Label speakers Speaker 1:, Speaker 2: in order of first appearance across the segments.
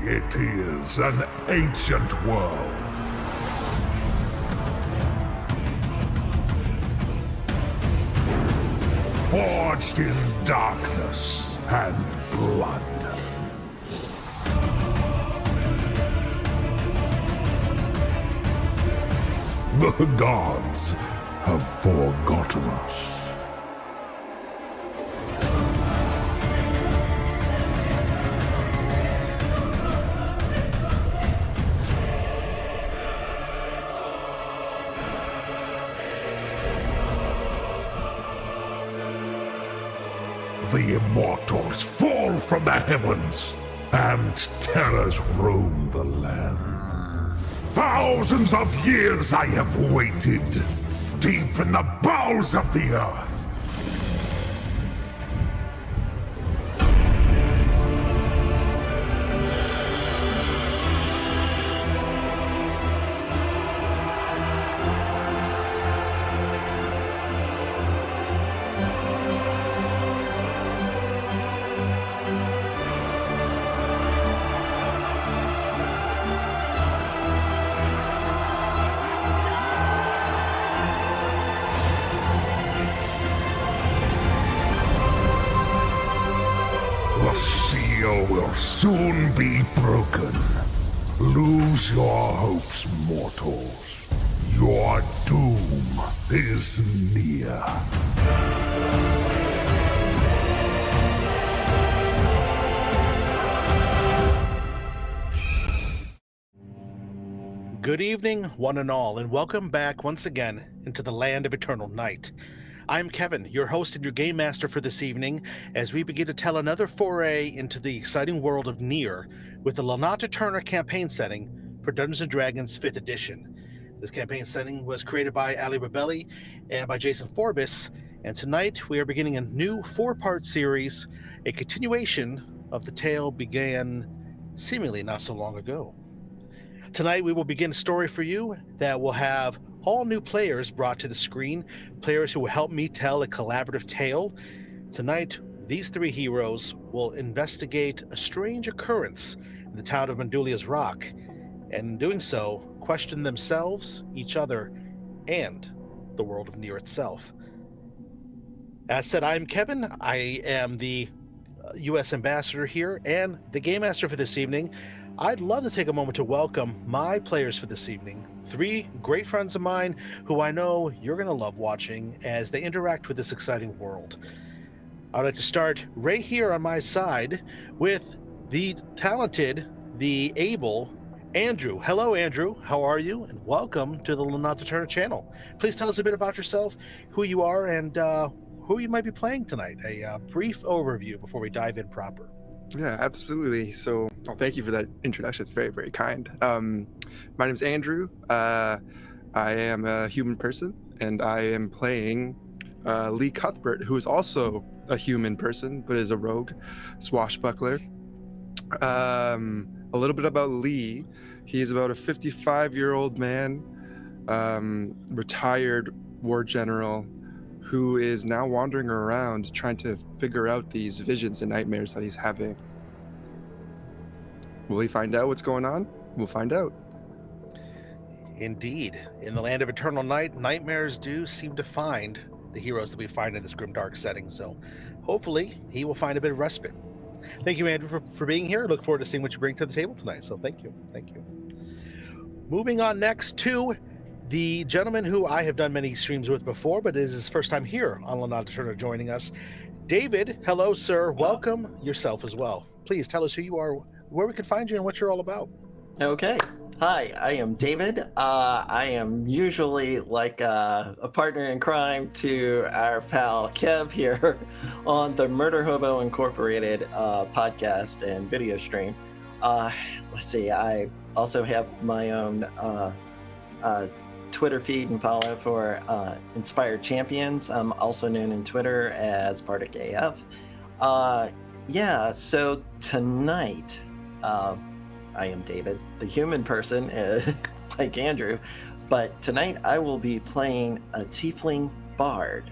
Speaker 1: It is an ancient world. Forged in darkness and blood. The gods have forgotten us. The immortals fall from the heavens, and terrors roam the land. Thousands of years I have waited, deep in the bowels of the earth. The seal will soon be broken. Lose your hopes, mortals. Your doom is near.
Speaker 2: Good evening, one and all, and welcome back once again into the land of eternal night. I'm Kevin, your host and your game master for this evening, as we begin to tell another foray into the exciting world of Nier with the Notte Eterna campaign setting for Dungeons & Dragons 5th edition. This campaign setting was created by Ali Rabelli and by Jason Forbis, and tonight we are beginning a new 4-part series, a continuation of the tale began seemingly not so long ago. Tonight we will begin a story for you that will have all new players brought to the screen, players who will help me tell a collaborative tale. Tonight, these 3 heroes will investigate a strange occurrence in the town of Mendulia's Rock, and in doing so, question themselves, each other, and the world of Nier itself. As said, I'm Kevin. I am the U.S. ambassador here and the game master for this evening. I'd love to take a moment to welcome my players for this evening, 3 great friends of mine who I know you're going to love watching as they interact with this exciting world. I'd like to start right here on my side with the talented, the able Andrew. Hello, Andrew. How are you? And welcome to the Notte Eterna channel. Please tell us a bit about yourself, who you are, and who you might be playing tonight. A brief overview before we dive in proper.
Speaker 3: Yeah, absolutely. So, thank you for that introduction. It's very, very kind. My name is Andrew. I am a human person, and I am playing Lee Cuthbert, who is also a human person, but is a rogue swashbuckler. A little bit about Lee. He is about a 55-year-old man, retired war general, who is now wandering around trying to figure out these visions and nightmares that he's having. Will he find out what's going on? We'll find out.
Speaker 2: Indeed. In the land of eternal night, nightmares do seem to find the heroes that we find in this grimdark setting, so hopefully he will find a bit of respite. Thank you, Andrew, for being here. I look forward to seeing what you bring to the table tonight, so thank you. Thank you. Moving on next to the gentleman who I have done many streams with before, but it is his first time here on Notte Eterna joining us. David, hello, sir. Welcome yourself as well. Please tell us who you are, where we can find you, and what you're all about.
Speaker 4: Okay. Hi, I am David. I am usually like a partner in crime to our pal Kev here on the Murder Hobo Incorporated podcast and video stream. Let's see, I also have my own Twitter feed and follow for Inspired Champions. I'm also known on Twitter as Bardic AF. So tonight, I am David, the human person, like Andrew, but tonight I will be playing a tiefling bard,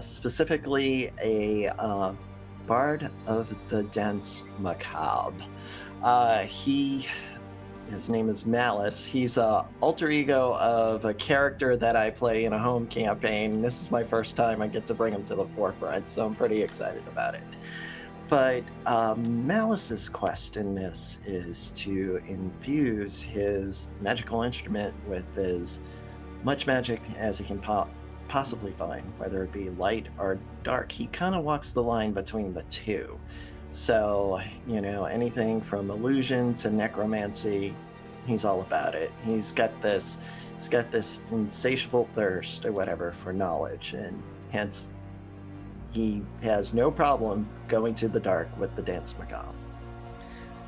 Speaker 4: specifically a Bard of the Dense Macabre. His name is Malice. He's a alter ego of a character that I play in a home campaign. This is my first time I get to bring him to the forefront, so I'm pretty excited about it. But Malice's quest in this is to infuse his magical instrument with as much magic as he can possibly find, whether it be light or dark. He kind of walks the line between the two. So, anything from illusion to necromancy, he's all about it. He's got this insatiable thirst or whatever for knowledge, and hence he has no problem going to the dark with the Dance Macabre.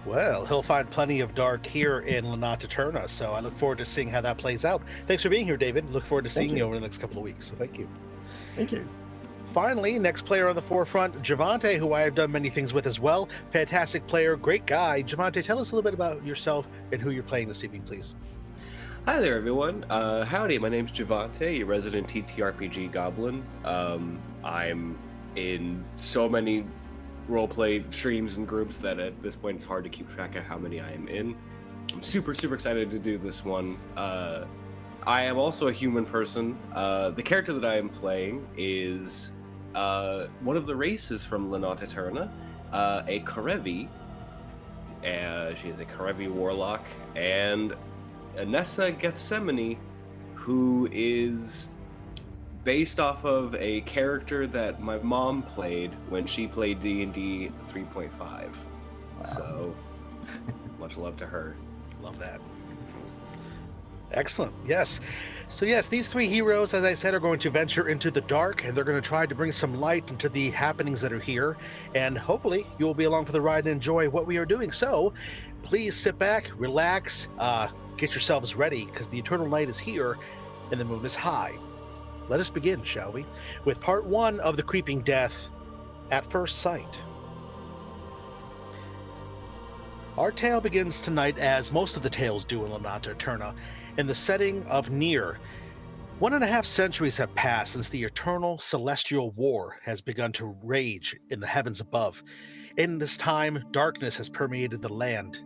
Speaker 2: Well, he'll find plenty of dark here in Notte Eterna, so I look forward to seeing how that plays out. Thanks for being here, David. Look forward to seeing you over the next couple of weeks, so thank you.
Speaker 4: Thank you.
Speaker 2: Finally, next player on the forefront, Javante, who I have done many things with as well. Fantastic player, great guy. Javante, tell us a little bit about yourself and who you're playing this evening, please.
Speaker 5: Hi there, everyone. Howdy, my name's Javante, a resident TTRPG goblin. I'm in so many roleplay streams and groups that at this point it's hard to keep track of how many I am in. I'm super excited to do this one. I am also a human person. The character that I am playing is one of the races from Notte Eterna, a Karevi. She is a Karevi warlock, and Enessa Gethsemane, who is based off of a character that my mom played when she played D&D 3.5. Wow. So, much love to her.
Speaker 2: Love that. Excellent. Yes. So yes, these three heroes, as I said, are going to venture into the dark, and they're going to try to bring some light into the happenings that are here. And hopefully you'll be along for the ride and enjoy what we are doing. So please sit back, relax, get yourselves ready, because the eternal night is here and the moon is high. Let us begin, shall we, with part one of the creeping death at first sight. Our tale begins tonight, as most of the tales do in Notte Eterna, in the setting of Nier. 1.5 centuries have passed since the eternal celestial war has begun to rage in the heavens above. In this time, darkness has permeated the land.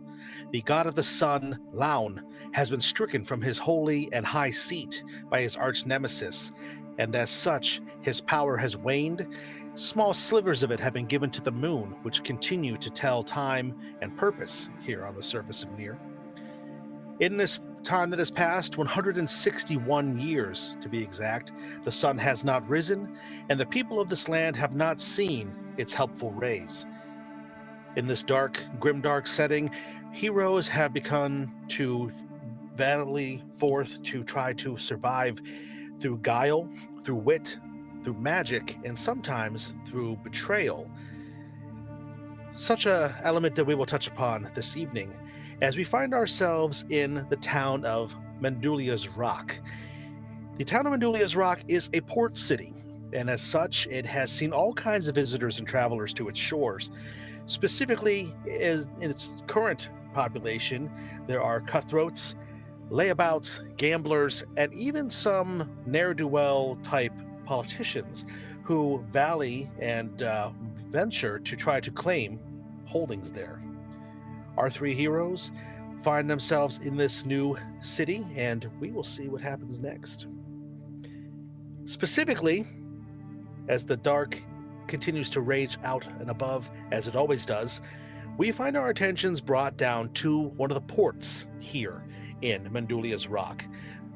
Speaker 2: The god of the sun, Laun, has been stricken from his holy and high seat by his arch nemesis, and as such, his power has waned. Small slivers of it have been given to the moon, which continue to tell time and purpose here on the surface of Nier. In this time that has passed, 161 years to be exact, the sun has not risen, and the people of this land have not seen its helpful rays. In this dark, grimdark setting, heroes have begun to valiantly forth to try to survive through guile, through wit, through magic, and sometimes through betrayal. Such an element that we will touch upon this evening as we find ourselves in the town of Mendulia's Rock. The town of Mendulia's Rock is a port city, and as such, it has seen all kinds of visitors and travelers to its shores. Specifically, in its current population, there are cutthroats, layabouts, gamblers, and even some ne'er-do-well type politicians who valley and venture to try to claim holdings there. Our three heroes find themselves in this new city, and we will see what happens next. Specifically, as the dark continues to rage out and above, as it always does, we find our attentions brought down to one of the ports here in Mendulia's Rock,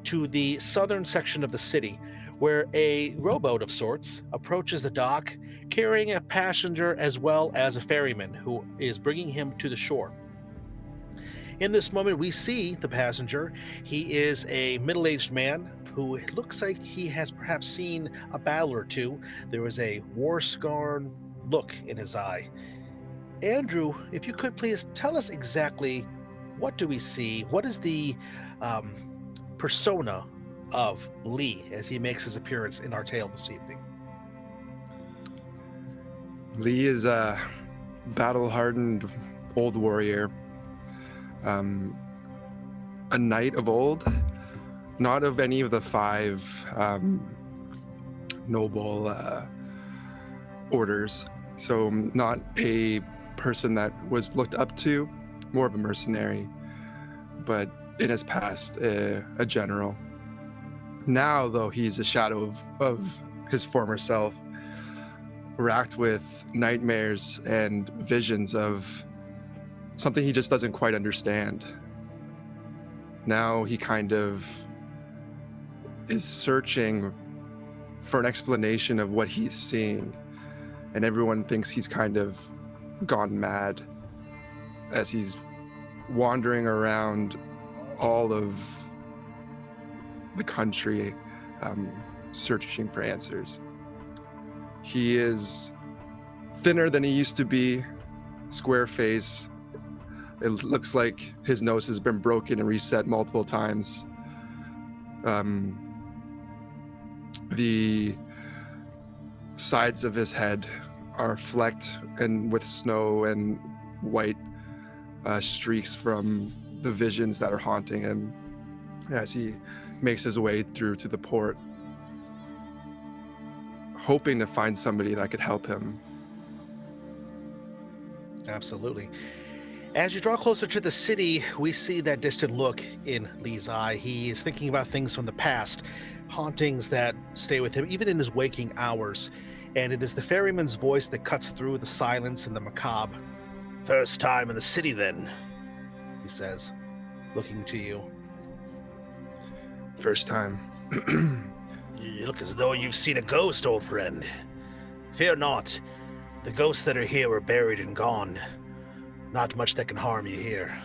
Speaker 2: to the southern section of the city, where a rowboat of sorts approaches the dock, carrying a passenger as well as a ferryman who is bringing him to the shore. In this moment, we see the passenger. He is a middle-aged man who looks like he has perhaps seen a battle or two. There is a war-scarred look in his eye. Andrew, if you could please tell us exactly, what do we see? What is the persona of Lee as he makes his appearance in our tale this evening?
Speaker 3: Lee is a battle-hardened old warrior. A knight of old, not of any of the 5 noble orders, So not a person that was looked up to, more of a mercenary, but in his past, a general. Now, though, he's a shadow of his former self, racked with nightmares and visions of something he just doesn't quite understand. Now he kind of is searching for an explanation of what he's seeing, and everyone thinks he's kind of gone mad as he's wandering around all of the country, searching for answers. He is thinner than he used to be, square face. It looks like his nose has been broken and reset multiple times. The sides of his head are flecked and with snow and white streaks from the visions that are haunting him as he makes his way through to the port, hoping to find somebody that could help him.
Speaker 2: Absolutely. As you draw closer to the city, we see that distant look in Lee's eye. He is thinking about things from the past, hauntings that stay with him even in his waking hours. And it is the ferryman's voice that cuts through the silence and the macabre. "First time in the city, then," he says, looking to you.
Speaker 3: First time.
Speaker 2: "You look as though you've seen a ghost, old friend. Fear not. The ghosts that are here are buried and gone. Not much that can harm you here.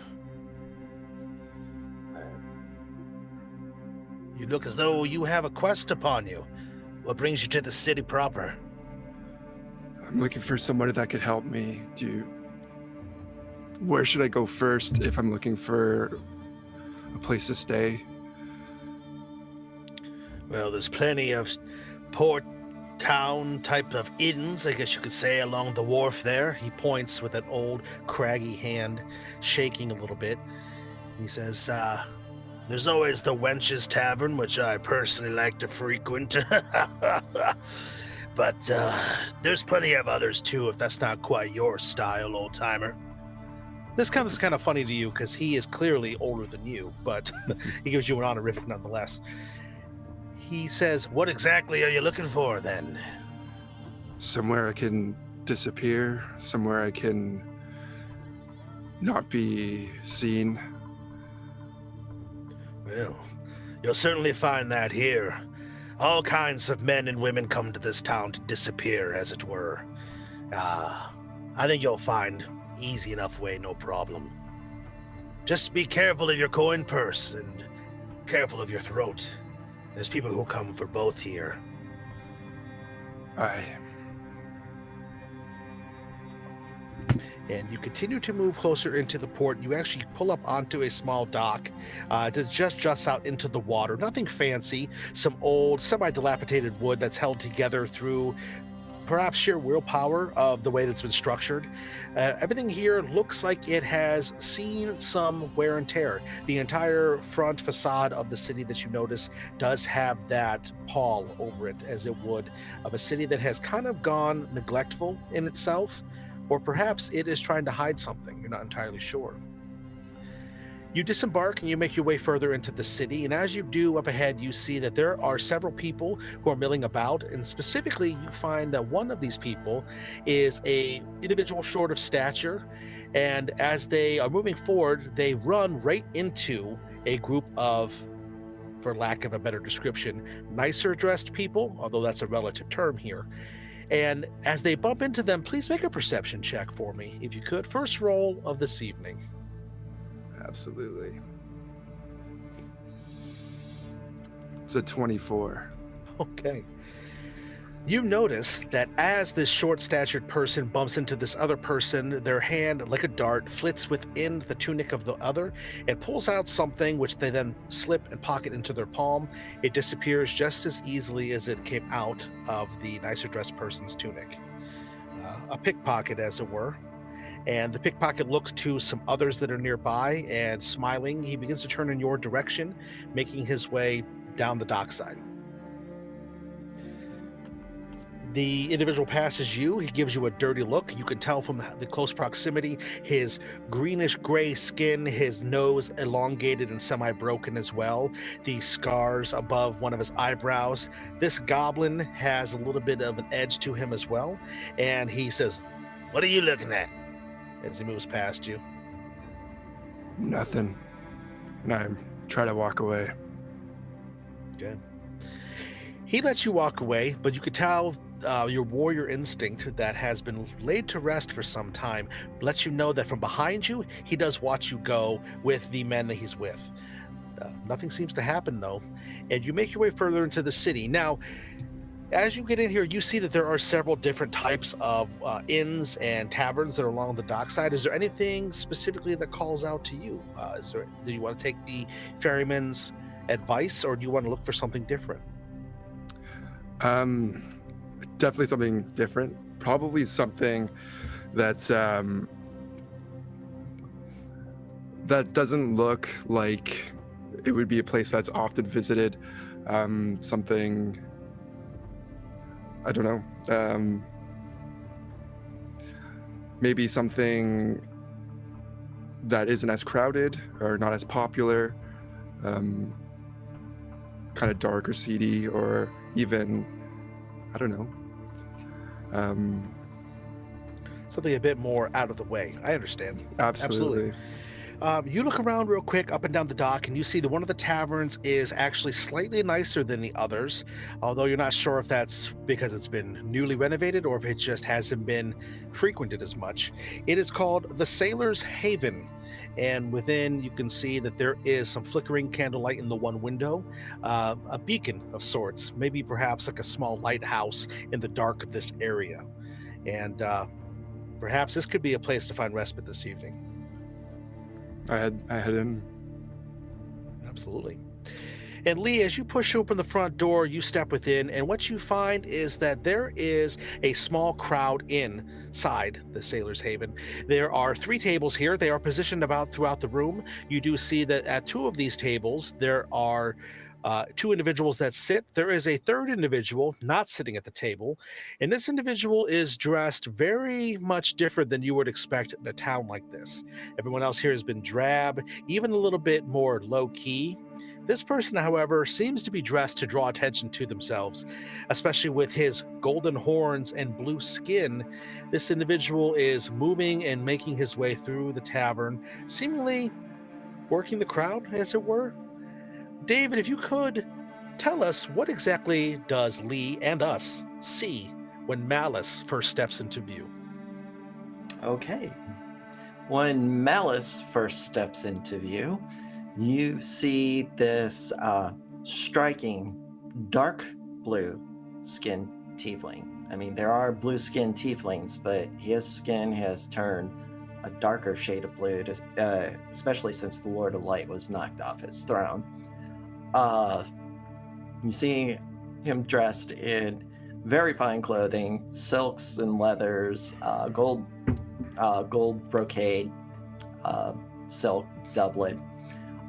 Speaker 2: You look as though you have a quest upon you. What brings you to the city proper?"
Speaker 3: I'm looking for somebody that could help me. Where should I go first if I'm looking for a place to stay?
Speaker 2: Well, there's plenty of port town type of inns, I guess you could say, along the wharf there. He points with an old craggy hand, shaking a little bit. He says, there's always the Wench's Tavern, which I personally like to frequent. But there's plenty of others too, if that's not quite your style, old timer. This comes kind of funny to you because he is clearly older than you, but he gives you an honorific nonetheless. He says, "What exactly are you looking for, then?"
Speaker 3: Somewhere I can disappear, somewhere I can not be seen.
Speaker 2: Well, you'll certainly find that here. All kinds of men and women come to this town to disappear, as it were. I think you'll find easy enough way, no problem. Just be careful of your coin purse and careful of your throat. There's people who come for both here.
Speaker 3: Aye.
Speaker 2: And you continue to move closer into the port. You actually pull up onto a small dock that just juts out into the water. Nothing fancy. Some old, semi-dilapidated wood that's held together through perhaps sheer willpower of the way that's been structured. Everything here looks like it has seen some wear and tear. The entire front facade of the city that you notice does have that pall over it, as it would, of a city that has kind of gone neglectful in itself, or perhaps it is trying to hide something. You're not entirely sure. You disembark and you make your way further into the city, and as you do, up ahead you see that there are several people who are milling about, and specifically you find that one of these people is a individual short of stature, and as they are moving forward, they run right into a group of, for lack of a better description, nicer dressed people, although that's a relative term here. And as they bump into them, please make a perception check for me, if you could. First roll of this evening.
Speaker 3: Absolutely. It's a 24.
Speaker 2: Okay. You notice that as this short-statured person bumps into this other person, their hand, like a dart, flits within the tunic of the other and pulls out something which they then slip and pocket into their palm. It disappears just as easily as it came out of the nicer-dressed person's tunic. A pickpocket, as it were. And the pickpocket looks to some others that are nearby, and smiling, he begins to turn in your direction, making his way down the dockside. The individual passes you. He gives you a dirty look. You can tell from the close proximity, his greenish gray skin, his nose elongated and semi-broken as well, the scars above one of his eyebrows. This goblin has a little bit of an edge to him as well. And he says, "What are you looking at?" as he moves past you.
Speaker 3: Nothing. And I try to walk away.
Speaker 2: Okay. He lets you walk away, but you could tell your warrior instinct that has been laid to rest for some time lets you know that from behind you, he does watch you go with the men that he's with. Nothing seems to happen, though, and you make your way further into the city. Now, as you get in here, you see that there are several different types of inns and taverns that are along the dockside. Is there anything specifically that calls out to you? Do you want to take the ferryman's advice, or do you want to look for something different?
Speaker 3: Definitely something different. Probably something that's that doesn't look like it would be a place that's often visited. Something, I don't know. Maybe something that isn't as crowded or not as popular. Kind of dark or seedy, or even, I don't know.
Speaker 2: Something a bit more out of the way. I understand.
Speaker 3: Absolutely.
Speaker 2: You look around real quick up and down the dock, and you see that one of the taverns is actually slightly nicer than the others, although you're not sure if that's because it's been newly renovated or if it just hasn't been frequented as much. It is called the Sailor's Haven, and within you can see that there is some flickering candlelight in the one window, a beacon of sorts, maybe perhaps like a small lighthouse in the dark of this area. And perhaps this could be a place to find respite this evening.
Speaker 3: I head in.
Speaker 2: Absolutely. And Lee, as you push open the front door, you step within, and what you find is that there is a small crowd inside the Sailor's Haven. There are 3 tables here. They are positioned about throughout the room. You do see that at 2 of these tables, there are 2 individuals that sit. There is a 3rd individual not sitting at the table, and this individual is dressed very much different than you would expect in a town like this. Everyone else here has been drab, even a little bit more low-key. This person, however, seems to be dressed to draw attention to themselves, especially with his golden horns and blue skin. This individual is moving and making his way through the tavern, seemingly working the crowd, as it were. David, if you could tell us, what exactly does Lee and us see when Malice first steps into view?
Speaker 4: Okay. When Malice first steps into view, you see this striking dark blue skin tiefling. I mean, there are blue skin tieflings, but his skin has turned a darker shade of blue, especially since the Lord of Light was knocked off his throne. You see him dressed in very fine clothing, silks and leathers, gold brocade, silk doublet.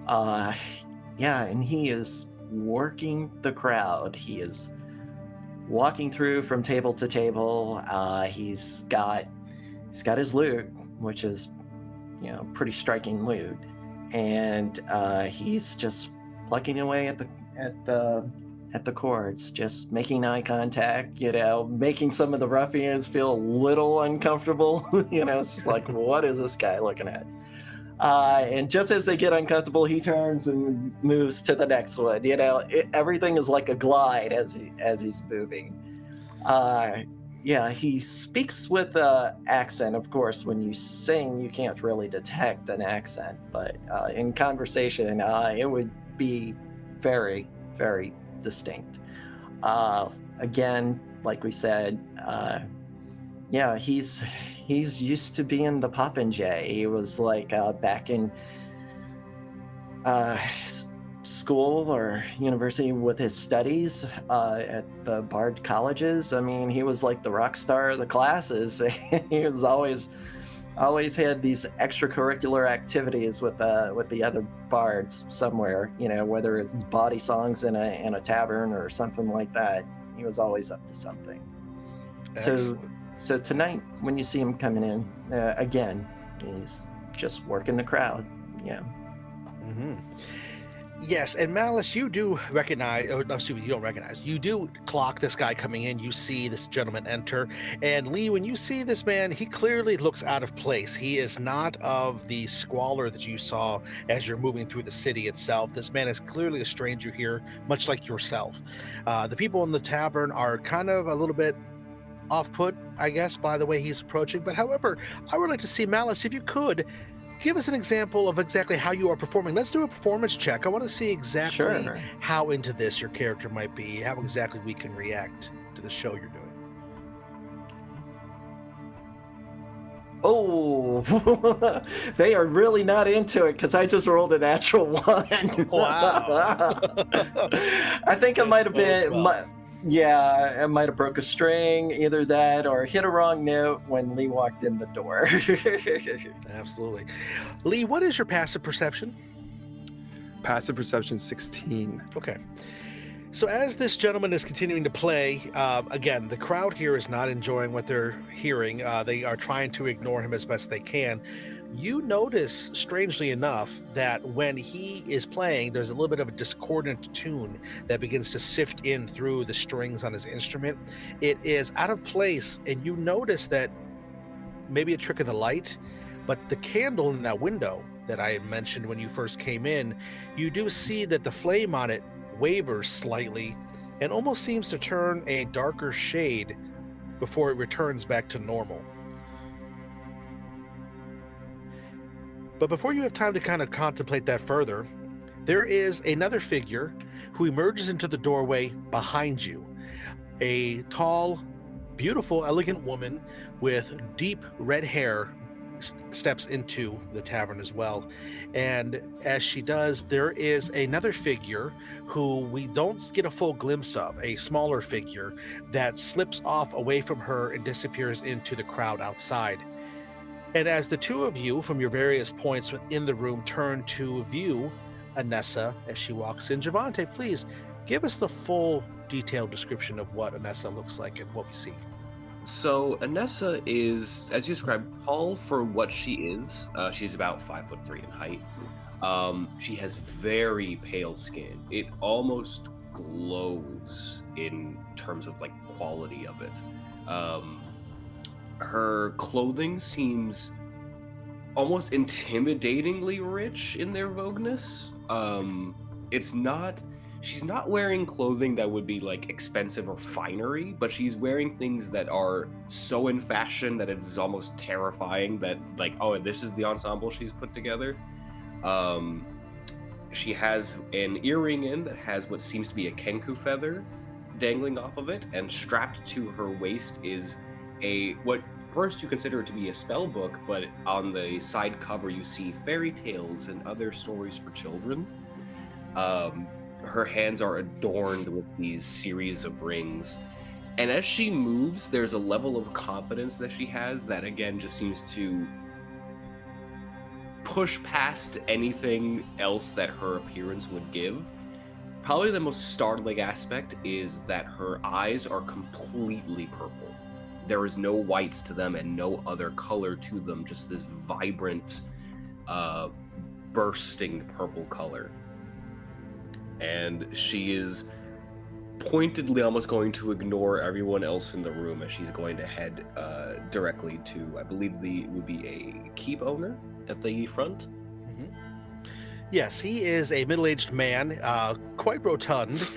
Speaker 4: And he is working the crowd. He is walking through from table to table. He's got his lute, which is, pretty striking lute, and he's just plucking away at the chords, just making eye contact, making some of the ruffians feel a little uncomfortable. It's just like, what is this guy looking at? And just as they get uncomfortable, he turns and moves to the next one. Everything is like a glide as he's moving. He speaks with an accent. Of course, when you sing, you can't really detect an accent, but in conversation, it would be very, very distinct. Again, like we said, he's used to being the popinjay. He was like back in school or university with his studies at the Bard colleges. I mean, he was like the rock star of the classes. He was always had these extracurricular activities with the other bards somewhere, whether it's body songs in a tavern or something like that. He was always up to something. So tonight, when you see him coming in, again, he's just working the crowd. Yeah.
Speaker 2: Mm-hmm. Yes, and Malice, you do recognize, or no, excuse me, you don't recognize, you do clock this guy coming in. You see this gentleman enter. And Lee, when you see this man, he clearly looks out of place. He is not of the squalor that you saw as you're moving through the city itself. This man is clearly a stranger here, much like yourself. The people in the tavern are kind of a little bit off-put, I guess, by the way he's approaching. But however, I would like to see, Malice, if you could, give us an example of exactly how you are performing. Let's do a performance check. I want to see exactly how into this your character might be, how exactly we can react to the show you're doing.
Speaker 4: Oh, they are really not into it because I just rolled a natural 1.
Speaker 2: Wow.
Speaker 4: I think it might have been...
Speaker 2: Well.
Speaker 4: Yeah, I might have broke a string, either that or hit a wrong note when Lee walked in the door.
Speaker 2: Absolutely. Lee, what is your passive perception?
Speaker 3: Passive perception 16.
Speaker 2: Okay. So as this gentleman is continuing to play, again, the crowd here is not enjoying what they're hearing. They are trying to ignore him as best they can. You notice, strangely enough, that when he is playing, there's a little bit of a discordant tune that begins to sift in through the strings on his instrument. It is out of place, and you notice that maybe a trick of the light, but the candle in that window that I had mentioned when you first came in, you do see that the flame on it wavers slightly and almost seems to turn a darker shade before it returns back to normal. But before you have time to kind of contemplate that further, there is another figure who emerges into the doorway behind you. A tall, beautiful, elegant woman with deep red hair steps into the tavern as well. And as she does, there is another figure who we don't get a full glimpse of, a smaller figure that slips off away from her and disappears into the crowd outside. And as the two of you from your various points within the room turn to view Enessa as she walks in, Javante, please give us the full detailed description of what Enessa looks like and what we see.
Speaker 5: So Enessa is, as you described, tall for what she is. She's about 5'3" in height. She has very pale skin. It almost glows in terms of like quality of it. Her clothing seems almost intimidatingly rich in their vogueness. She's not wearing clothing that would be like expensive or finery, but she's wearing things that are so in fashion that it's almost terrifying that like, oh, this is the ensemble she's put together. She has an earring in that has what seems to be a kenku feather dangling off of it, and strapped to her waist is what first you consider it to be a spell book, but on the side cover you see fairy tales and other stories for children. Her hands are adorned with these series of rings, and as she moves, there's a level of confidence that she has that again just seems to push past anything else that her appearance would give. Probably the most startling aspect is that her eyes are completely purple. There is no whites to them and no other color to them, just this vibrant, bursting purple color. And she is pointedly almost going to ignore everyone else in the room as she's going to head directly to, I believe would be a keep owner at the front.
Speaker 2: Yes, he is a middle-aged man, quite rotund,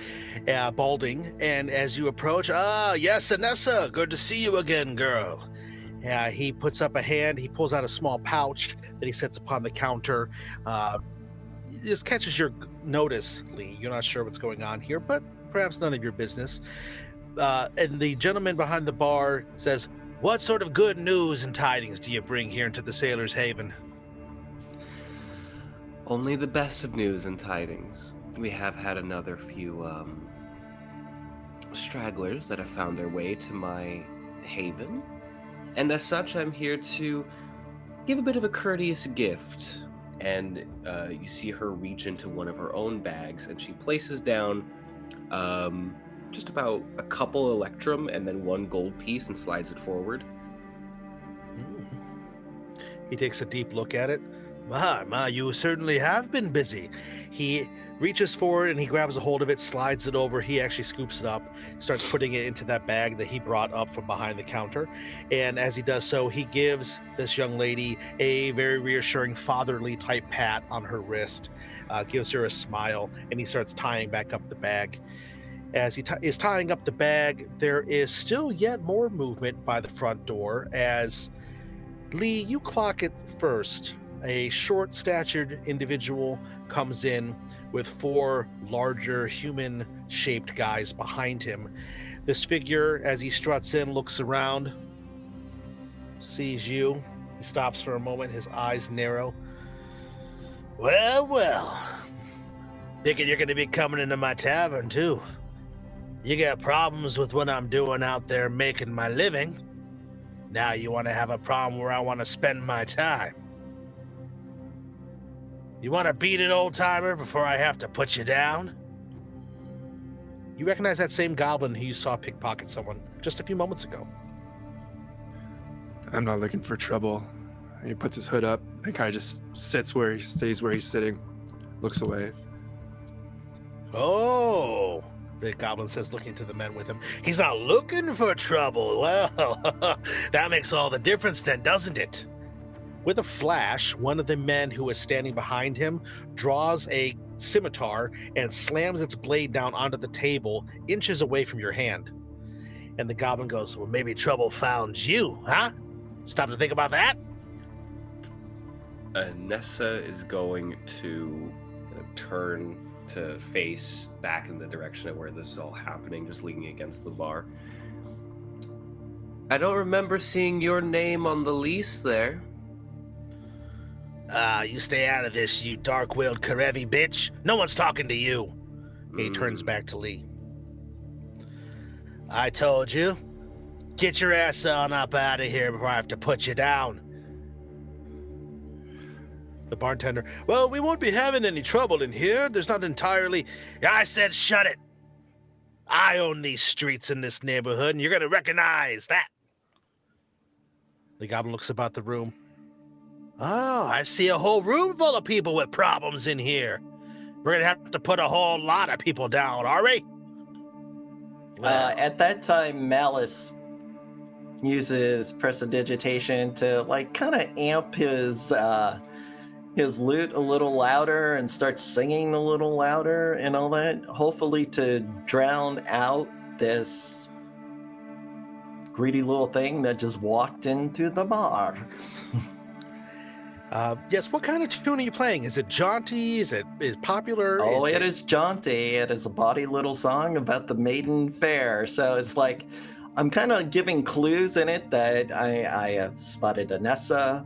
Speaker 2: balding, and as you approach, yes, Enessa, good to see you again, girl. He puts up a hand, he pulls out a small pouch that he sets upon the counter. This catches your notice, Lee. You're not sure what's going on here, but perhaps none of your business. And the gentleman behind the bar says, what sort of good news and tidings do you bring here into the Sailor's Haven?
Speaker 5: Only the best of news and tidings. We have had another few stragglers that have found their way to my haven, and as such I'm here to give a bit of a courteous gift. And you see her reach into one of her own bags, and she places down just about a couple electrum and then one gold piece and slides it forward.
Speaker 2: He takes a deep look at it. My, you certainly have been busy. He reaches forward and he grabs a hold of it, slides it over. He actually scoops it up, starts putting it into that bag that he brought up from behind the counter. And as he does so, he gives this young lady a very reassuring fatherly type pat on her wrist, gives her a smile, and he starts tying back up the bag. As he is tying up the bag, there is still yet more movement by the front door as Lee, you clock it first. A short-statured individual comes in with 4 larger human-shaped guys behind him. This figure, as he struts in, looks around, sees you. He stops for a moment, his eyes narrow. Well. Thinking you're going to be coming into my tavern, too. You got problems with what I'm doing out there making my living. Now you want to have a problem where I want to spend my time. You want to beat it, old-timer, before I have to put you down? You recognize that same goblin who you saw pickpocket someone just a few moments ago.
Speaker 3: I'm not looking for trouble. He puts his hood up and kind of just stays where he's sitting, looks away.
Speaker 2: Oh, the goblin says, looking to the men with him. He's not looking for trouble. Well, that makes all the difference then, doesn't it? With a flash, one of the men who is standing behind him draws a scimitar and slams its blade down onto the table, inches away from your hand. And the goblin goes, well, maybe trouble found you, huh? Stop to think about that?
Speaker 5: Enessa is going to turn to face back in the direction of where this is all happening, just leaning against the bar. I don't remember seeing your name on the lease there.
Speaker 2: You stay out of this, you dark-willed Karevi bitch. No one's talking to you. He turns back to Lee. I told you. Get your ass on up out of here before I have to put you down. The bartender, well, we won't be having any trouble in here. There's not entirely... I said shut it. I own these streets in this neighborhood, and you're going to recognize that. The goblin looks about the room. Oh, I see a whole room full of people with problems in here. We're going to have to put a whole lot of people down, are we? Well,
Speaker 4: At that time, Malice uses prestidigitation to kind of amp his lute a little louder and starts singing a little louder and all that, hopefully to drown out this greedy little thing that just walked into the bar.
Speaker 2: yes, what kind of tune are you playing? Is it jaunty? Is it popular?
Speaker 4: Oh, it is jaunty. It is a bawdy little song about the maiden fair. So it's like, I'm kind of giving clues in it that I have spotted Enessa,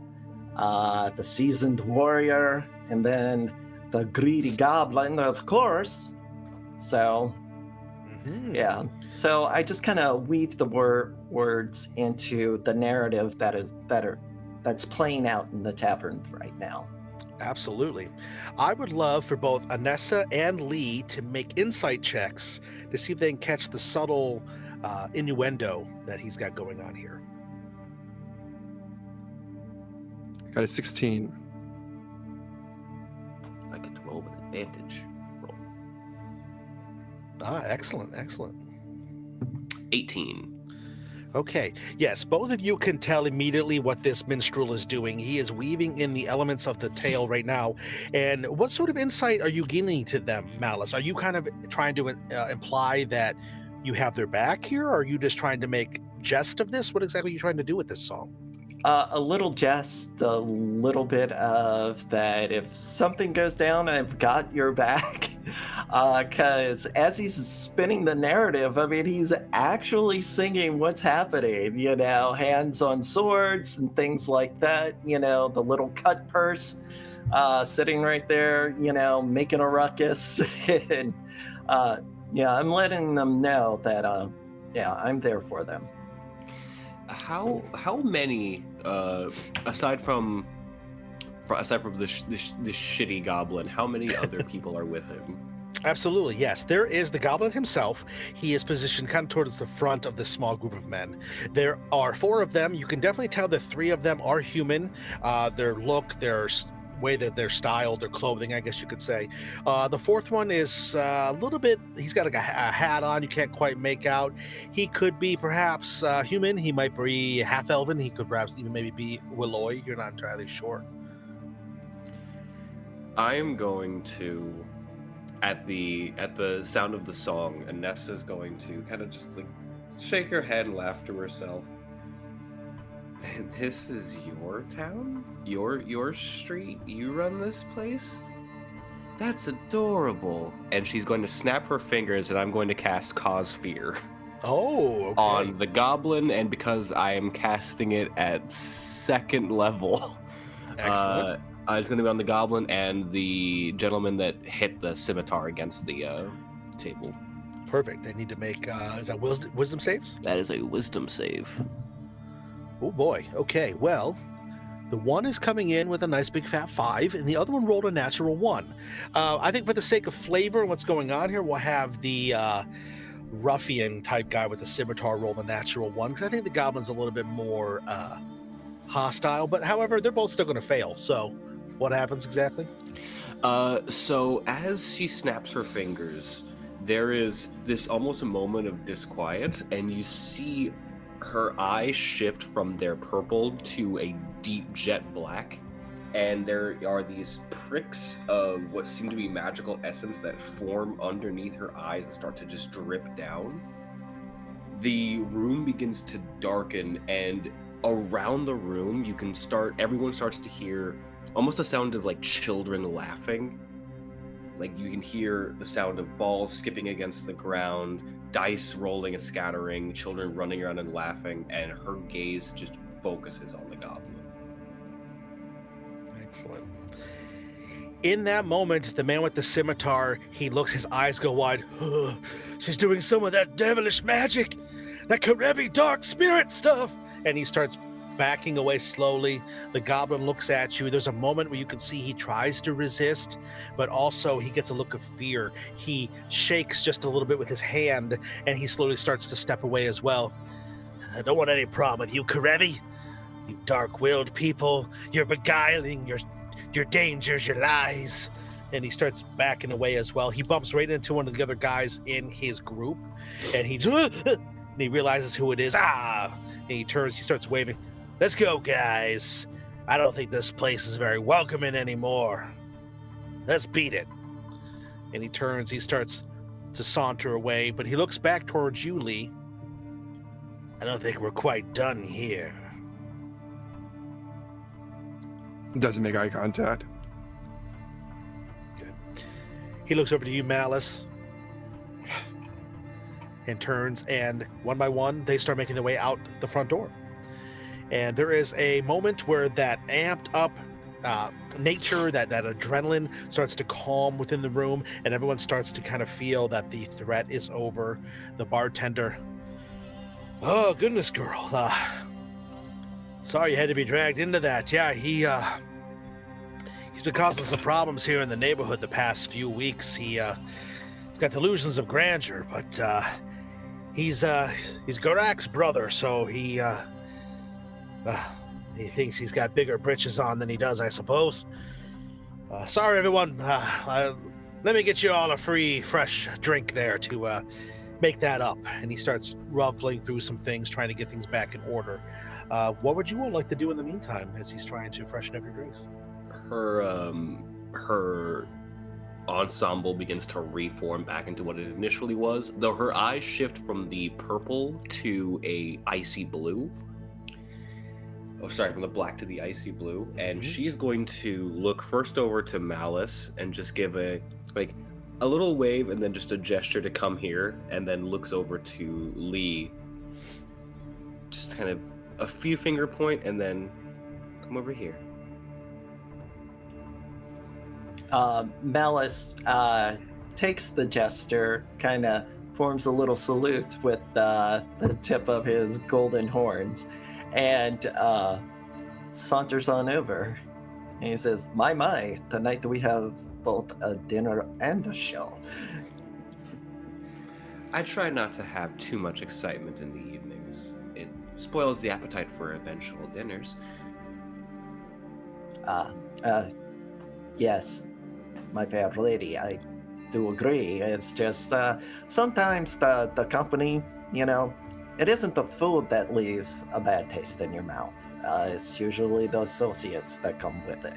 Speaker 4: the seasoned warrior, and then the greedy goblin, of course. So, yeah. So I just kind of weave the words into the narrative that's playing out in the tavern right now.
Speaker 2: Absolutely. I would love for both Enessa and Lee to make insight checks to see if they can catch the subtle innuendo that he's got going on here.
Speaker 3: Got a 16.
Speaker 6: I get to roll with advantage. Roll.
Speaker 2: Excellent.
Speaker 5: 18.
Speaker 2: Okay, yes, both of you can tell immediately what this minstrel is doing. He is weaving in the elements of the tale right now. And what sort of insight are you gaining to them, Malice? Are you kind of trying to imply that you have their back here, or are you just trying to make jest of this? What exactly are you trying to do with this song?
Speaker 4: A little jest, a little bit of that. If something goes down, I've got your back. Because as he's spinning the narrative, I mean, he's actually singing what's happening. Hands on swords and things like that. The little cut purse sitting right there. Making a ruckus. And I'm letting them know that I'm there for them.
Speaker 5: How many aside from this shitty goblin, how many other people are with him?
Speaker 2: Absolutely, yes. There is the goblin himself. He is positioned kind of towards the front of this small group of men. There are 4 of them. You can definitely tell that 3 of them are human. Their look, their way that they're styled, their clothing, I guess you could say. The 4th one is a little bit, he's got like a hat on, you can't quite make out. He could be perhaps human. He might be half-elven. He could perhaps even maybe be Willoy. You're not entirely sure.
Speaker 5: I am going to, at the sound of the song, Enessa's going to kind of just like shake her head and laugh to herself. This is your town? Your street? You run this place? That's adorable. And she's going to snap her fingers, and I'm going to cast Cause Fear.
Speaker 2: Oh, okay.
Speaker 5: On the goblin, and because I am casting it at 2nd level.
Speaker 2: Excellent.
Speaker 5: It's going to be on the goblin and the gentleman that hit the scimitar against the table.
Speaker 2: Perfect. They need to make, is that wisdom saves?
Speaker 5: That is a wisdom save.
Speaker 2: Oh boy. Okay. Well, the one is coming in with a nice big fat 5, and the other one rolled a natural 1. I think for the sake of flavor and what's going on here, we'll have the ruffian type guy with the scimitar roll the natural 1, because I think the goblin's a little bit more hostile. But however, they're both still going to fail. So, what happens exactly?
Speaker 5: So as she snaps her fingers, there is this almost a moment of disquiet, and you see her eyes shift from their purple to a deep jet black, and there are these pricks of what seem to be magical essence that form underneath her eyes and start to just drip down. The room begins to darken, and around the room everyone starts to hear almost a sound of like children laughing. Like you can hear the sound of balls skipping against the ground, dice rolling and scattering, children running around and laughing, and her gaze just focuses on the goblin.
Speaker 2: Excellent. In that moment, the man with the scimitar, he looks, his eyes go wide. She's doing some of that devilish magic, that Karevi dark spirit stuff. And he starts backing away slowly. The goblin looks at you. There's a moment where you can see he tries to resist, but also he gets a look of fear. He shakes just a little bit with his hand, and he slowly starts to step away as well. I don't want any problem with you, Karevi. You dark-willed people. You're beguiling, your dangers, your lies. And he starts backing away as well. He bumps right into one of the other guys in his group, and he realizes who it is. And he turns, he starts waving. Let's go, guys. I don't think this place is very welcoming anymore. Let's beat it. And he turns, he starts to saunter away, but he looks back towards you, Lee. I don't think we're quite done here.
Speaker 3: Doesn't make eye contact.
Speaker 2: Good. He looks over to you, Malice, and turns, and one by one, they start making their way out the front door. And there is a moment where that amped up nature, that adrenaline starts to calm within the room, and everyone starts to kind of feel that the threat is over. The bartender, oh, goodness, girl. Sorry you had to be dragged into that. Yeah, he's been causing some problems here in the neighborhood the past few weeks. He's got delusions of grandeur, but he's Garak's brother, so he thinks he's got bigger britches on than he does, I suppose. Sorry, everyone. Let me get you all a free, fresh drink there to make that up. And he starts ruffling through some things, trying to get things back in order. What would you all like to do in the meantime as he's trying to freshen up your drinks?
Speaker 5: Her ensemble begins to reform back into what it initially was, though her eyes shift from the purple to a icy blue. From the black to the icy blue, and she's going to look first over to Malice and just give a little wave and then just a gesture to come here, and then looks over to Lee, just kind of a few finger point, and then come over here.
Speaker 4: Malice takes the gesture, kind of forms a little salute with the tip of his golden horns, and saunters on over. And he says, my, tonight we have both a dinner and a show.
Speaker 5: I try not to have too much excitement in the evenings. It spoils the appetite for eventual dinners.
Speaker 4: Yes, my fair lady, I do agree. It's just sometimes the company, it isn't the food that leaves a bad taste in your mouth. It's usually the associates that come with it.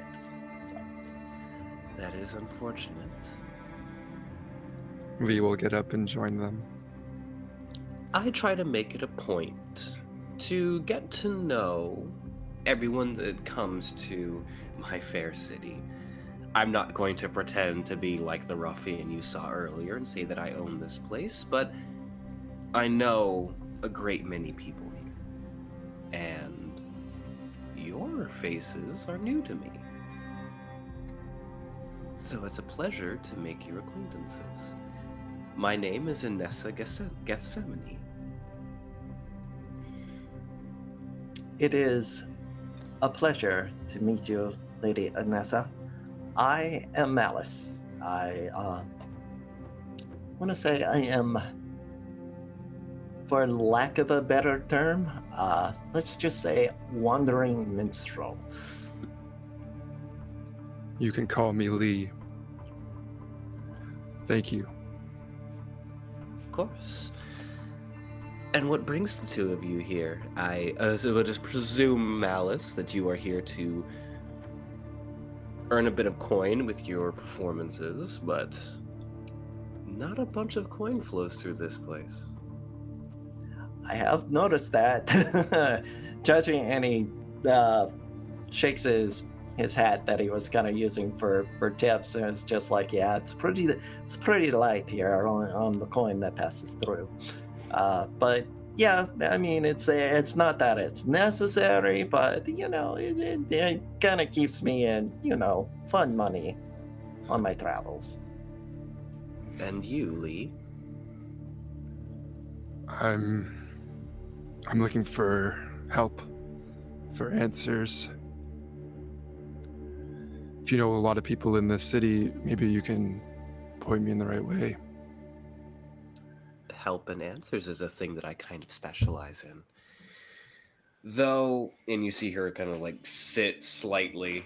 Speaker 4: So.
Speaker 5: That is unfortunate.
Speaker 3: Lee will get up and join them.
Speaker 5: I try to make it a point to get to know everyone that comes to my fair city. I'm not going to pretend to be like the ruffian you saw earlier and say that I own this place, but I know a great many people here. And your faces are new to me. So it's a pleasure to make your acquaintances. My name is Enessa Gethsemane.
Speaker 4: It is a pleasure to meet you, Lady Enessa. I am Malice. I want to say I am, for lack of a better term, let's just say wandering minstrel.
Speaker 3: You can call me Lee. Thank you.
Speaker 5: Of course. And what brings the two of you here? I would presume, Malice, that you are here to earn a bit of coin with your performances, but not a bunch of coin flows through this place.
Speaker 4: I have noticed that. Judging, and he shakes his hat that he was kind of using for tips, and it's just like, yeah, it's pretty light here on the coin that passes through. But yeah, I mean, it's not that it's necessary, but it kind of keeps me in fun money on my travels.
Speaker 5: And you, Lee?
Speaker 3: I'm looking for help, for answers. If you know a lot of people in this city, maybe you can point me in the right way.
Speaker 5: Help and answers is a thing that I kind of specialize in. Though, and you see her kind of like sit slightly,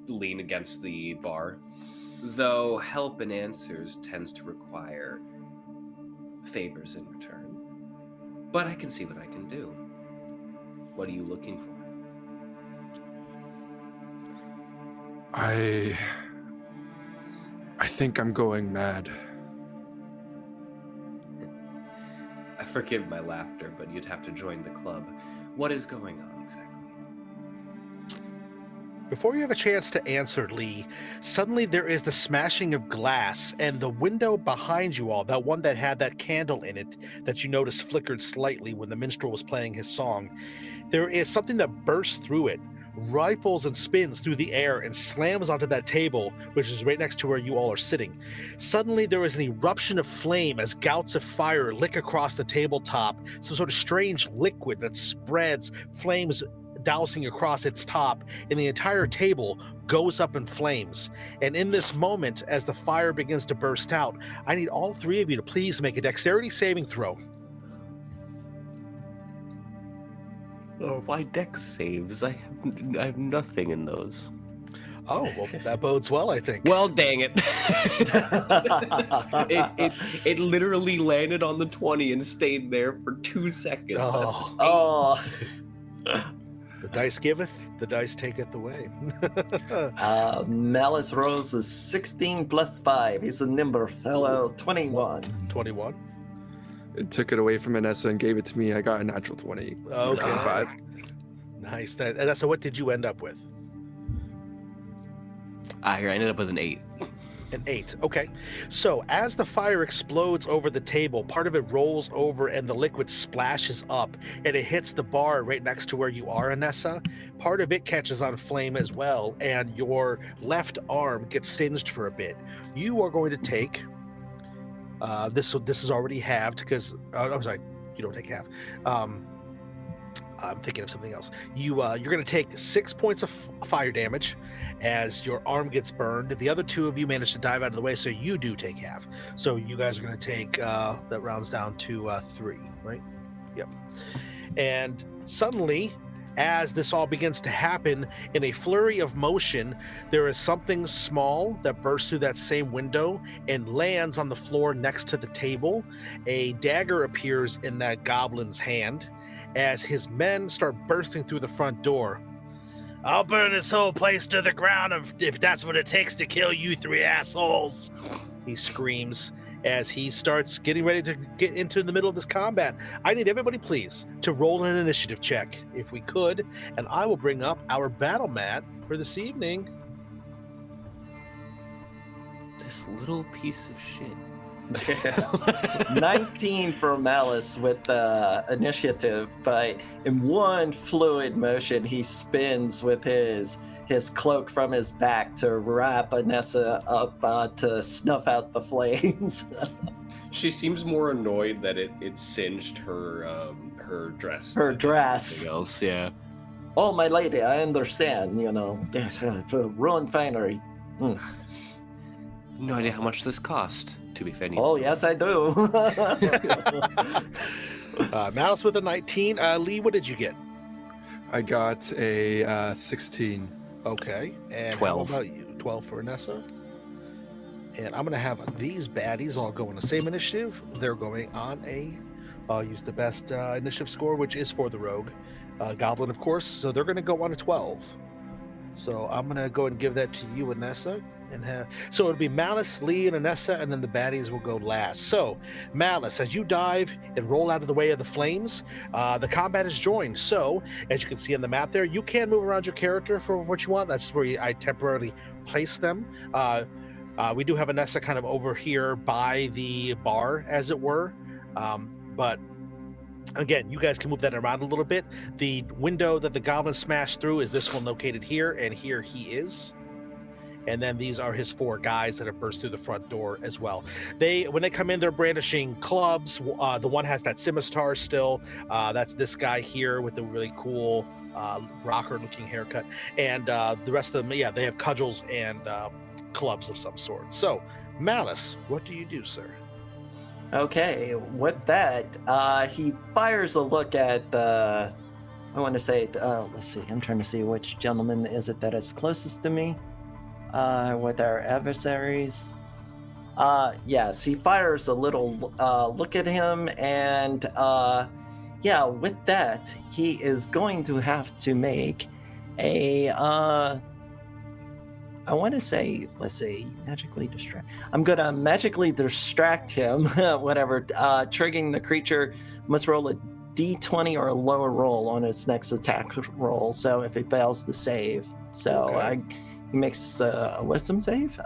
Speaker 5: lean against the bar. Though help and answers tends to require favors in return. But I can see what I can do. What are you looking for?
Speaker 3: I think I'm going mad.
Speaker 5: I forgive my laughter, but you'd have to join the club. What is going on exactly?
Speaker 2: Before you have a chance to answer, Lee, suddenly there is the smashing of glass, and the window behind you all, that one that had that candle in it that you noticed flickered slightly when the minstrel was playing his song, there is something that bursts through it, rifles and spins through the air and slams onto that table, which is right next to where you all are sitting. Suddenly there is an eruption of flame as gouts of fire lick across the tabletop, some sort of strange liquid that spreads, flames dousing across its top, and the entire table goes up in flames. And in this moment, as the fire begins to burst out, I need all three of you to please make a dexterity saving throw.
Speaker 5: Oh, why dex saves? I have nothing in those.
Speaker 2: Oh, well, that bodes well, I think.
Speaker 5: Well, dang it. it literally landed on the 20 and stayed there for 2 seconds.
Speaker 2: Oh. The dice giveth, the dice taketh away.
Speaker 4: Malice rolls is 16 plus 5. He's a nimble fellow. 21.
Speaker 2: 21.
Speaker 3: It took it away from Enessa and gave it to me. I got a natural 20.
Speaker 2: Okay.
Speaker 3: 25.
Speaker 2: Nice. And so what did you end up with?
Speaker 5: I ended up with an 8.
Speaker 2: An 8. Okay. So as the fire explodes over the table, part of it rolls over and the liquid splashes up and it hits the bar right next to where you are, Enessa. Part of it catches on flame as well, and your left arm gets singed for a bit. You are going to take this is already halved because I'm sorry, you don't take half. I'm thinking of something else. You're going to take 6 points of fire damage as your arm gets burned. The other 2 of you manage to dive out of the way, so you do take half. So you guys are going to take that rounds down to 3, right? Yep. And suddenly, as this all begins to happen, in a flurry of motion, there is something small that bursts through that same window and lands on the floor next to the table. A dagger appears in that goblin's hand as his men start bursting through the front door. I'll burn this whole place to the ground if that's what it takes to kill you 3 assholes, he screams as he starts getting ready to get into the middle of this combat. I need everybody, please, to roll an initiative check, if we could, and I will bring up our battle mat for this evening.
Speaker 6: This little piece of shit.
Speaker 4: 19 for Malice with initiative, but in one fluid motion, he spins with his cloak from his back to wrap Enessa up to snuff out the flames.
Speaker 5: She seems more annoyed that it singed her dress.
Speaker 4: Her dress.
Speaker 6: Something else, yeah.
Speaker 4: Oh, my lady, I understand. Ruined finery.
Speaker 6: No idea how much this cost, to be fair.
Speaker 4: Oh, yes, I do.
Speaker 2: Malice with a 19. Lee, what did you get?
Speaker 3: I got a 16.
Speaker 2: Okay. And
Speaker 6: 12.
Speaker 2: How about you? 12 for Enessa. And I'm going to have these baddies all go on the same initiative. They're going on I'll use the best initiative score, which is for the rogue. Goblin, of course. So they're going to go on a 12. So I'm going to go and give that to you, Enessa. So it'll be Malice, Lee, and Enessa, and then the baddies will go last. So, Malice, as you dive and roll out of the way of the flames, the combat is joined. So, as you can see on the map there, you can move around your character for what you want. That's where I temporarily place them. We do have Enessa kind of over here by the bar, as it were. But again, you guys can move that around a little bit. The window that the goblin smashed through is this one located here, and here he is. And then these are his 4 guys that have burst through the front door as well. When they come in, they're brandishing clubs. The one has that scimitar still. That's this guy here with the really cool rocker-looking haircut. And the rest of them, yeah, they have cudgels and clubs of some sort. So, Malice, what do you do, sir?
Speaker 4: Okay, with that, he fires a look at I want to say, let's see, I'm trying to see which gentleman is it that is closest to me. With our adversaries. Yes, he fires a little look at him, and with that, he is going to have to make a I want to say, let's see, magically distract. I'm gonna magically distract him, whatever, triggering the creature must roll a d20 or a lower roll on its next attack roll, so if he fails the save. So
Speaker 2: Okay.
Speaker 4: He makes a wisdom save.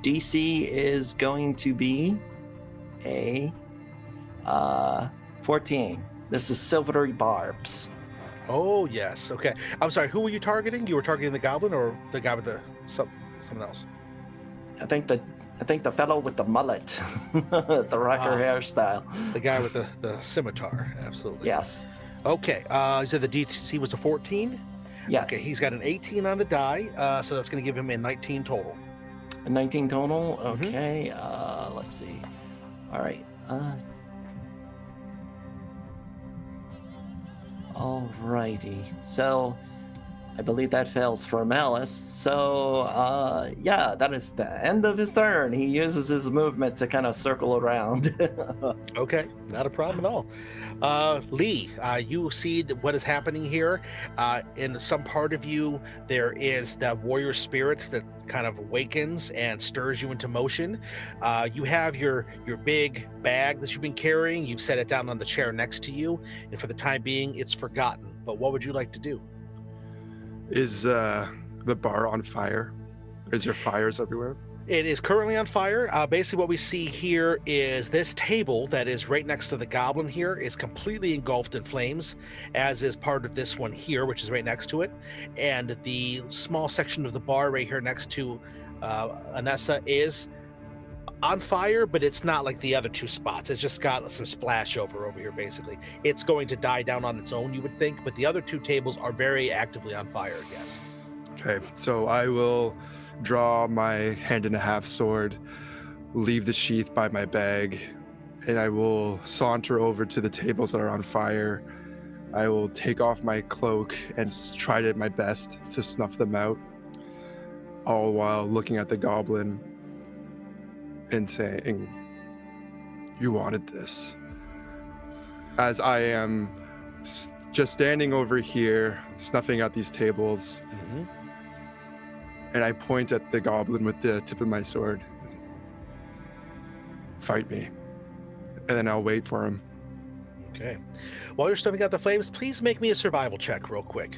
Speaker 4: DC is going to be a 14. This is silvery barbs.
Speaker 2: Oh, yes. Okay. I'm sorry, who were you targeting? You were targeting the goblin or the guy with the someone else?
Speaker 4: I think the fellow with the mullet, the rocker hairstyle.
Speaker 2: The guy with the scimitar. Absolutely.
Speaker 4: Yes.
Speaker 2: Okay. You said the DC was a 14?
Speaker 4: Yes.
Speaker 2: Okay, he's got an 18 on the die, so that's going to give him a 19 total.
Speaker 4: A 19 total. Okay. Let's see. All right. All righty. So, I believe that fails for Malice. So, that is the end of his turn. He uses his movement to kind of circle around.
Speaker 2: Okay, not a problem at all. Lee, you see what is happening here. In some part of you, there is that warrior spirit that kind of awakens and stirs you into motion. You have your big bag that you've been carrying. You've set it down on the chair next to you, and for the time being, it's forgotten. But what would you like to do?
Speaker 3: Is the bar on fire? Is there fires everywhere?
Speaker 2: It is currently on fire. Basically, what we see here is this table that is right next to the goblin here is completely engulfed in flames, as is part of this one here, which is right next to it. And the small section of the bar right here next to Enessa is on fire, but it's not like the other two spots. It's just got some splash over here, basically. It's going to die down on its own, you would think, but the other two tables are very actively on fire, yes.
Speaker 3: Okay, so I will draw my hand-and-a-half sword, leave the sheath by my bag, and I will saunter over to the tables that are on fire. I will take off my cloak and try my best to snuff them out, all while looking at the goblin and saying, "You wanted this." As I am just standing over here, snuffing out these tables, and I point at the goblin with the tip of my sword. "Fight me." And then I'll wait for him.
Speaker 2: Okay. While you're stuffing out the flames, please make me a survival check real quick.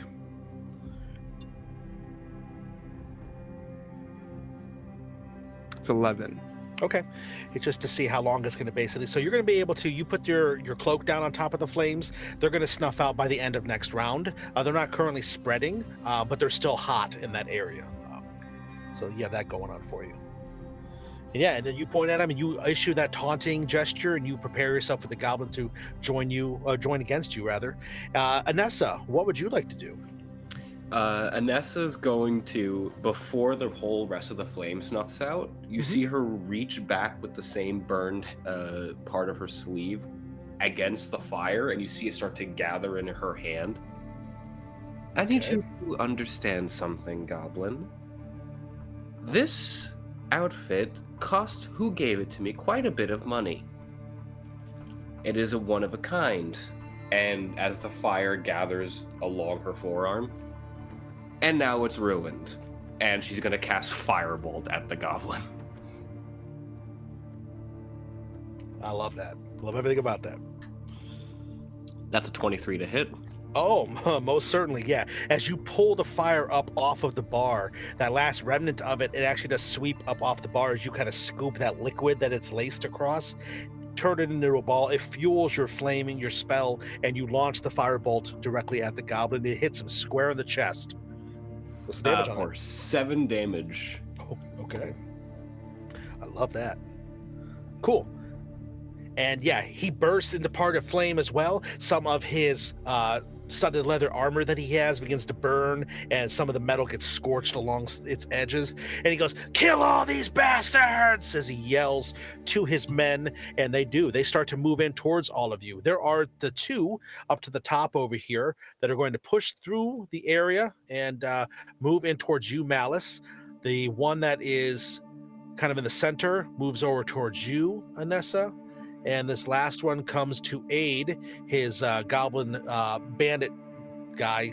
Speaker 3: It's 11.
Speaker 2: Okay. It's just to see how long it's going to basically. So you're going to be able to, you put your cloak down on top of the flames. They're going to snuff out by the end of next round. They're not currently spreading, but they're still hot in that area. So you have that going on for you. And yeah, and then you point at him and you issue that taunting gesture and you prepare yourself for the goblin to join against you, rather. Enessa, what would you like to do?
Speaker 5: Enessa's going to, before the whole rest of the flame snuffs out, you see her reach back with the same burned part of her sleeve against the fire, and you see it start to gather in her hand.
Speaker 6: I need you to understand something, Goblin. This outfit cost who gave it to me quite a bit of money. It is a one of a kind.
Speaker 5: And as the fire gathers along her forearm, and now it's ruined. And she's going to cast Firebolt at the goblin.
Speaker 2: I love that. Love everything about that.
Speaker 6: That's a 23 to hit.
Speaker 2: Oh, most certainly, yeah. As you pull the fire up off of the bar, that last remnant of it, it actually does sweep up off the bar as you kind of scoop that liquid that it's laced across, turn it into a ball. It fuels your flaming, your spell, and you launch the firebolt directly at the goblin. It hits him square in the chest. What's the damage on
Speaker 5: for
Speaker 2: it?
Speaker 5: 7 damage.
Speaker 2: Oh, okay. I love that. Cool. And yeah, he bursts into part of flame as well. Some of his studded leather armor that he has begins to burn, and some of the metal gets scorched along its edges. And he goes, "Kill all these bastards!" as he yells to his men, and they do. They start to move in towards all of you. There are the two up to the top over here that are going to push through the area and move in towards you, Malice. The one that is kind of in the center moves over towards you, Enessa. And this last one comes to aid his goblin bandit guy,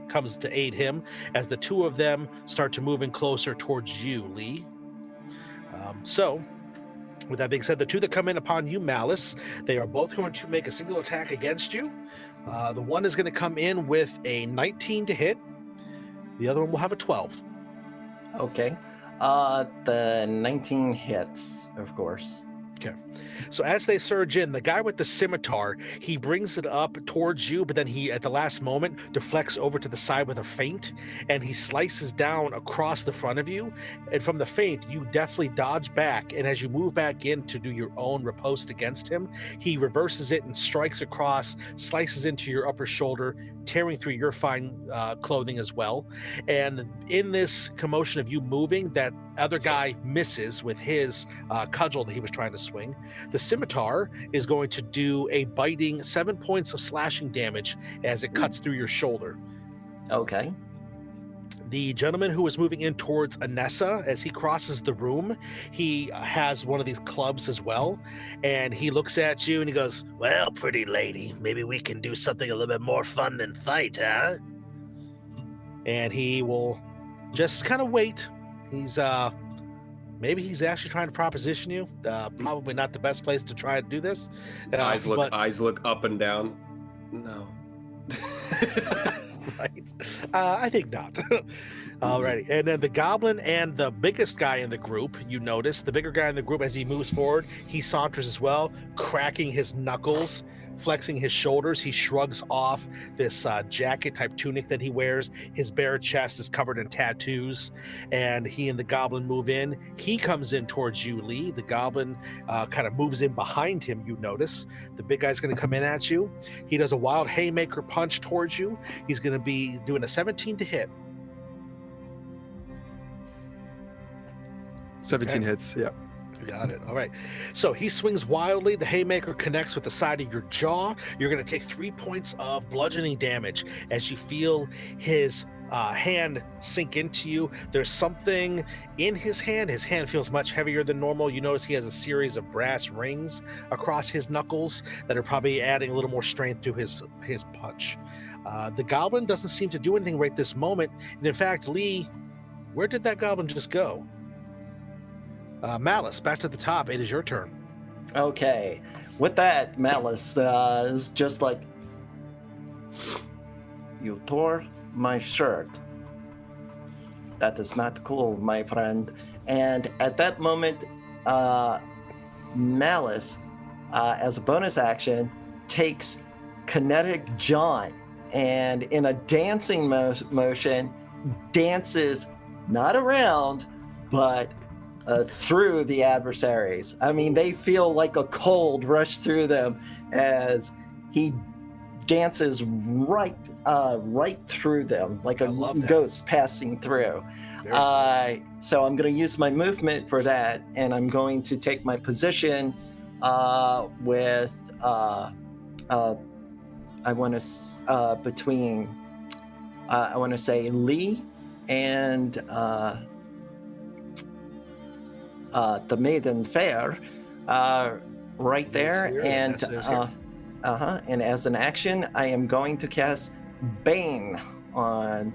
Speaker 2: comes to aid him as the two of them start to move in closer towards you, Lee. So, with that being said, the two that come in upon you, Malice, they are both going to make a single attack against you. The one is going to come in with a 19 to hit. The other one will have a 12.
Speaker 4: Okay. The 19 hits, of course.
Speaker 2: Okay. So as they surge in, the guy with the scimitar, he brings it up towards you, but then he, at the last moment, deflects over to the side with a feint, and he slices down across the front of you. And from the feint, you definitely dodge back. And as you move back in to do your own riposte against him, he reverses it and strikes across, slices into your upper shoulder, tearing through your fine clothing as well. And in this commotion of you moving, that other guy misses with his cudgel that he was trying to swing. The scimitar is going to do a biting 7 points of slashing damage as it cuts through your shoulder.
Speaker 4: Okay.
Speaker 2: The gentleman who is moving in towards Enessa, as he crosses the room, he has one of these clubs as well, and he looks at you and he goes, "Well, pretty lady, maybe we can do something a little bit more fun than fight, huh?" And he will just kind of wait. He's maybe he's actually trying to proposition you. Probably not the best place to try to do this.
Speaker 5: Eyes look up and down. No.
Speaker 2: Right. I think not. Alrighty. And then the goblin and the biggest guy in the group, you notice the bigger guy in the group, as he moves forward, he saunters as well, cracking his knuckles flexing his shoulders. He shrugs off this jacket type tunic that he wears. His bare chest is covered in tattoos, and he and the goblin move in. He comes in towards you, Lee. The goblin kind of moves in behind him, you notice. The big guy's going to come in at you. He does a wild haymaker punch towards you. He's going to be doing a 17 to hit.
Speaker 3: 17 hits, yeah.
Speaker 2: Got it. All right. So he swings wildly. The haymaker connects with the side of your jaw. You're going to take 3 points of bludgeoning damage as you feel his hand sink into you. There's something in his hand. His hand feels much heavier than normal. You notice he has a series of brass rings across his knuckles that are probably adding a little more strength to his punch. The goblin doesn't seem to do anything right this moment. And in fact, Lee, where did that goblin just go? Malice, back to the top. It is your turn.
Speaker 4: Okay. With that, Malice is just like, you tore my shirt. That is not cool, my friend. And at that moment, Malice, as a bonus action, takes Kinetic Jaunt and in a dancing motion, dances not around, but through the adversaries. I mean, they feel like a cold rush through them as he dances right through them, like a ghost passing through. So I'm going to use my movement for that, and I'm going to take my position with I want to between I want to say Lee and the Maiden Fair, right there, and and as an action, I am going to cast Bane on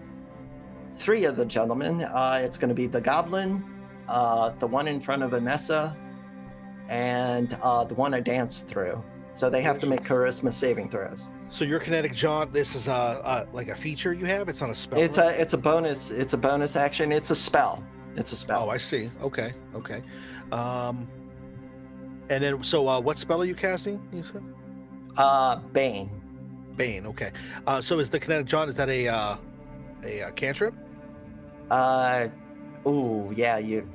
Speaker 4: 3 of the gentlemen. It's going to be the Goblin, the one in front of Enessa, and the one I danced through. So they have to make charisma saving throws.
Speaker 2: So your Kinetic Jaunt, this is like a feature you have? It's not a spell?
Speaker 4: It's a bonus. It's a bonus action. It's a spell. It's a spell.
Speaker 2: Oh, I see. Okay. And then, so what spell are you casting, you said?
Speaker 4: Bane.
Speaker 2: Bane, okay. So is the Kinetic Jaunt, is that a cantrip?
Speaker 4: Oh, yeah, you...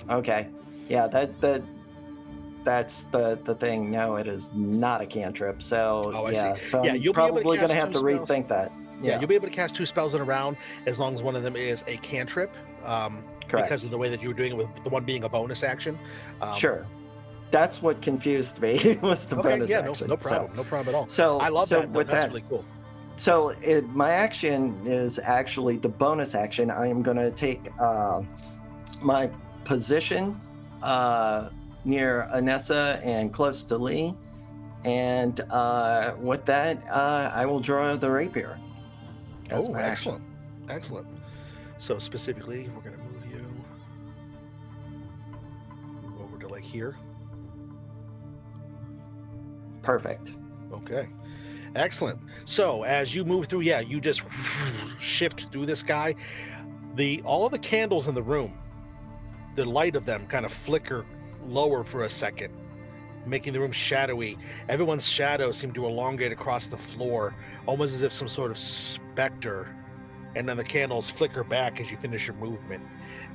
Speaker 4: Okay. Yeah, that's the thing. No, it is not a cantrip. So,
Speaker 2: I see.
Speaker 4: So
Speaker 2: you'll
Speaker 4: probably
Speaker 2: going to
Speaker 4: have to rethink that.
Speaker 2: Yeah, you'll be able to cast 2 spells in a round as long as one of them is a cantrip.
Speaker 4: Correct.
Speaker 2: Because of the way that you were doing it, with the one being a bonus action.
Speaker 4: Sure. That's what confused me, was the bonus action.
Speaker 2: No problem. No problem at all.
Speaker 4: So
Speaker 2: I love that.
Speaker 4: With
Speaker 2: That's
Speaker 4: that,
Speaker 2: really cool.
Speaker 4: So my action is actually the bonus action. I am going to take my position near Enessa and close to Lee. And with that, I will draw the rapier.
Speaker 2: Oh, excellent. Excellent. So specifically, we're going to move over to like here.
Speaker 4: Perfect.
Speaker 2: Okay. Excellent. So as you move through, you just shift through this guy. All of the candles in the room, the light of them kind of flicker lower for a second, making the room shadowy. Everyone's shadows seem to elongate across the floor, almost as if some sort of specter. And then the candles flicker back as you finish your movement.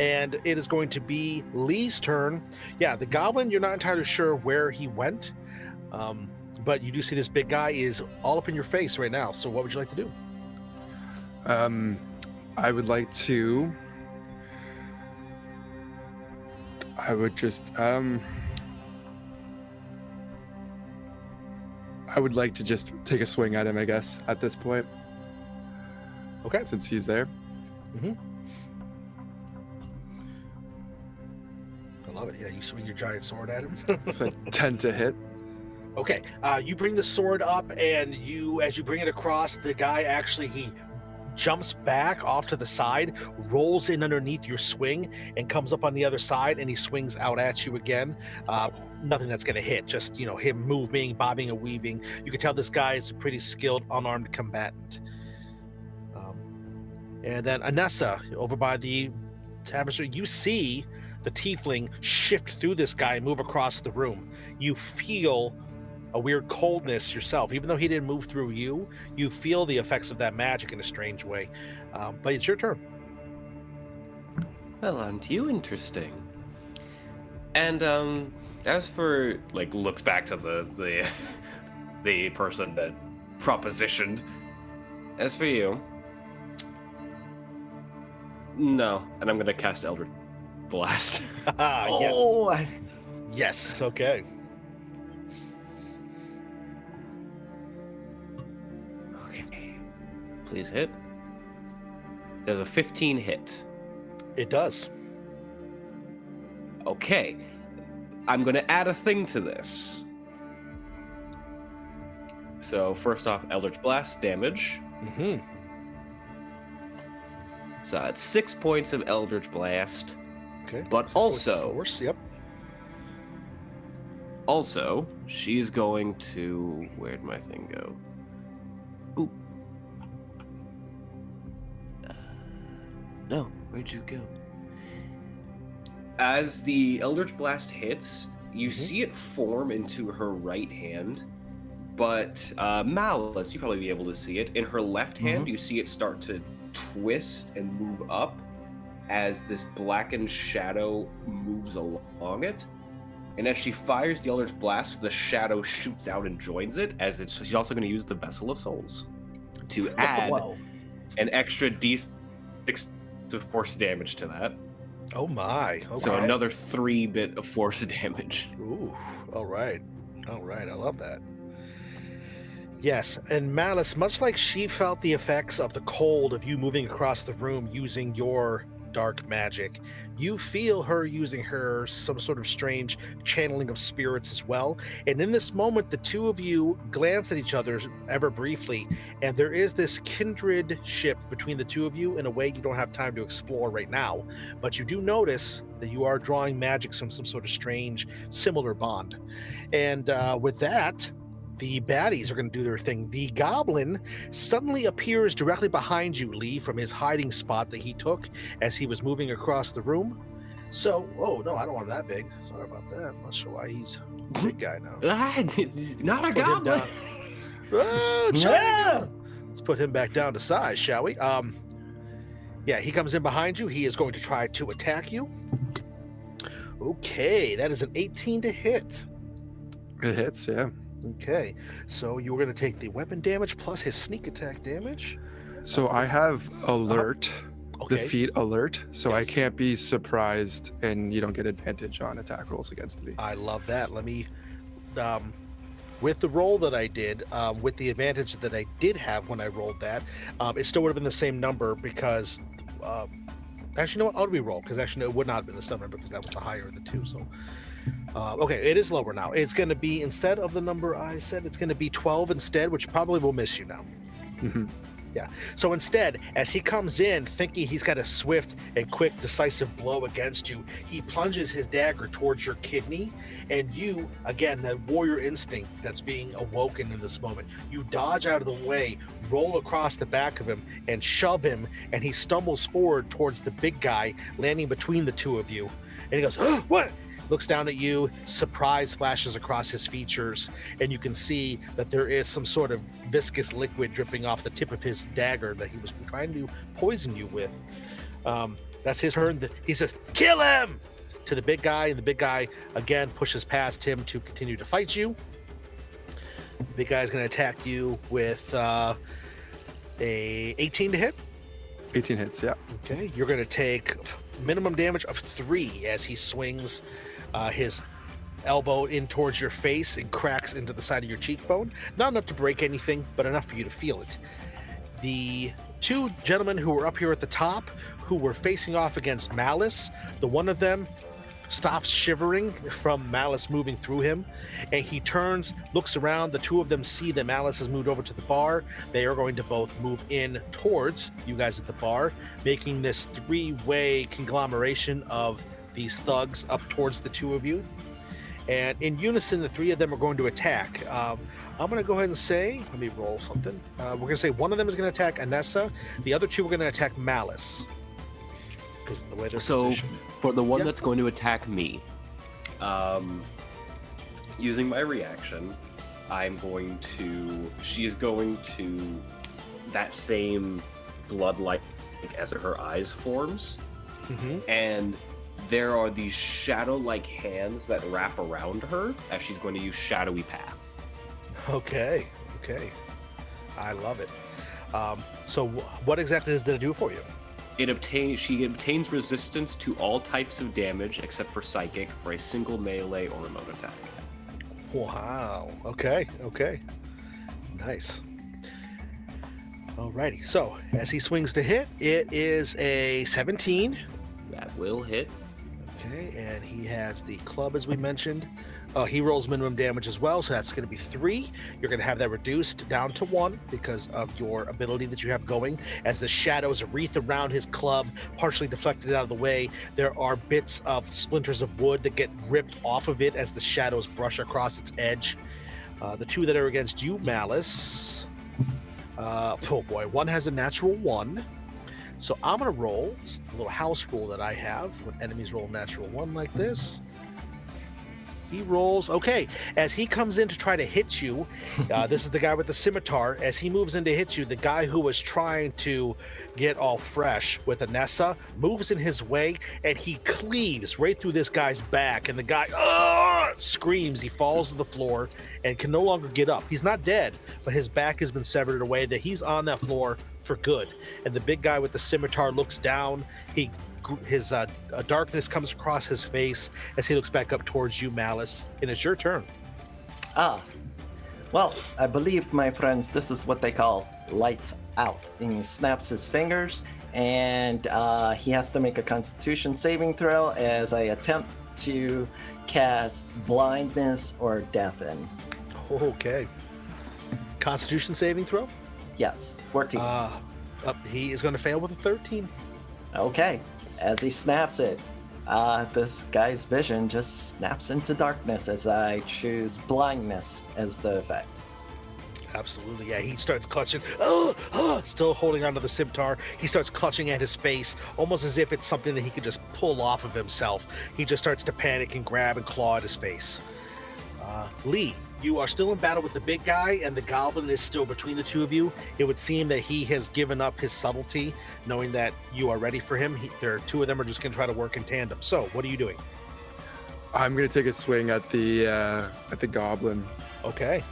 Speaker 2: And it is going to be Lee's turn. Yeah, the goblin, you're not entirely sure where he went. But you do see this big guy is all up in your face right now. So what would you like to do?
Speaker 3: I would like to... I would just... I would like to just take a swing at him, I guess, at this point.
Speaker 2: Okay.
Speaker 3: Since he's there.
Speaker 2: Mm-hmm. I love it. Yeah, you swing your giant sword at him.
Speaker 3: So 10 to hit.
Speaker 2: Okay. You bring the sword up, and as you bring it across, the guy he jumps back off to the side, rolls in underneath your swing, and comes up on the other side, and he swings out at you again. Nothing that's going to hit, just, him moving, bobbing and weaving. You can tell this guy is a pretty skilled, unarmed combatant. And then Enessa, over by the tapestry, you see the tiefling shift through this guy and move across the room. You feel a weird coldness yourself. Even though he didn't move through you, you feel the effects of that magic in a strange way. But it's your turn.
Speaker 6: Well, aren't you interesting? And as for looks back to the the person that propositioned. As for you, no, and I'm gonna cast Eldritch Blast.
Speaker 4: Oh,
Speaker 2: Yes. Okay.
Speaker 6: Okay, please hit. There's a 15 hit.
Speaker 2: It does.
Speaker 6: Okay, I'm gonna add a thing to this. So first off, Eldritch Blast damage.
Speaker 2: Mm-hmm.
Speaker 6: So it's 6 points of Eldritch Blast.
Speaker 2: Okay.
Speaker 6: But also,
Speaker 2: of course, yep.
Speaker 6: Also, she's going to... Where'd my thing go? Oop. No, where'd you go? As the Eldritch Blast hits, you see it form into her right hand, but Malice, you probably be able to see it. In her left hand, you see it start to twist and move up as this blackened shadow moves along it. And as she fires the Eldritch Blast, the shadow shoots out and joins it, as she's also going to use the Vessel of Souls to add an extra D6 of force damage to that.
Speaker 2: Oh my. Okay.
Speaker 6: So another 3 bit of force damage.
Speaker 2: Ooh. All right. I love that. Yes, and Malice, much like she felt the effects of the cold of you moving across the room using your dark magic, you feel her using some sort of strange channeling of spirits as well. And in this moment, the two of you glance at each other ever briefly, and there is this kindredship between the two of you in a way you don't have time to explore right now. But you do notice that you are drawing magic from some sort of strange, similar bond. And with that, the baddies are going to do their thing. The goblin suddenly appears directly behind you, Lee, from his hiding spot that he took as he was moving across the room. So, oh, no, I don't want him that big. Sorry about that. I'm not sure why he's a big guy now.
Speaker 6: Not a goblin.
Speaker 2: Oh,
Speaker 4: yeah.
Speaker 2: Let's put him back down to size, shall we? Yeah, he comes in behind you. He is going to try to attack you. Okay, that is an 18 to hit.
Speaker 3: It hits, yeah.
Speaker 2: Okay, so you were going to take the weapon damage plus his sneak attack damage.
Speaker 3: So I have alert,
Speaker 2: Okay.
Speaker 3: defeat alert, so I
Speaker 2: Yes.
Speaker 3: can't be surprised, and you don't get advantage on attack rolls against me.
Speaker 2: I love that. Let me, with the roll that I did, with the advantage that I did have when I rolled that, it still would have been the same number because, actually, no, I'll re-roll because actually no, it would not have been the same number because that was the higher of the two. So, okay, it is lower now. It's going to be, instead of the number I said, it's going to be 12 instead, which probably will miss you now.
Speaker 3: Mm-hmm.
Speaker 2: Yeah. So instead, as he comes in, thinking he's got a swift and quick, decisive blow against you, he plunges his dagger towards your kidney, and you, again, the warrior instinct that's being awoken in this moment, you dodge out of the way, roll across the back of him, and shove him, and he stumbles forward towards the big guy, landing between the two of you. And he goes, "Oh, what?" Looks down at you, surprise flashes across his features, and you can see that there is some sort of viscous liquid dripping off the tip of his dagger that he was trying to poison you with. That's his turn. He says, "Kill him!" to the big guy, and the big guy, again, pushes past him to continue to fight you. The big guy's going to attack you with a 18 to hit.
Speaker 3: 18 hits, yeah.
Speaker 2: Okay, you're going to take minimum damage of 3 as he swings his elbow in towards your face and cracks into the side of your cheekbone. Not enough to break anything, but enough for you to feel it. The two gentlemen who were up here at the top, who were facing off against Malice, the one of them stops shivering from Malice moving through him, and he turns, looks around. The two of them see that Malice has moved over to the bar. They are going to both move in towards you guys at the bar, making this 3-way conglomeration of these thugs up towards the two of you. And in unison, the 3 of them are going to attack. I'm going to go ahead and say, let me roll something. We're going to say one of them is going to attack Enessa. The other 2 are going to attack Malice. Because of the way they're positioned.
Speaker 6: For the one that's going to attack me, using my reaction,
Speaker 5: she is going to, that same blood light as her eyes forms, and there are these shadow-like hands that wrap around her as she's going to use Shadowy Path.
Speaker 2: Okay. I love it. So what exactly does that do for you?
Speaker 5: She obtains resistance to all types of damage except for psychic for a single melee or remote attack.
Speaker 2: Wow. Okay. Nice. Alrighty. So as he swings to hit, it is a 17.
Speaker 5: That will hit.
Speaker 2: Okay, and he has the club as we mentioned. He rolls minimum damage as well, so that's going to be 3. You're going to have that reduced down to 1 because of your ability that you have going. As the shadows wreath around his club, partially deflected out of the way, there are bits of splinters of wood that get ripped off of it as the shadows brush across its edge. The 2 that are against you, Malice. Oh boy, one has a natural 1. So I'm going to roll a little house rule that I have when enemies roll natural 1 like this. He rolls. Okay, as he comes in to try to hit you, this is the guy with the scimitar. As he moves in to hit you, the guy who was trying to get all fresh with Enessa moves in his way, and he cleaves right through this guy's back. And the guy screams. He falls to the floor and can no longer get up. He's not dead, but his back has been severed away. That he's on that floor for good. And the big guy with the scimitar looks down. His darkness comes across his face as he looks back up towards you, Malice, and it's your turn.
Speaker 4: Well, I believe, my friends, this is what they call lights out. And he snaps his fingers, and he has to make a Constitution saving throw as I attempt to cast blindness or deafen.
Speaker 2: Okay. Constitution saving throw?
Speaker 4: Yes, 14.
Speaker 2: He is going to fail with a 13.
Speaker 4: Okay. As he snaps it, this guy's vision just snaps into darkness as I choose blindness as the effect.
Speaker 2: Absolutely, yeah. He starts clutching, still holding onto the scimitar. He starts clutching at his face, almost as if it's something that he could just pull off of himself. He just starts to panic and grab and claw at his face. Lee, you are still in battle with the big guy, and the goblin is still between the two of you. It would seem that he has given up his subtlety, knowing that you are ready for him. Two of them are just going to try to work in tandem. So, what are you doing?
Speaker 3: I'm going to take a swing at the goblin.
Speaker 2: Okay.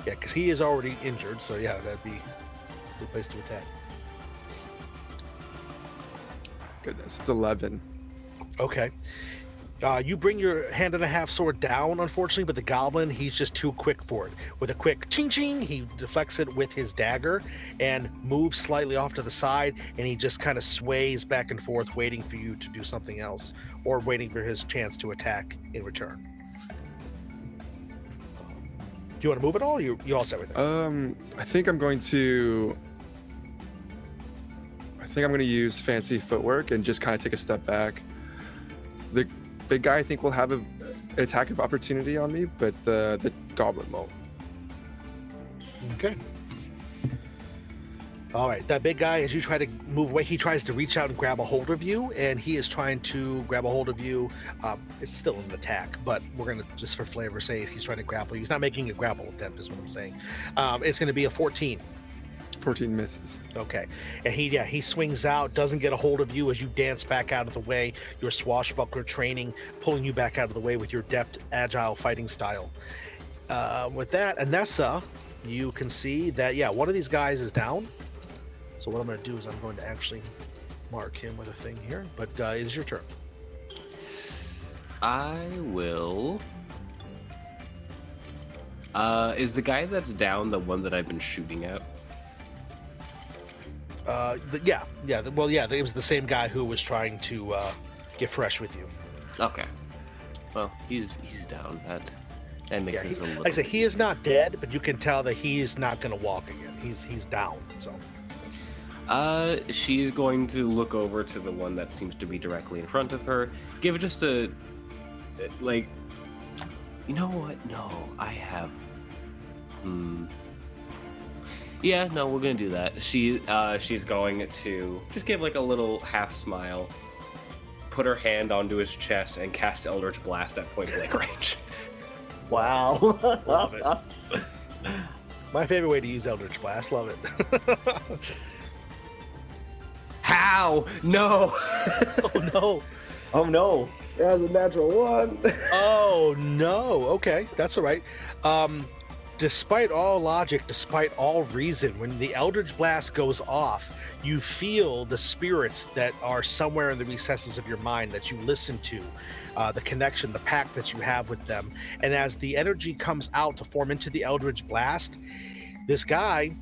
Speaker 2: Yeah, because he is already injured, so yeah, that'd be a good place to attack.
Speaker 3: Goodness, it's 11.
Speaker 2: Okay. You bring your hand and a half sword down, unfortunately, but the goblin, he's just too quick for it. With a quick ching-ching, he deflects it with his dagger and moves slightly off to the side, and he just kind of sways back and forth, waiting for you to do something else, or waiting for his chance to attack in return. Do you want to move at all? You all set with it?
Speaker 3: I think I'm going to use fancy footwork and just kind of take a step back. The big guy, I think, will have an attack of opportunity on me, but the goblin won't.
Speaker 2: Okay. All right, that big guy, as you try to move away, he tries to reach out and grab a hold of you, and he is trying to grab a hold of you. It's still an attack, but we're going to, just for flavor, say he's trying to grapple you. He's not making a grapple attempt, is what I'm saying. It's going to be a 14.
Speaker 3: 14 misses.
Speaker 2: Okay. And he swings out, doesn't get a hold of you as you dance back out of the way, your swashbuckler training pulling you back out of the way with your deft, agile fighting style. With that, Enessa, you can see that, one of these guys is down. So what I'm going to do is I'm going to actually mark him with a thing here, but it is your turn.
Speaker 5: I will... is the guy that's down the one that I've been shooting at?
Speaker 2: It was the same guy who was trying to get fresh with you.
Speaker 5: Okay. Well, he's down. That makes it a little...
Speaker 2: Like I said, he is not dead, but you can tell that he is not going to walk again. He's down, so...
Speaker 5: She's going to look over to the one that seems to be directly in front of her. Give it just a... Like... You know what? No, I have... Yeah, no, we're gonna do that. She's going to just give like a little half smile, put her hand onto his chest, and cast Eldritch Blast at point blank range.
Speaker 4: Wow.
Speaker 2: Love it. My favorite way to use Eldritch Blast. Love it.
Speaker 5: How? No.
Speaker 2: Oh no.
Speaker 4: Oh no.
Speaker 7: That was a natural 1.
Speaker 2: Oh no. Okay, that's all right. Despite all logic, despite all reason, when the Eldritch Blast goes off, you feel the spirits that are somewhere in the recesses of your mind that you listen to, the connection, the pact that you have with them. And as the energy comes out to form into the Eldritch Blast, this guy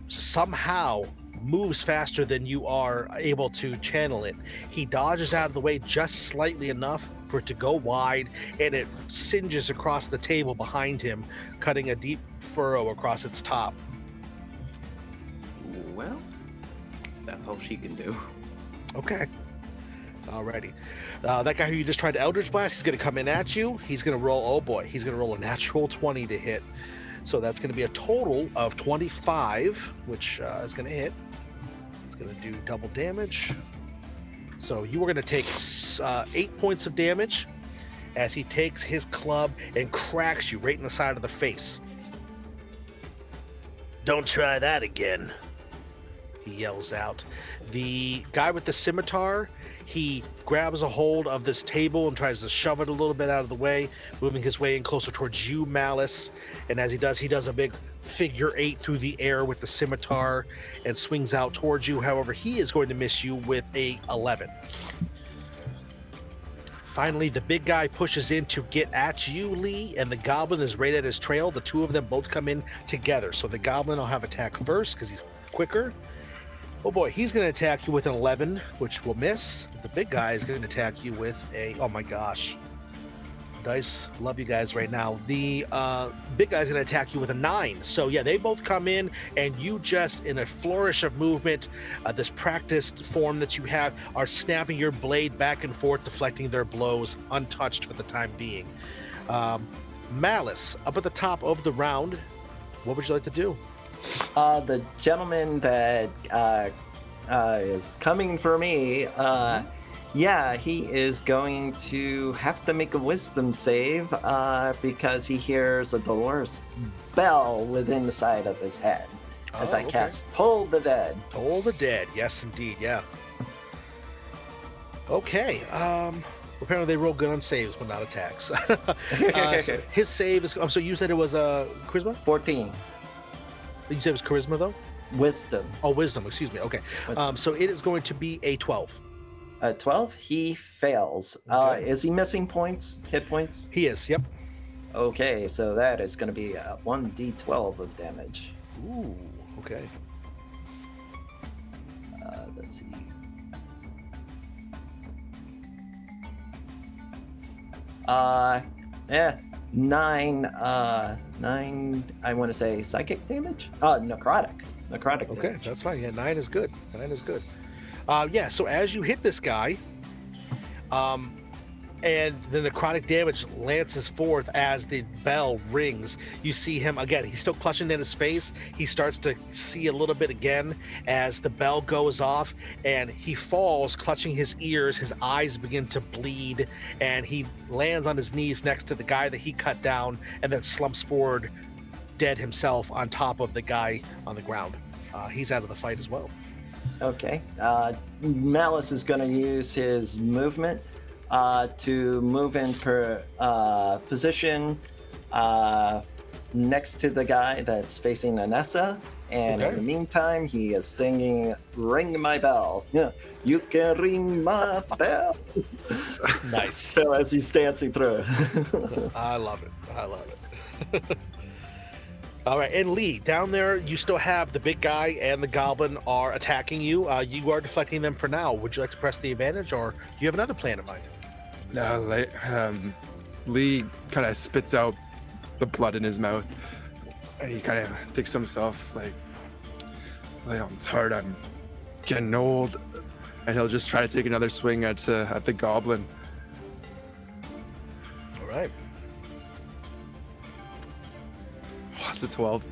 Speaker 2: somehow moves faster than you are able to channel it. He dodges out of the way just slightly enough for it to go wide, and it singes across the table behind him, cutting a deep furrow across its top.
Speaker 5: Well, that's all she can do.
Speaker 2: Okay. Alrighty. That guy who you just tried to Eldritch Blast, he's going to come in at you. He's going to roll, oh boy, he's going to roll a natural 20 to hit. So that's going to be a total of 25, which is going to hit. It's going to do double damage. So you are going to take 8 points of damage as he takes his club and cracks you right in the side of the face. Don't try that again, he yells out. The guy with the scimitar, he grabs a hold of this table and tries to shove it a little bit out of the way, moving his way in closer towards you, Malice. And as he does a big figure 8 through the air with the scimitar and swings out towards you. However, he is going to miss you with a 11. Finally, the big guy pushes in to get at you, Lee, and the goblin is right at his trail. The two of them both come in together. So the goblin will have attack first because he's quicker. Oh boy, he's going to attack you with an 11, which will miss. The big guy is going to attack you with a, oh my gosh. Dice, love you guys right now. The big guy's going to attack you with a 9. So yeah, they both come in, and you just, in a flourish of movement, this practiced form that you have, are snapping your blade back and forth, deflecting their blows, untouched for the time being. Malice, up at the top of the round, what would you like to do?
Speaker 4: The gentleman that is coming for me, yeah, he is going to have to make a wisdom save because he hears a dolorous bell within the side of his head as I cast Toll the Dead.
Speaker 2: Toll the Dead, yes indeed, yeah. Okay, apparently they roll good on saves but not attacks. So his save is, so you said it was charisma?
Speaker 4: 14.
Speaker 2: You said it was charisma though?
Speaker 4: Wisdom.
Speaker 2: Oh, wisdom, excuse me, okay. So it is going to be a 12.
Speaker 4: 12, he fails.
Speaker 2: Okay.
Speaker 4: Is he missing points, hit points?
Speaker 2: He is, yep.
Speaker 4: Okay, so that is going to be 1d12 of damage.
Speaker 2: Ooh, okay.
Speaker 4: Let's see. Yeah, 9, I want to say psychic damage? Necrotic
Speaker 2: Okay,
Speaker 4: damage.
Speaker 2: that's fine. Yeah, 9 is good. 9 is good. Yeah, so as you hit this guy, and the necrotic damage lances forth as the bell rings, you see him again. He's still clutching at his face. He starts to see a little bit again as the bell goes off, and he falls, clutching his ears. His eyes begin to bleed, and he lands on his knees next to the guy that he cut down, and then slumps forward, dead himself, on top of the guy on the ground. He's out of the fight as well.
Speaker 4: Okay. Malice is going to use his movement to move in position next to the guy that's facing Enessa. And in the meantime, he is singing "Ring My Bell." Yeah, you can ring my bell.
Speaker 2: Nice.
Speaker 4: So as he's dancing through.
Speaker 2: I love it. All right, and Lee, down there, you still have the big guy and the goblin are attacking you. You are deflecting them for now. Would you like to press the advantage, or do you have another plan in mind?
Speaker 3: No, Lee kind of spits out the blood in his mouth, and he kind of thinks to himself, like, it's hard, I'm getting old, and he'll just try to take another swing at the goblin.
Speaker 2: All right.
Speaker 3: It's a 12.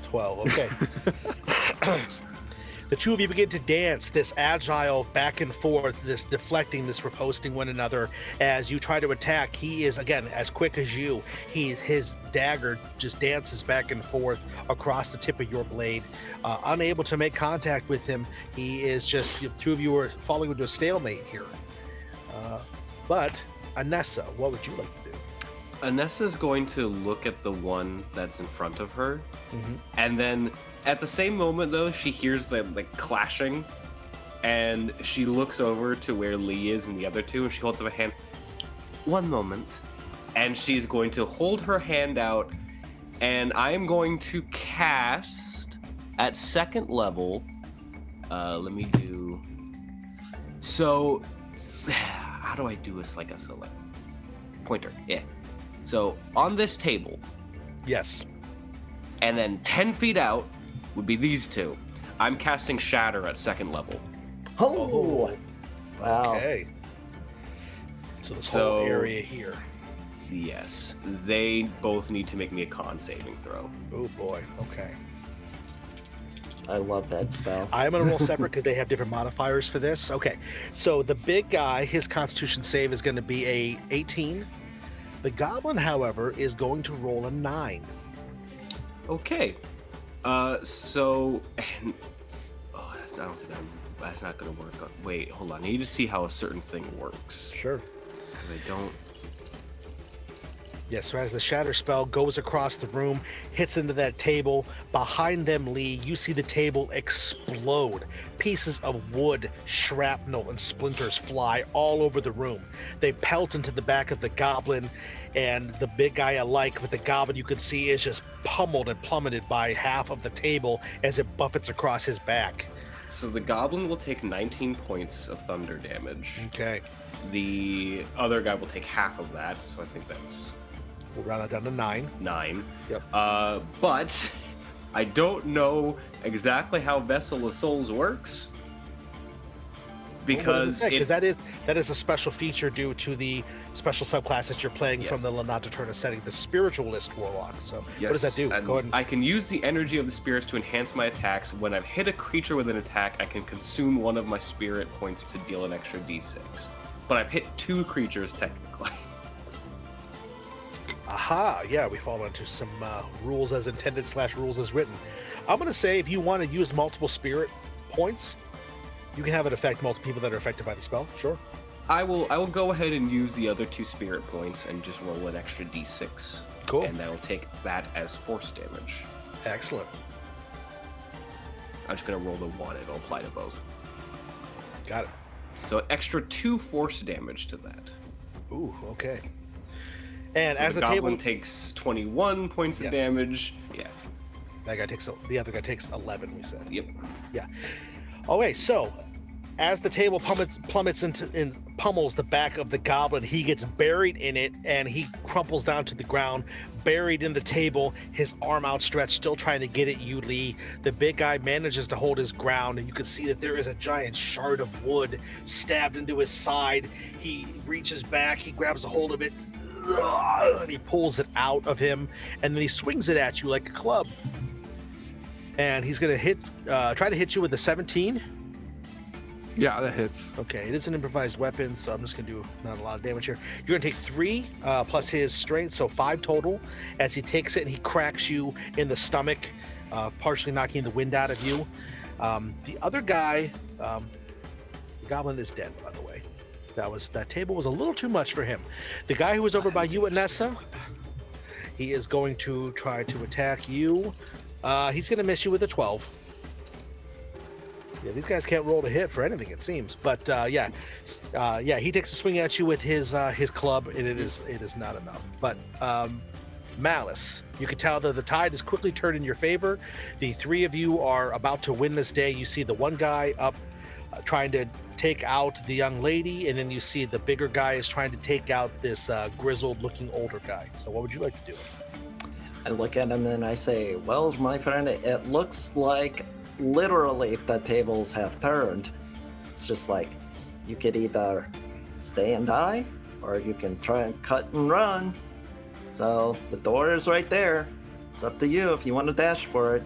Speaker 2: 12, okay. The two of you begin to dance this agile back and forth, this deflecting, this riposting one another as you try to attack. He is, again, as quick as you. His dagger just dances back and forth across the tip of your blade. Unable to make contact with him. He is just, the two of you are falling into a stalemate here. But, Enessa, what would you like to do?
Speaker 5: Enessa's going to look at the one that's in front of her, and then at the same moment, though, she hears the clashing, and she looks over to where Lee is and the other two, and she holds up a hand. One moment, and she's going to hold her hand out, and I am going to cast at second level. Let me do. So, how do I do this? Like a select pointer, yeah. So on this table,
Speaker 2: yes,
Speaker 5: and then 10 feet out would be these two. I'm casting Shatter at second level.
Speaker 4: Oh, wow.
Speaker 2: Okay. So this whole area here.
Speaker 5: Yes, they both need to make me a con saving throw.
Speaker 2: Oh boy. Okay.
Speaker 4: I love that spell.
Speaker 2: I'm going to roll separate because they have different modifiers for this. Okay. So the big guy, his Constitution save is going to be a 18. The goblin, however, is going to roll a 9.
Speaker 5: Okay. So, and, I don't think that's not going to work. Wait, hold on. I need to see how a certain thing works.
Speaker 2: Sure.
Speaker 5: Because I don't.
Speaker 2: Yes, so as the shatter spell goes across the room, hits into that table, behind them, Lee, you see the table explode. Pieces of wood, shrapnel, and splinters fly all over the room. They pelt into the back of the goblin, and the big guy alike, but the goblin you can see is just pummeled and plummeted by half of the table as it buffets across his back.
Speaker 5: So the goblin will take 19 points of thunder damage.
Speaker 2: Okay.
Speaker 5: The other guy will take half of that, so I think that's...
Speaker 2: We'll round that down to 9.
Speaker 5: 9.
Speaker 2: Yep.
Speaker 5: But I don't know exactly how Vessel of Souls works. Because
Speaker 2: that is a special feature due to the special subclass that you're playing from the Notte Eterna setting, the Spiritualist Warlock. So what does that do?
Speaker 5: And
Speaker 2: Go ahead.
Speaker 5: I can use the energy of the spirits to enhance my attacks. When I've hit a creature with an attack, I can consume one of my spirit points to deal an extra d6. But I've hit 2 creatures technically.
Speaker 2: Aha, yeah, we fall into some rules as intended / rules as written. I'm going to say if you want to use multiple spirit points, you can have it affect multiple people that are affected by the spell. Sure.
Speaker 5: I will go ahead and use the other 2 spirit points and just roll an extra d6.
Speaker 2: Cool.
Speaker 5: And I'll take that as force damage.
Speaker 2: Excellent.
Speaker 5: I'm just going to roll the 1. It'll apply to both.
Speaker 2: Got it.
Speaker 5: So an extra 2 force damage to that.
Speaker 2: Ooh, okay. And
Speaker 5: so
Speaker 2: as the
Speaker 5: goblin
Speaker 2: table
Speaker 5: takes 21 points of damage. Yeah.
Speaker 2: That guy takes the other guy takes 11. We said.
Speaker 5: Yep.
Speaker 2: Yeah. Okay, so as the table plummets into and pummels the back of the goblin, he gets buried in it and he crumples down to the ground, buried in the table, his arm outstretched, still trying to get at you, Lee. The big guy manages to hold his ground, and you can see that there is a giant shard of wood stabbed into his side. He reaches back, he grabs a hold of it, and he pulls it out of him, and then he swings it at you like a club. And he's gonna try to hit you with a 17.
Speaker 3: Yeah, that hits.
Speaker 2: Okay, it is an improvised weapon, so I'm just gonna do not a lot of damage here. You're gonna take 3 plus his strength, so 5 total. As he takes it and he cracks you in the stomach, partially knocking the wind out of you. The other guy, the goblin is dead, by the way. That table was a little too much for him. The guy who was over by you, Enessa, he is going to try to attack you. He's gonna miss you with a 12. Yeah, these guys can't roll to hit for anything, it seems. But he takes a swing at you with his club, and it is not enough. But Malice, you can tell that the tide is quickly turned in your favor. The 3 of you are about to win this day. You see the one guy up trying to take out the young lady, and then you see the bigger guy is trying to take out this grizzled-looking older guy. So what would you like to do?
Speaker 4: I look at him and I say, well, my friend, it looks like literally the tables have turned. It's just like you could either stay and die, or you can try and cut and run. So the door is right there. It's up to you if you want to dash for it.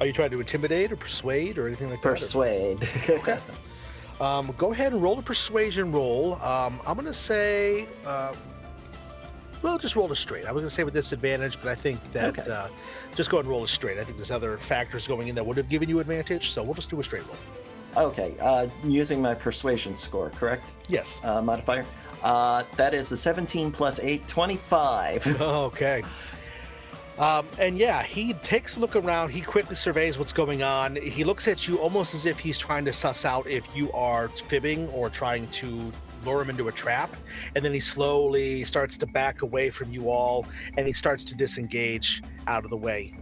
Speaker 2: Are you trying to intimidate or persuade or anything like that?
Speaker 4: Persuade.
Speaker 2: Okay. Go ahead and roll a persuasion roll. I'm going to say, well, just roll it straight. I was going to say with disadvantage, but I think that just go ahead and roll it straight. I think there's other factors going in that would have given you advantage, so we'll just do a straight roll.
Speaker 4: Okay, using my persuasion score, correct?
Speaker 2: Yes.
Speaker 4: Modifier. That is a 17 plus 8, 25.
Speaker 2: Okay. And yeah, he takes a look around. He quickly surveys what's going on. He looks at you almost as if he's trying to suss out if you are fibbing or trying to lure him into a trap. And then he slowly starts to back away from you all, and he starts to disengage out of the way.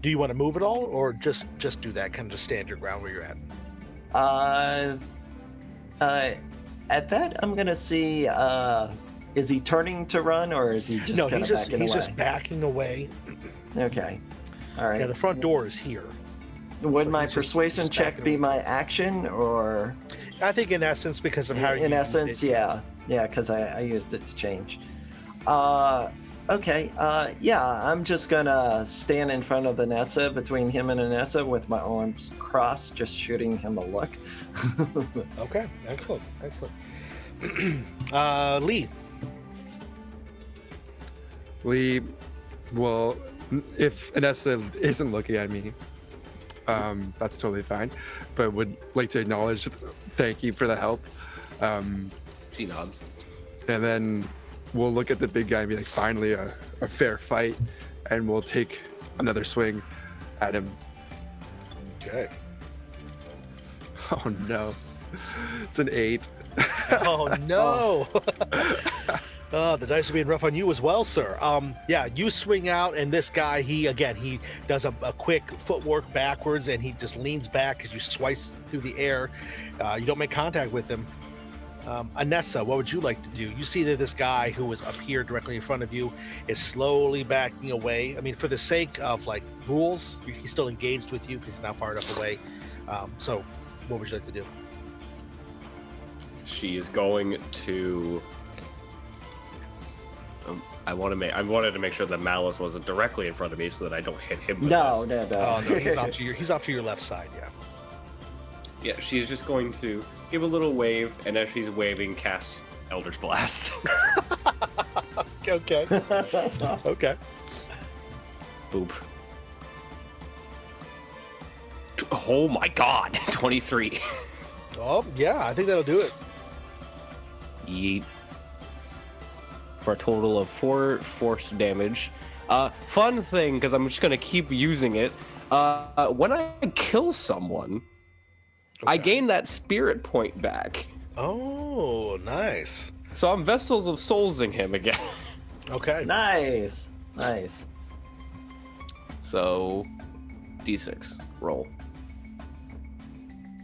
Speaker 2: Do you want to move at all, or just do that, kind of just stand your ground where you're at?
Speaker 4: At that, I'm gonna see. Is he turning to run, or is he just
Speaker 2: No,
Speaker 4: kind of backing away?
Speaker 2: he's just backing away.
Speaker 4: Okay. All right.
Speaker 2: Yeah, the front door is here.
Speaker 4: Would
Speaker 2: so
Speaker 4: my
Speaker 2: he's
Speaker 4: persuasion
Speaker 2: just
Speaker 4: check
Speaker 2: backing
Speaker 4: be
Speaker 2: away.
Speaker 4: my action, or?
Speaker 2: I think in essence, because of how you
Speaker 4: In
Speaker 2: used
Speaker 4: essence,
Speaker 2: it.
Speaker 4: yeah, because I used it to change. Okay. Yeah, I'm just gonna stand in front of Enessa, between him and Enessa, with my arms crossed, just shooting him a look.
Speaker 2: Okay, excellent. Lee.
Speaker 3: Lee, well, if Enessa isn't looking at me, that's totally fine, but would like to acknowledge thank you for the help.
Speaker 5: She nods.
Speaker 3: And then we'll look at the big guy and be like, finally a fair fight, and we'll take another swing at him.
Speaker 2: Okay.
Speaker 3: Oh no, it's an 8.
Speaker 2: Oh no. Oh, the dice are being rough on you as well, sir. Yeah, you swing out, and this guy, he does a quick footwork backwards, and he just leans back as you slice through the air. You don't make contact with him. Enessa, what would you like to do? You see that this guy who was up here directly in front of you is slowly backing away. I mean, for the sake of like rules, he's still engaged with you because he's not far enough away. So what would you like to do?
Speaker 5: She is going to. I wanted to make sure that Malice wasn't directly in front of me so that I don't hit him with
Speaker 4: No.
Speaker 5: this.
Speaker 2: Oh no, he's off to your left side. Yeah.
Speaker 5: Yeah, she's just going to give a little wave, and as she's waving, cast Eldritch Blast.
Speaker 2: Okay. Okay.
Speaker 5: Boop. Oh my god, 23.
Speaker 2: Oh yeah, I think that'll do it.
Speaker 5: Yeet. For a total of 4 force damage. Fun thing, because I'm just going to keep using it. When I kill someone, I gain that spirit point back.
Speaker 2: Oh, nice.
Speaker 5: So I'm Vessels of Soulsing him again.
Speaker 2: Okay.
Speaker 4: Nice.
Speaker 5: So, D6, roll.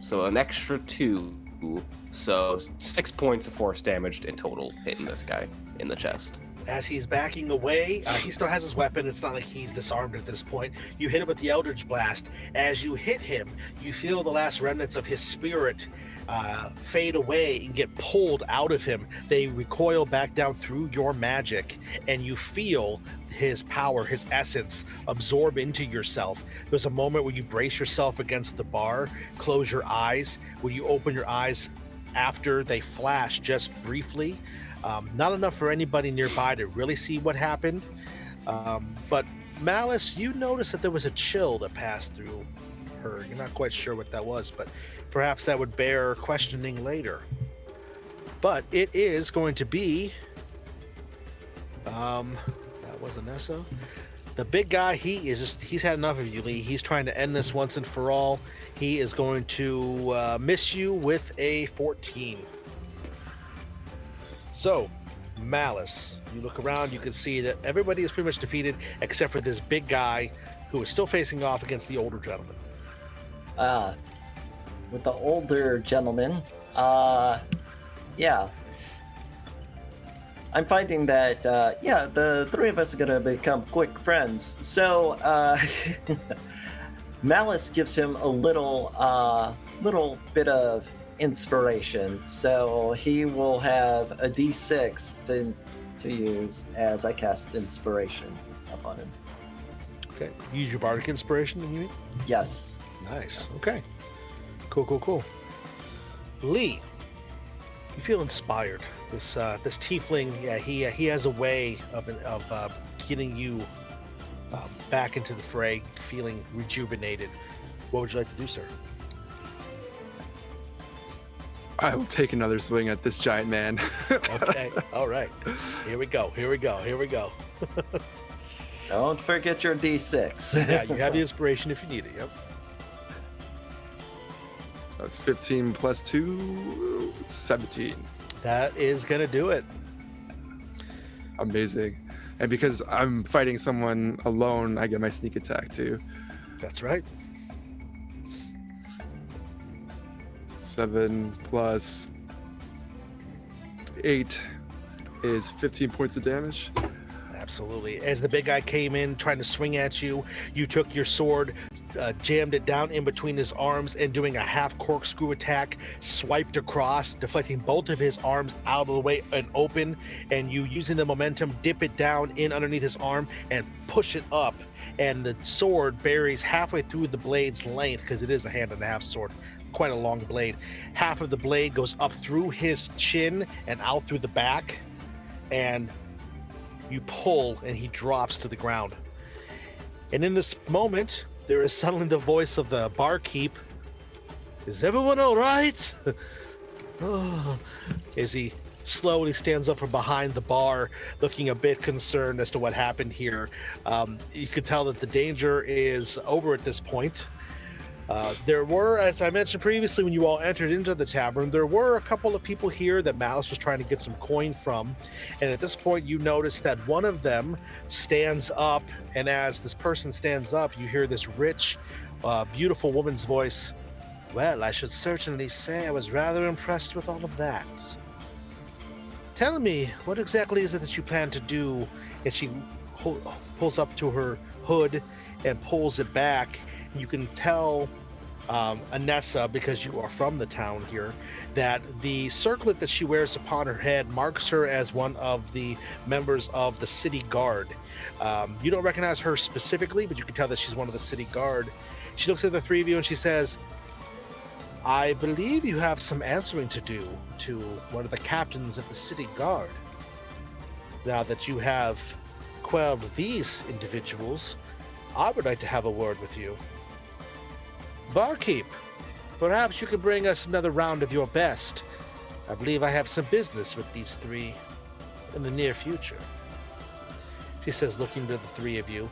Speaker 5: So an extra 2. So 6 points of force damage in total hitting this guy in the chest.
Speaker 2: As he's backing away, he still has his weapon. It's not like he's disarmed at this point. You hit him with the Eldritch Blast. As you hit him, you feel the last remnants of his spirit fade away and get pulled out of him. They recoil back down through your magic, and you feel his power, his essence, absorb into yourself. There's a moment where you brace yourself against the bar, close your eyes. When you open your eyes after they flash just briefly, not enough for anybody nearby to really see what happened. But Malice, you noticed that there was a chill that passed through her. You're not quite sure what that was, but perhaps that would bear questioning later. But it is going to be that was Enessa. The big guy, he's had enough of you, Lee. He's trying to end this once and for all. He is going to miss you with a 14. So, Malice, you look around, you can see that everybody is pretty much defeated except for this big guy who is still facing off against the older gentleman.
Speaker 4: With the older gentleman, yeah. I'm finding that, the three of us are gonna become quick friends. So, Malice gives him a little bit of inspiration. So he will have a D6 to use as I cast inspiration upon him.
Speaker 2: Okay. Use your bardic inspiration, you mean?
Speaker 4: Yes.
Speaker 2: Nice. Okay. Cool. Lee, you feel inspired. This tiefling, yeah, he has a way of getting you back into the fray, feeling rejuvenated. What would you like to do, sir?
Speaker 3: I will take another swing at this giant man.
Speaker 2: Okay. All right. Here we go.
Speaker 4: Don't forget your D6.
Speaker 2: Yeah, you have the inspiration if you need it. Yep.
Speaker 3: So it's 15 plus 2, 17.
Speaker 2: That is gonna do it.
Speaker 3: Amazing. And because I'm fighting someone alone, I get my sneak attack too.
Speaker 2: That's right.
Speaker 3: 7 plus 8 is 15 points of damage.
Speaker 2: Absolutely. As the big guy came in trying to swing at you, you took your sword, jammed it down in between his arms, and doing a half corkscrew attack, swiped across, deflecting both of his arms out of the way and open, and you, using the momentum, dip it down in underneath his arm and push it up. And the sword buries halfway through the blade's length, because it is a hand and a half sword, quite a long blade. Half of the blade goes up through his chin and out through the back, and you pull and he drops to the ground. And in this moment, there is suddenly the voice of the barkeep. Is everyone all right? Oh. As he slowly stands up from behind the bar, looking a bit concerned as to what happened here. You could tell that the danger is over at this point. There were, as I mentioned previously, when you all entered into the tavern, there were a couple of people here that Malice was trying to get some coin from. And at this point, you notice that one of them stands up. And as this person stands up, you hear this rich, beautiful woman's voice. Well, I should certainly say I was rather impressed with all of that. Tell me, what exactly is it that you plan to do? And she pulls up to her hood and pulls it back. You can tell Enessa, because you are from the town here, that the circlet that she wears upon her head marks her as one of the members of the city guard. You don't recognize her specifically, but you can tell that she's one of the city guard. She looks at the three of you and she says, I believe you have some answering to do to one of the captains of the city guard. Now that you have quelled these individuals, I would like to have a word with you. Barkeep, perhaps you could bring us another round of your best. I believe I have some business with these three in the near future. She says, looking to the three of you.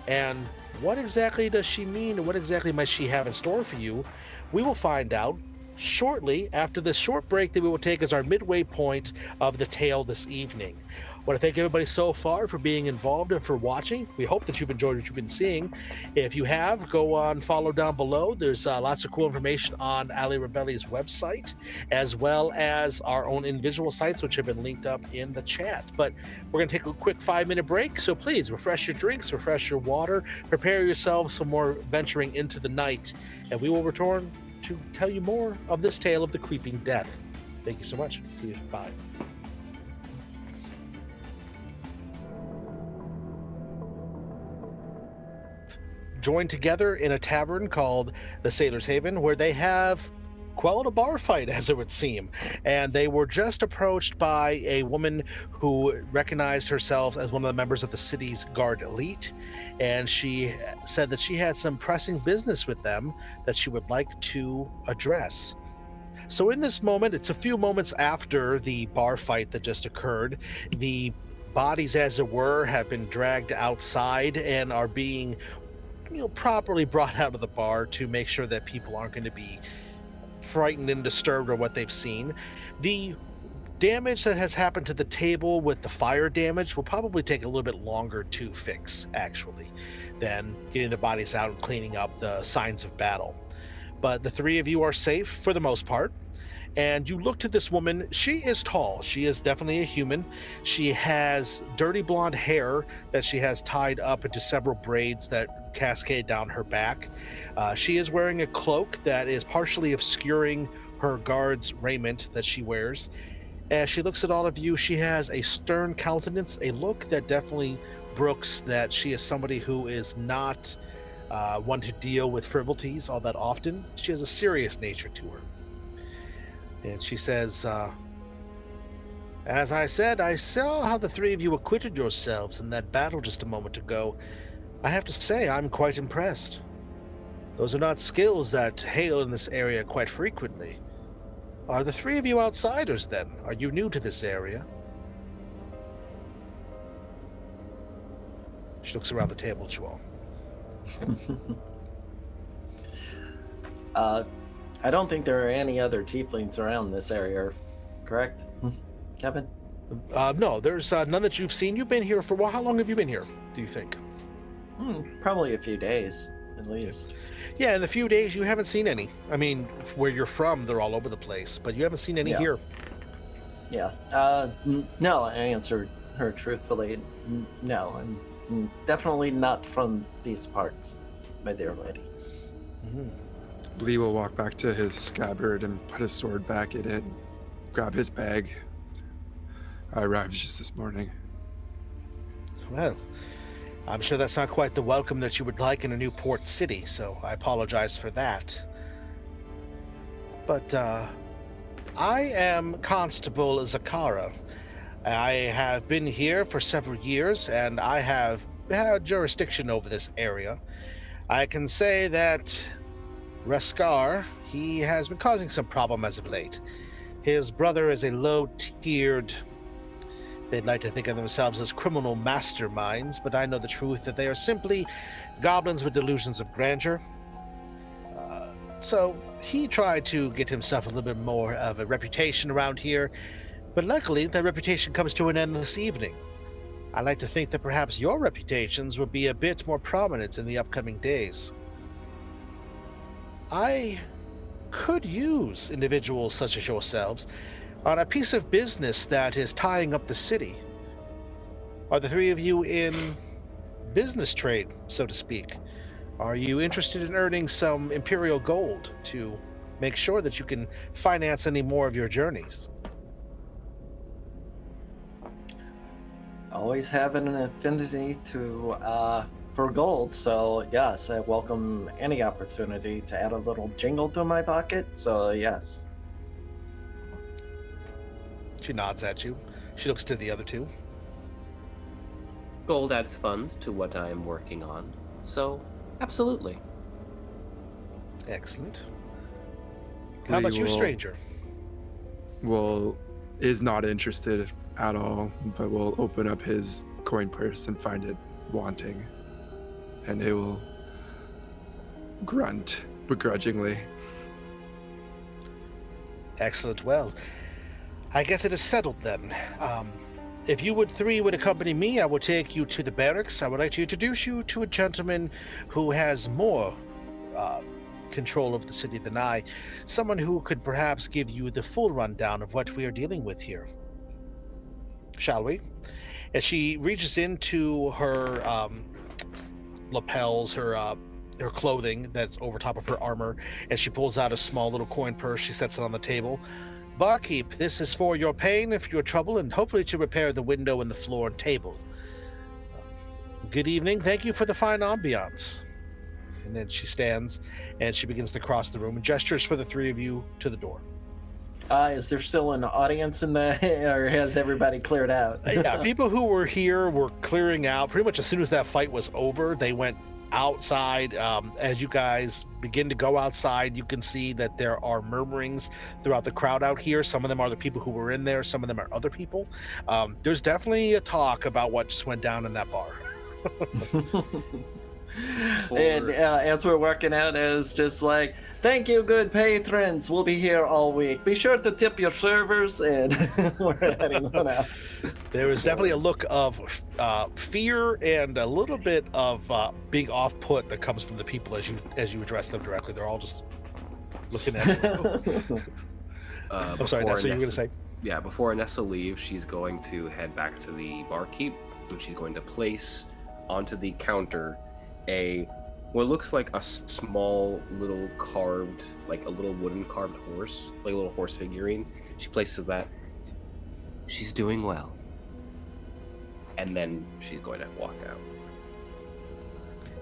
Speaker 2: And what exactly does she mean, and what exactly might she have in store for you? We will find out shortly after this short break that we will take as our midway point of the tale this evening. I want to thank everybody so far for being involved and for watching. We hope that you've enjoyed what you've been seeing. If you have, go on, follow down below. There's lots of cool information on Ali Rebelli's website, as well as our own individual sites, which have been linked up in the chat. But we're going to take a quick 5-minute break. So please refresh your drinks, refresh your water, prepare yourselves for more venturing into the night. And we will return to tell you more of this tale of the creeping death. Thank you so much. See you at 5. Joined together in a tavern called the Sailor's Haven, where they have quelled a bar fight, as it would seem. And they were just approached by a woman who recognized herself as one of the members of the city's guard elite. And she said that she had some pressing business with them that she would like to address. So in this moment, it's a few moments after the bar fight that just occurred. The bodies, as it were, have been dragged outside and are being properly brought out of the bar to make sure that people aren't going to be frightened and disturbed or what they've seen. The damage that has happened to the table with the fire damage will probably take a little bit longer to fix, actually, than getting the bodies out and cleaning up the signs of battle. But the three of you are safe for the most part. And you look to this woman. She is tall. She is definitely a human. She has dirty blonde hair that she has tied up into several braids that cascade down her back. She is wearing a cloak that is partially obscuring her guard's raiment that she wears. As she looks at all of you, she has a stern countenance, a look that definitely Brooks that she is somebody who is not one to deal with frivolities all that often. She has a serious nature to her. And she says, as I said, I saw how the three of you acquitted yourselves in that battle just a moment ago. I have to say, I'm quite impressed. Those are not skills that hail in this area quite frequently. Are the three of you outsiders, then? Are you new to this area? She looks around the table at you all.
Speaker 4: I don't think there are any other tieflings around this area, correct, Kevin?
Speaker 2: No, there's none that you've seen. You've been here for, well, how long have you been here, do you think?
Speaker 4: Probably a few days, at least.
Speaker 2: Yeah, in the few days you haven't seen any. I mean, where you're from, they're all over the place, but you haven't seen any here.
Speaker 4: Yeah. No, I answered her truthfully. No, I'm definitely not from these parts, my dear lady.
Speaker 3: Lee will walk back to his scabbard and put his sword back in it, grab his bag. I arrived just this morning.
Speaker 2: Well, I'm sure that's not quite the welcome that you would like in a new port city, so I apologize for that. But, I am Constable Zakara. I have been here for several years, and I have had jurisdiction over this area. I can say that Raskar, he has been causing some problem as of late. His brother is a low-tiered... They'd like to think of themselves as criminal masterminds, but I know the truth that they are simply goblins with delusions of grandeur. So he tried to get himself a little bit more of a reputation around here, but luckily that reputation comes to an end this evening. I like to think that perhaps your reputations will be a bit more prominent in the upcoming days. I could use individuals such as yourselves on a piece of business that is tying up the city. Are the three of you in business trade, so to speak? Are you interested in earning some Imperial gold to make sure that you can finance any more of your journeys?
Speaker 4: Always have an affinity to for gold, so yes, I welcome any opportunity to add a little jingle to my pocket, so yes.
Speaker 2: She nods at you. She looks to the other two.
Speaker 6: Gold adds funds to what I am working on, so absolutely.
Speaker 2: Excellent. How about you, stranger?
Speaker 3: Well, is not interested at all, but will open up his coin purse and find it wanting. And it will grunt begrudgingly.
Speaker 2: Excellent. Well, I guess it is settled then. If you three would accompany me, I will take you to the barracks. I would like to introduce you to a gentleman who has more control of the city than I. Someone who could perhaps give you the full rundown of what we are dealing with here. Shall we? As she reaches into her lapels, her clothing that's over top of her armor, and she pulls out a small little coin purse. She sets it on the table. Barkeep, this is for your pain, if your trouble, and hopefully to repair the window and the floor and table. Good evening. Thank you for the fine ambiance. And then she stands and she begins to cross the room and gestures for the three of you to the door.
Speaker 4: Is there still an audience in the, or has everybody cleared out?
Speaker 2: Yeah, people who were here were clearing out. Pretty much as soon as that fight was over, they went outside. As you guys begin to go outside, you can see that there are murmurings throughout the crowd out here. Some of them are the people who were in there. Some of them are other people. There's definitely a talk about what just went down in that bar.
Speaker 4: And as we're working out, it's just like, thank you, good patrons. We'll be here all week. Be sure to tip your servers, and we're heading on out.
Speaker 2: There is definitely a look of fear and a little bit of being off-put that comes from the people as you address them directly. They're all just looking at you. I'm sorry, Nessa, you were going to say?
Speaker 6: Yeah, before Enessa leaves, she's going to head back to the barkeep, and she's going to place onto the counter what looks like a small little carved, like a little wooden carved horse, like a little horse figurine. She places that. She's doing well.
Speaker 5: and then she's going to walk out.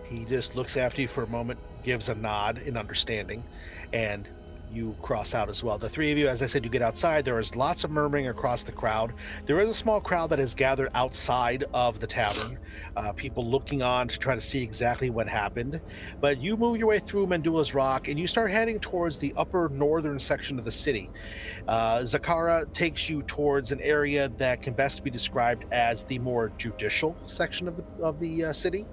Speaker 2: He just looks after you for a moment, gives a nod in understanding, and you cross out as well. The three of you, as I said, you get outside. There is lots of murmuring across the crowd. There is a small crowd that has gathered outside of the tavern, people looking on to try to see exactly what happened. But you move your way through Mendulia's Rock, and you start heading towards the upper northern section of the city. Zakara takes you towards an area that can best be described as the more judicial section of the city.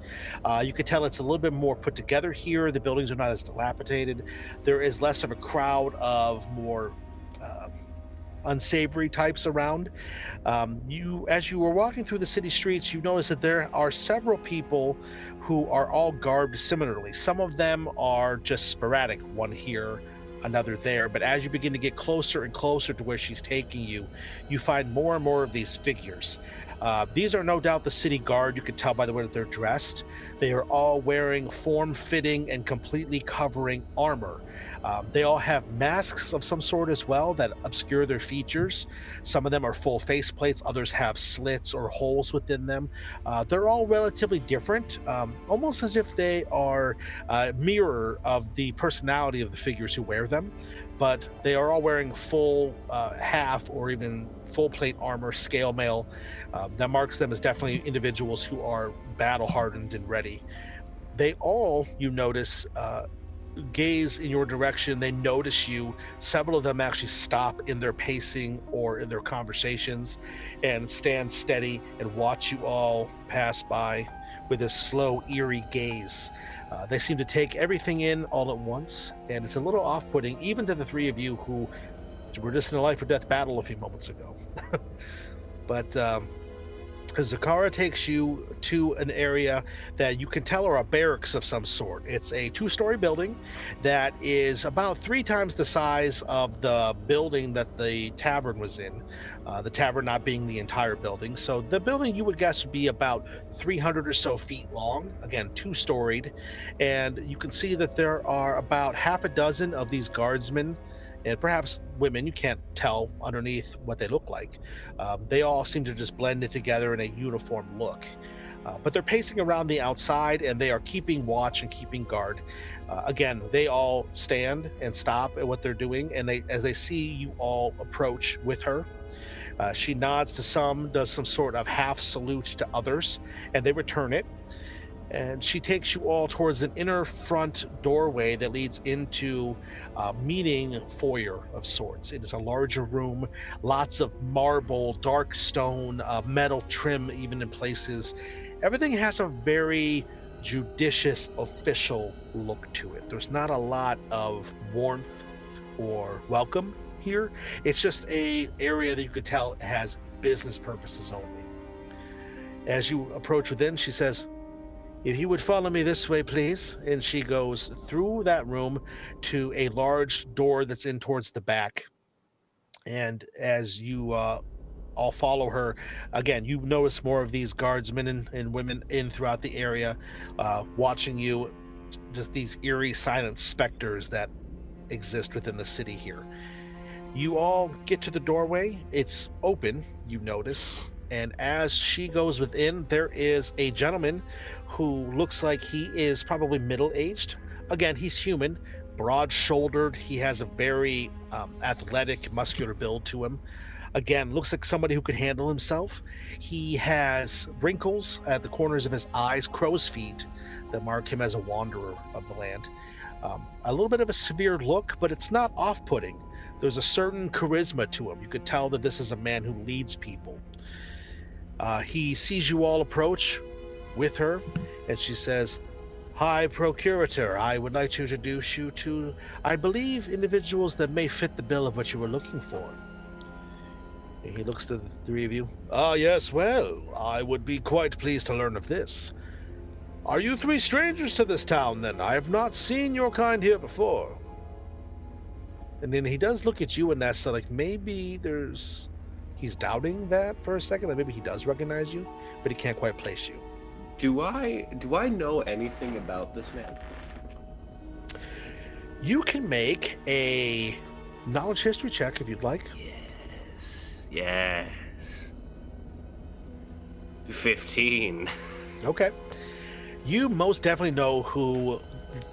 Speaker 2: You could tell it's a little bit more put together here. The buildings are not as dilapidated. There is less of a crowd of more unsavory types around. As you were walking through the city streets, you notice that there are several people who are all garbed similarly. Some of them are just sporadic, one here, another there. But as you begin to get closer and closer to where she's taking you, you find more and more of these figures. These are no doubt the city guard. You can tell by the way that they're dressed. They are all wearing form-fitting and completely covering armor. They all have masks of some sort as well that obscure their features. Some of them are full faceplates, others have slits or holes within them. They're all relatively different, almost as if they are a mirror of the personality of the figures who wear them. But they are all wearing full half or even full plate armor, scale mail. That marks them as definitely individuals who are battle hardened and ready. They all, you notice, gaze in your direction. They notice you. Several of them actually stop in their pacing or in their conversations and stand steady and watch you all pass by with this slow, eerie gaze. They seem to take everything in all at once, and it's a little off-putting, even to the three of you who were just in a life or death battle a few moments ago. But Zakara takes you to an area that you can tell are a barracks of some sort. It's a 2-story building that is about 3 times the size of the building that the tavern was in. The tavern not being the entire building. So the building you would guess would be about 300 or so feet long, again, 2-storied. And you can see that there are about half a dozen of these guardsmen and perhaps women. You can't tell underneath what they look like. They all seem to just blend it together in a uniform look. But they're pacing around the outside, and they are keeping watch and keeping guard. Again, they all stand and stop at what they're doing, and as they see you all approach with her, she nods to some, does some sort of half salute to others, and they return it. And she takes you all towards an inner front doorway that leads into a meeting foyer of sorts. It is a larger room, lots of marble, dark stone, metal trim even in places. Everything has a very judicious, official look to it. There's not a lot of warmth or welcome here. It's just an area that you could tell has business purposes only. As you approach within, she says, "If you would follow me this way, please." And she goes through that room to a large door that's in towards the back. And as you all follow her, again, you notice more of these guardsmen and women in throughout the area, watching you, just these eerie, silent specters that exist within the city here. You all get to the doorway. It's open, you notice. And as she goes within, there is a gentleman who looks like he is probably middle-aged. Again, he's human, broad-shouldered. He has a very athletic, muscular build to him. Again, looks like somebody who could handle himself. He has wrinkles at the corners of his eyes, crow's feet, that mark him as a wanderer of the land. A little bit of a severe look, but it's not off-putting. There's a certain charisma to him. You could tell that this is a man who leads people. He sees you all approach with her, and she says, "High Procurator, I would like to introduce you to, I believe, individuals that may fit the bill of what you were looking for." And he looks to the three of you. "Ah, yes, well, I would be quite pleased to learn of this. Are you 3 strangers to this town, then? I have not seen your kind here before." And then he does look at you, Enessa, like maybe he's doubting that for a second, like maybe he does recognize you, but he can't quite place you.
Speaker 5: Do I know anything about this man?
Speaker 2: You can make a knowledge history check if you'd like.
Speaker 5: Yes. 15.
Speaker 2: Okay. You most definitely know who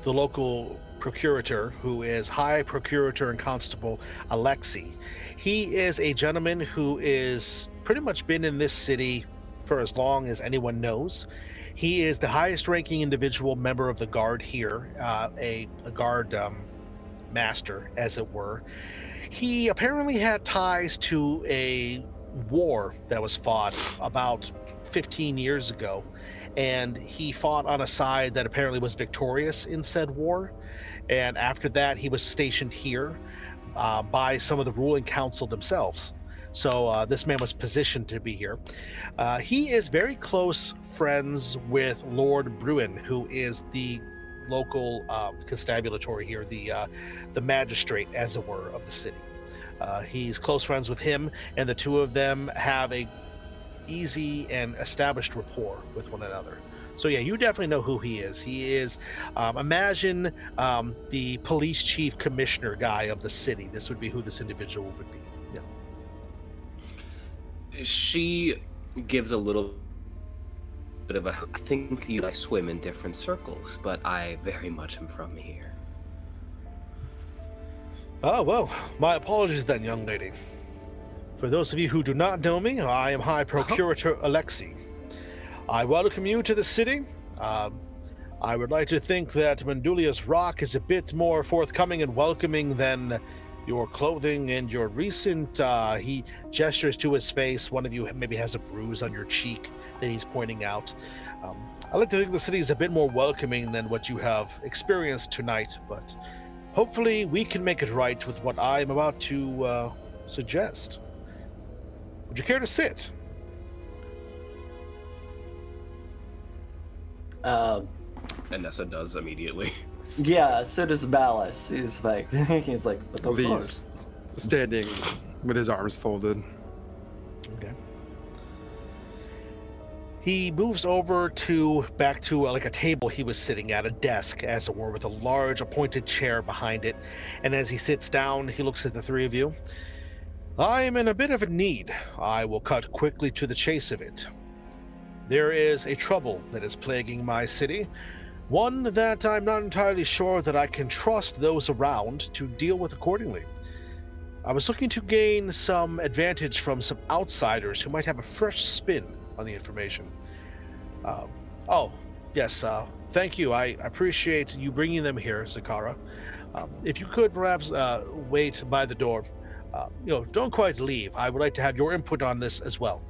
Speaker 2: the local procurator, who is High Procurator and Constable Alexei. He is a gentleman who is pretty much been in this city for as long as anyone knows. He is the highest ranking individual member of the guard here, a guard master, as it were. He apparently had ties to a war that was fought about 15 years ago, and he fought on a side that apparently was victorious in said war. And after that, he was stationed here by some of the ruling council themselves. So this man was positioned to be here. He is very close friends with Lord Bruin, who is the local constabulary here, the magistrate, as it were, of the city. He's close friends with him, and the two of them have a easy and established rapport with one another. So yeah, you definitely know who he is. He is, imagine the police chief commissioner guy of the city. This would be who this individual would be. Yeah.
Speaker 5: She gives a little bit of a, I think you and I swim in different circles, but I very much am from here.
Speaker 2: Oh, well, my apologies then, young lady. For those of you who do not know me, I am High Procurator Alexei. I welcome you to the city. I would like to think that Mendulia's rock is a bit more forthcoming and welcoming than your clothing and your recent... he gestures to his face. One of you maybe has a bruise on your cheek that he's pointing out. I like to think the city is a bit more welcoming than what you have experienced tonight, but hopefully we can make it right with what I am about to suggest. Would you care to sit?
Speaker 5: Enessa does immediately.
Speaker 4: Yeah, so does Malice. He's like, of course.
Speaker 3: Standing with his arms folded.
Speaker 2: Okay. He moves over back to like a table he was sitting at, a desk, as it were, with a large appointed chair behind it. And as he sits down, he looks at the three of you. I am in a bit of a need. I will cut quickly to the chase of it. There is a trouble that is plaguing my city, one that I'm not entirely sure that I can trust those around to deal with accordingly. I was looking to gain some advantage from some outsiders who might have a fresh spin on the information. Yes, thank you. I appreciate you bringing them here, Zakara. If you could perhaps wait by the door. Don't quite leave. I would like to have your input on this as well.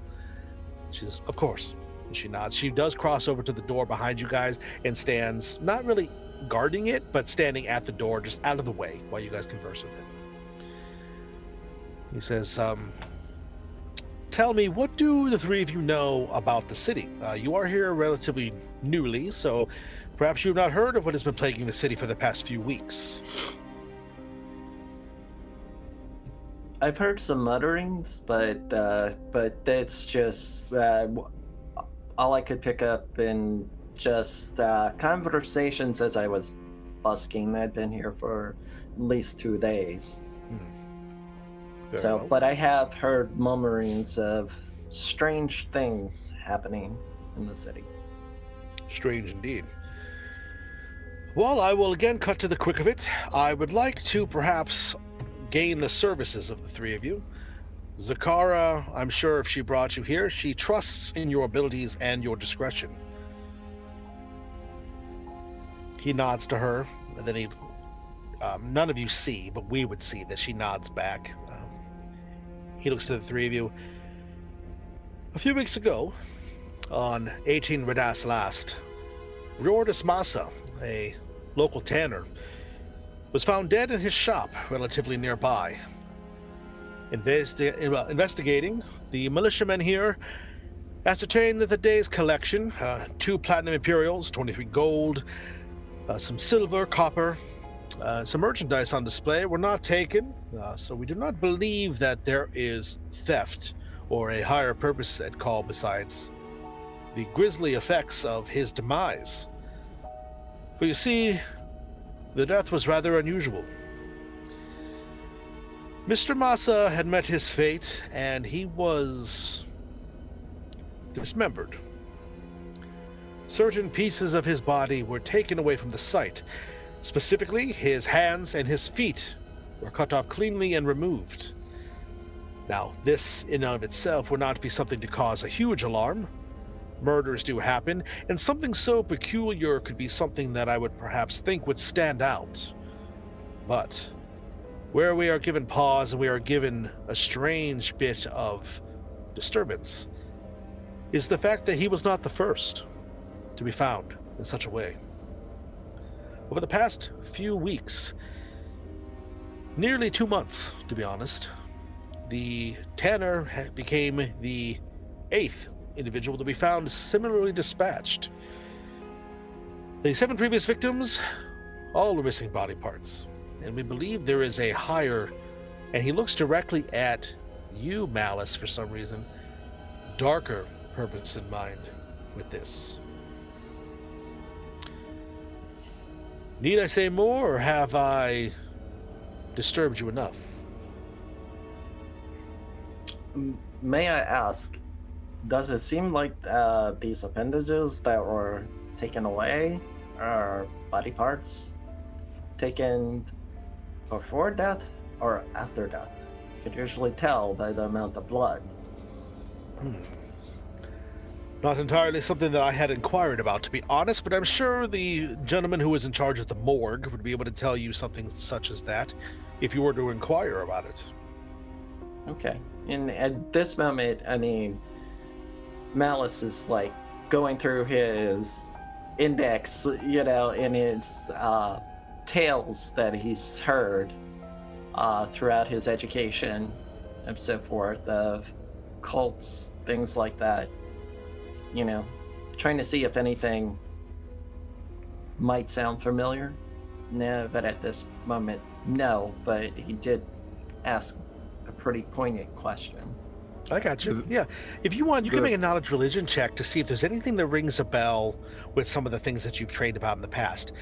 Speaker 2: She says, of course. And she nods. She does cross over to the door behind you guys and stands, not really guarding it, but standing at the door, just out of the way while you guys converse with him. He says, tell me, what do the three of you know about the city? You are here relatively newly, so perhaps you have not heard of what has been plaguing the city for the past few weeks.
Speaker 4: I've heard some mutterings, but that's just all I could pick up in just conversations as I was busking. I'd been here for at least 2 days. So, well. But I have heard murmurings of strange things happening in the city.
Speaker 2: Strange indeed. Well, I will again cut to the quick of it. I would like to perhaps gain the services of the three of you. Zakara, I'm sure if she brought you here, she trusts in your abilities and your discretion. He nods to her, and then none of you see, but we would see that she nods back. He looks to the three of you. A few weeks ago, on 18 Redas last, Riordus Massa, a local tanner, was found dead in his shop relatively nearby. Investigating, the militiamen here ascertained that the day's collection, 2 platinum imperials, 23 gold, some silver, copper, some merchandise on display were not taken, so we do not believe that there is theft or a higher purpose at call besides the grisly effects of his demise. For you see, the death was rather unusual. Mr. Massa had met his fate, and he was dismembered. Certain pieces of his body were taken away from the site. Specifically, his hands and his feet were cut off cleanly and removed. Now, this in and of itself would not be something to cause a huge alarm. Murders do happen, and something so peculiar could be something that I would perhaps think would stand out. But where we are given pause and we are given a strange bit of disturbance is the fact that he was not the first to be found in such a way. Over the past few weeks, nearly 2 months, to be honest, the Tanner became the 8th individual to be found similarly dispatched. The 7 previous victims, all were missing body parts, and we believe there is a higher, and he looks directly at you, Malice, for some reason, darker purpose in mind with this. Need I say more, or have I disturbed you enough?
Speaker 4: May I ask, does it seem like these appendages that were taken away are body parts taken before death or after death? You could usually tell by the amount of blood.
Speaker 2: Not entirely something that I had inquired about, to be honest, but I'm sure the gentleman who was in charge of the morgue would be able to tell you something such as that if you were to inquire about it.
Speaker 4: Okay. And at this moment, I mean, Malice is like going through his index, you know, in his tales that he's heard throughout his education and so forth of cults, things like that. You know, trying to see if anything might sound familiar. No, but at this moment, no. But he did ask a pretty poignant question.
Speaker 2: I got you. Yeah. If you want, you can make a knowledge religion check to see if there's anything that rings a bell with some of the things that you've trained about in the past.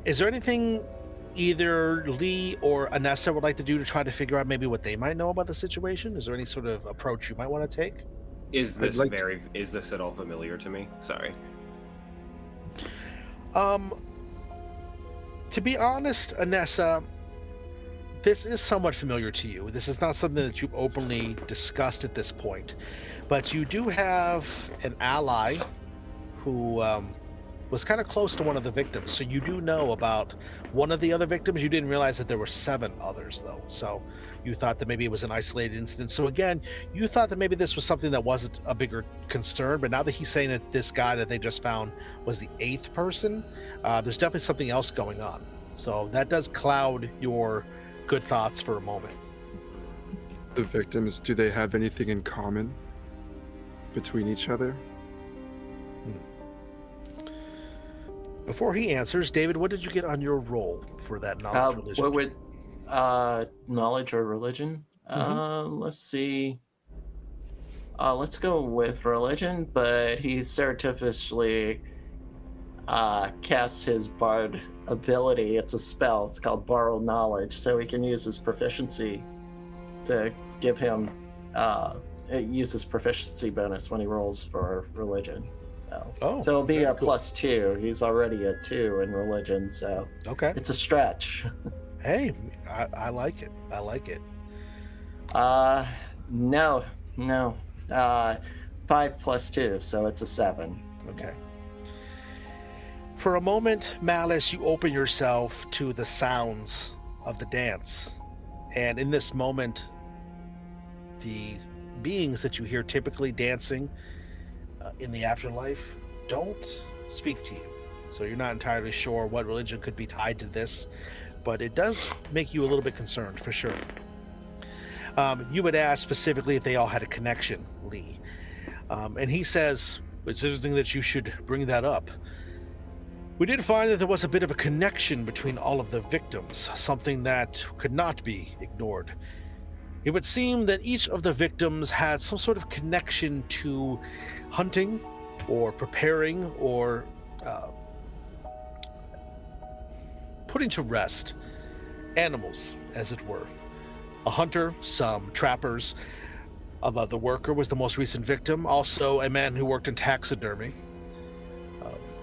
Speaker 2: Is there anything either Lee or Enessa would like to do to try to figure out maybe what they might know about the situation? Is there any sort of approach you might want to take?
Speaker 5: Is this is this at all familiar to me? Sorry.
Speaker 2: To be honest, Enessa, this is somewhat familiar to you. This is not something that you've openly discussed at this point, but you do have an ally who was kind of close to one of the victims. So you do know about one of the other victims. You didn't realize that there were 7 others, though. So you thought that maybe it was an isolated incident. So again, you thought that maybe this was something that wasn't a bigger concern. But now that he's saying that this guy that they just found was the 8th person, there's definitely something else going on. So that does cloud your good thoughts for a moment.
Speaker 3: The victims, do they have anything in common between each other?
Speaker 2: Before he answers, David, what did you get on your roll for that knowledge religion?
Speaker 4: What would knowledge or religion? Let's see. Let's go with religion, but he surreptitiously casts his bard ability. It's a spell. It's called Borrow Knowledge, so he can use his proficiency to give him use his proficiency bonus when he rolls for religion. So it'll be a cool. +2. He's already at 2 in religion, so it's a stretch.
Speaker 2: Hey, I like it. I like it.
Speaker 4: No. 5 + 2, so it's a 7.
Speaker 2: Okay. For a moment, Malice, you open yourself to the sounds of the dance. And in this moment, the beings that you hear typically dancing in the afterlife don't speak to you. So you're not entirely sure what religion could be tied to this, but it does make you a little bit concerned, for sure. You would ask specifically if they all had a connection, Lee. And he says, it's interesting that you should bring that up. We did find that there was a bit of a connection between all of the victims, something that could not be ignored. It would seem that each of the victims had some sort of connection to hunting or preparing or putting to rest animals, as it were. A hunter, some trappers, the worker was the most recent victim, also a man who worked in taxidermy.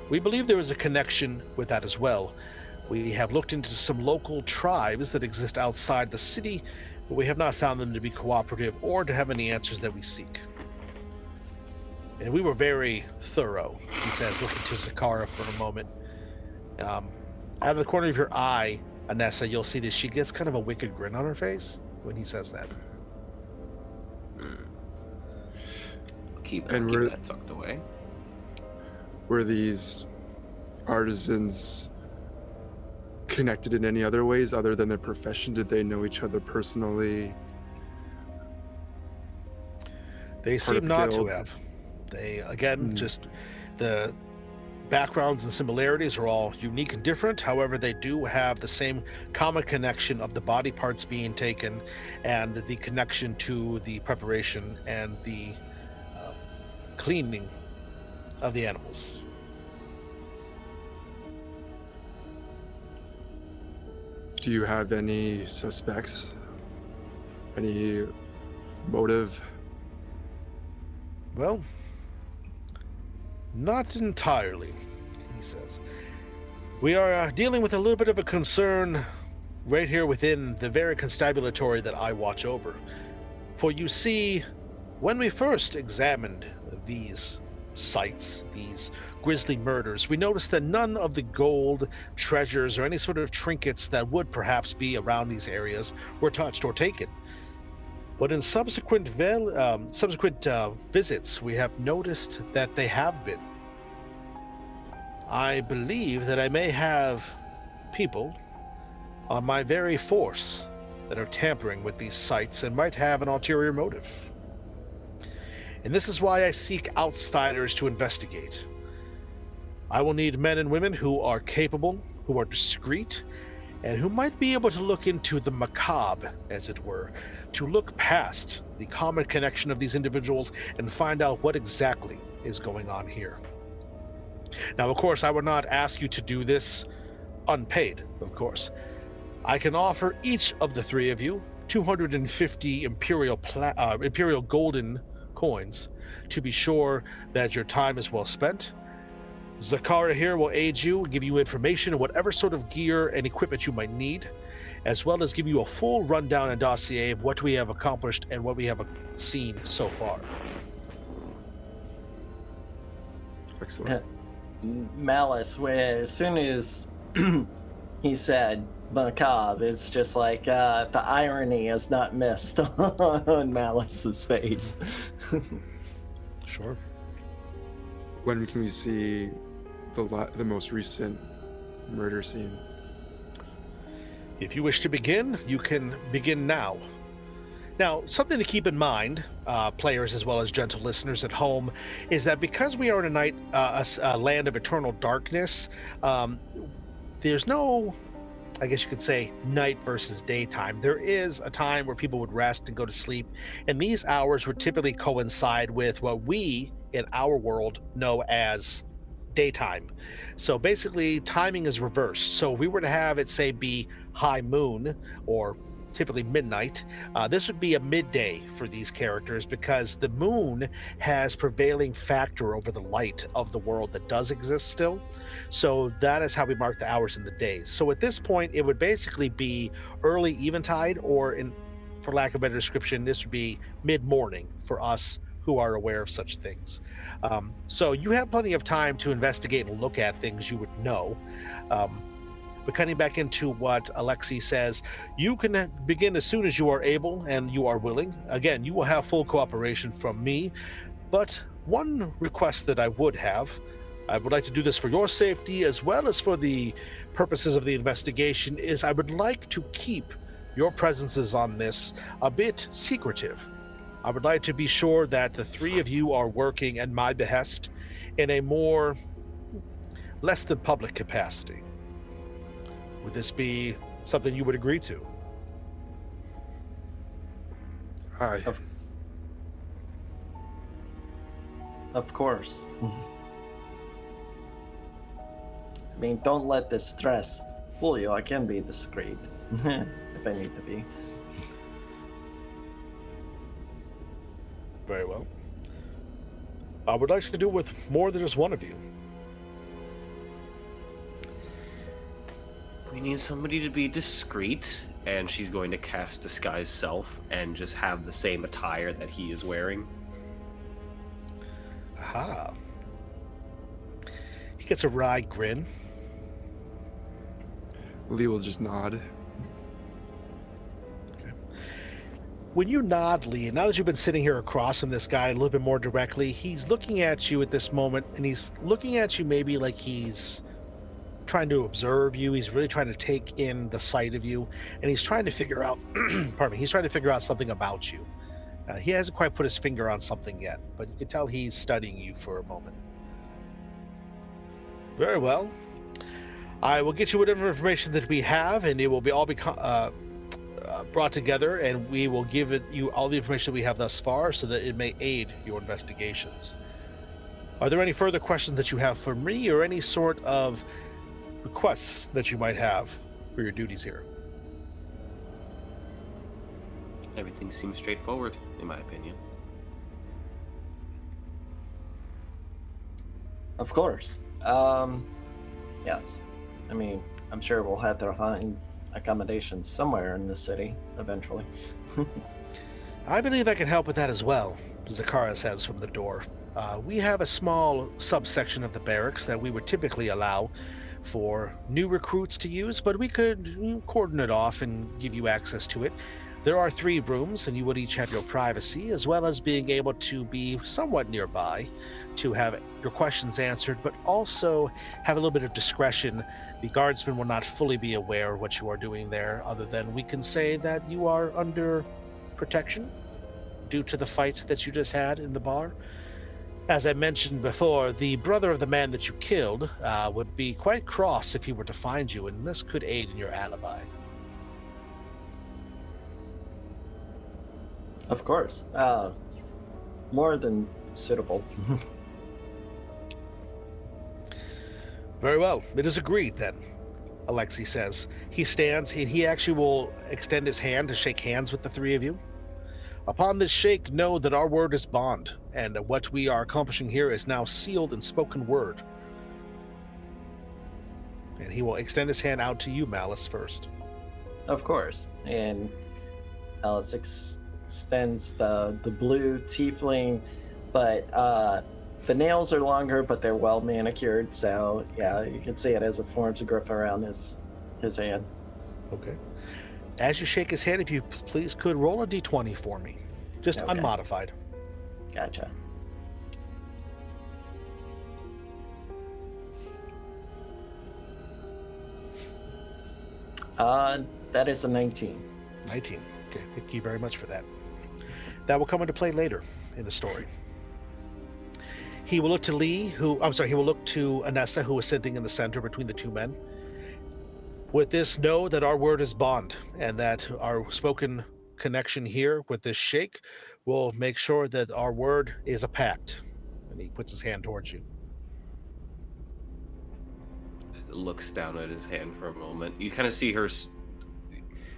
Speaker 2: We believe there is a connection with that as well. We have looked into some local tribes that exist outside the city, but we have not found them to be cooperative or to have any answers that we seek. And we were very thorough, he says, looking to Zakara for a moment. Out of the corner of your eye, Enessa, you'll see that she gets kind of a wicked grin on her face when he says that.
Speaker 6: Keep
Speaker 3: we're-
Speaker 6: that tucked away.
Speaker 3: Were these artisans connected in any other ways other than their profession? Did they know each other personally?
Speaker 2: They
Speaker 3: Part of
Speaker 2: seem
Speaker 3: the
Speaker 2: not to
Speaker 3: guild?
Speaker 2: have. They, again, just the backgrounds and similarities are all unique and different. However, they do have the same common connection of the body parts being taken and the connection to the preparation and the cleaning of the animals.
Speaker 3: Do you have any suspects? Any motive?
Speaker 2: Well, not entirely, he says. We are dealing with a little bit of a concern right here within the very constabulary that I watch over. For you see, when we first examined these sites, these grisly murders, we noticed that none of the gold, treasures, or any sort of trinkets that would perhaps be around these areas were touched or taken. But in subsequent visits, we have noticed that they have been. I believe that I may have people on my very force that are tampering with these sites and might have an ulterior motive. And this is why I seek outsiders to investigate. I will need men and women who are capable, who are discreet, and who might be able to look into the macabre, as it were, to look past the common connection of these individuals and find out what exactly is going on here. Now, of course, I would not ask you to do this unpaid, of course. I can offer each of the three of you 250 imperial golden coins to be sure that your time is well spent. Zakara here will aid you, give you information on whatever sort of gear and equipment you might need, as well as give you a full rundown and dossier of what we have accomplished and what we have seen so far.
Speaker 3: Excellent.
Speaker 4: Malice, where as soon as he said macabre, it's just like the irony is not missed on Malice's face.
Speaker 2: Sure.
Speaker 3: When can we see the most recent murder scene?
Speaker 2: If you wish to begin, you can begin now. Now, something to keep in mind, players as well as gentle listeners at home, is that because we are in a land of eternal darkness, there's no, I guess you could say, night versus daytime. There is a time where people would rest and go to sleep, and these hours would typically coincide with what we in our world know as daytime. So basically, timing is reversed. So if we were to have it, say, be high moon or typically midnight, this would be a midday for these characters because the moon has prevailing factor over the light of the world that does exist still. So that is how we mark the hours and the days. So at this point, it would basically be early eventide, or for lack of a better description, this would be mid-morning for us who are aware of such things. So you have plenty of time to investigate and look at things you would know. But cutting back into what Alexei says, you can begin as soon as you are able and you are willing. Again, you will have full cooperation from me, but one request that I would like to do this for your safety as well as for the purposes of the investigation, is I would like to keep your presences on this a bit secretive. I would like to be sure that the three of you are working at my behest in a more less than public capacity. Would this be something you would agree to?
Speaker 3: Hi.
Speaker 4: Of course. I mean, don't let this stress fool you. I can be discreet if I need to be.
Speaker 2: Very well. I would like to do it with more than just one of you.
Speaker 6: We need somebody to be discreet, and she's going to cast Disguise Self and just have the same attire that he is wearing.
Speaker 2: Aha. He gets a wry grin.
Speaker 3: Lee will just nod.
Speaker 2: When you nod, Lee, and now that you've been sitting here across from this guy a little bit more directly, he's looking at you at this moment, and he's looking at you maybe like he's trying to observe you. He's really trying to take in the sight of you, and he's trying to figure out, pardon me, he's trying to figure out something about you. He hasn't quite put his finger on something yet, but you can tell he's studying you for a moment. Very well. I will get you whatever information that we have, and it will be all brought together, and we will give you all the information we have thus far so that it may aid your investigations. Are there any further questions that you have for me, or any sort of requests that you might have for your duties here?
Speaker 6: Everything seems straightforward, in my opinion.
Speaker 4: Of course. Yes. I mean, I'm sure we'll have to find accommodations somewhere in the city eventually.
Speaker 2: I believe I can help with that as well, Zakara says from the door. We have a small subsection of the barracks that we would typically allow for new recruits to use, but we could cordon it off and give you access to it. There are 3 rooms, and you would each have your privacy, as well as being able to be somewhat nearby to have your questions answered, but also have a little bit of discretion. The guardsmen will not fully be aware of what you are doing there, other than we can say that you are under protection due to the fight that you just had in the bar. As I mentioned before, the brother of the man that you killed would be quite cross if he were to find you, and this could aid in your alibi.
Speaker 4: Of course. More than suitable.
Speaker 2: Very well. It is agreed, then, Alexei says. He stands, and he actually will extend his hand to shake hands with the 3 of you. Upon this shake, know that our word is bond, and what we are accomplishing here is now sealed in spoken word. And he will extend his hand out to you, Malice, first.
Speaker 4: Of course. And Alice extends the blue tiefling, but the nails are longer, but they're well manicured, so yeah, you can see it as it forms a grip around his hand.
Speaker 2: Okay. As you shake his hand, if you please could roll a d20 for me. Just
Speaker 4: Okay.
Speaker 2: unmodified.
Speaker 4: Gotcha. That is a 19.
Speaker 2: 19. Okay, thank you very much for that. That will come into play later in the story. He will look to he will look to Enessa, who is sitting in the center between the 2 men. With this, know that our word is bond, and that our spoken connection here with this shake will make sure that our word is a pact. And he puts his hand towards you.
Speaker 6: Looks down at his hand for a moment. You kind of see her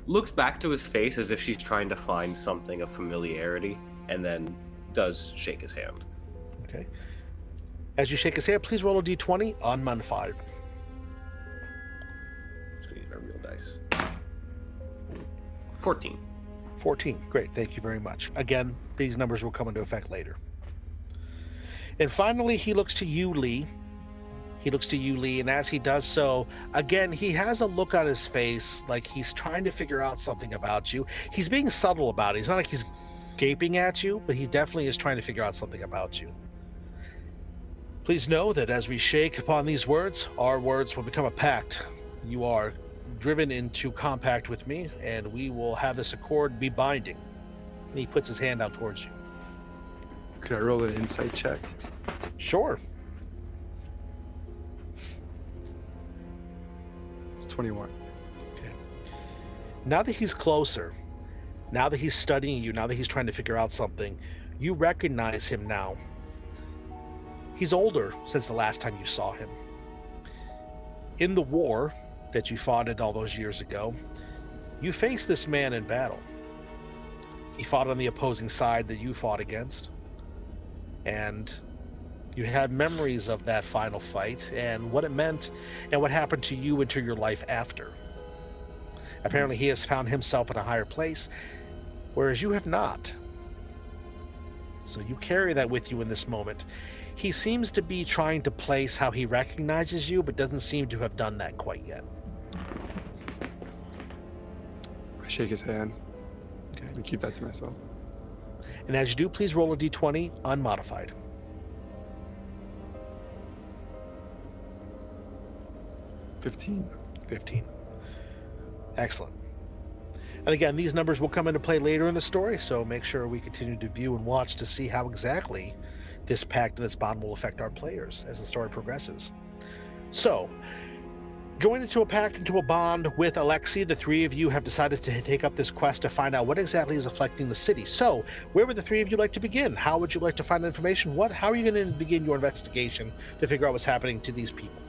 Speaker 6: looks back to his face as if she's trying to find something of familiarity, and then does shake his hand.
Speaker 2: Okay. As you shake his hand, please roll a d20 on -5.
Speaker 6: Let's get our real dice. 14.
Speaker 2: 14. Great. Thank you very much. Again, these numbers will come into effect later. And finally, he looks to you, Lee. He looks to you, Lee, and as he does so, again, he has a look on his face like he's trying to figure out something about you. He's being subtle about it. It's not like he's gaping at you, but he definitely is trying to figure out something about you. Please know that as we shake upon these words, our words will become a pact. You are driven into compact with me, and we will have this accord be binding. And he puts his hand out towards you.
Speaker 3: Could I roll an insight check?
Speaker 2: Sure.
Speaker 3: It's 21.
Speaker 2: Okay. Now that he's closer, now that he's studying you, now that he's trying to figure out something, you recognize him now. He's older since the last time you saw him. In the war that you fought in all those years ago, you faced this man in battle. He fought on the opposing side that you fought against. and you have memories of that final fight and what it meant and what happened to you and to your life after. Apparently, he has found himself in a higher place, whereas you have not. So you carry that with you in this moment. He seems to be trying to place how he recognizes you, but doesn't seem to have done that quite yet.
Speaker 3: I shake his hand.
Speaker 2: Okay.
Speaker 3: I keep that to myself.
Speaker 2: And as you do, please roll a d20 unmodified.
Speaker 3: 15.
Speaker 2: 15. Excellent. And again, these numbers will come into play later in the story, so make sure we continue to view and watch to see how exactly this pact and this bond will affect our players as the story progresses. So, join into a pact, into a bond with Alexei. The three of you have decided to take up this quest to find out what exactly is affecting the city. So, where would the three of you like to begin? How would you like to find information? How are you going to begin your investigation to figure out what's happening to these people?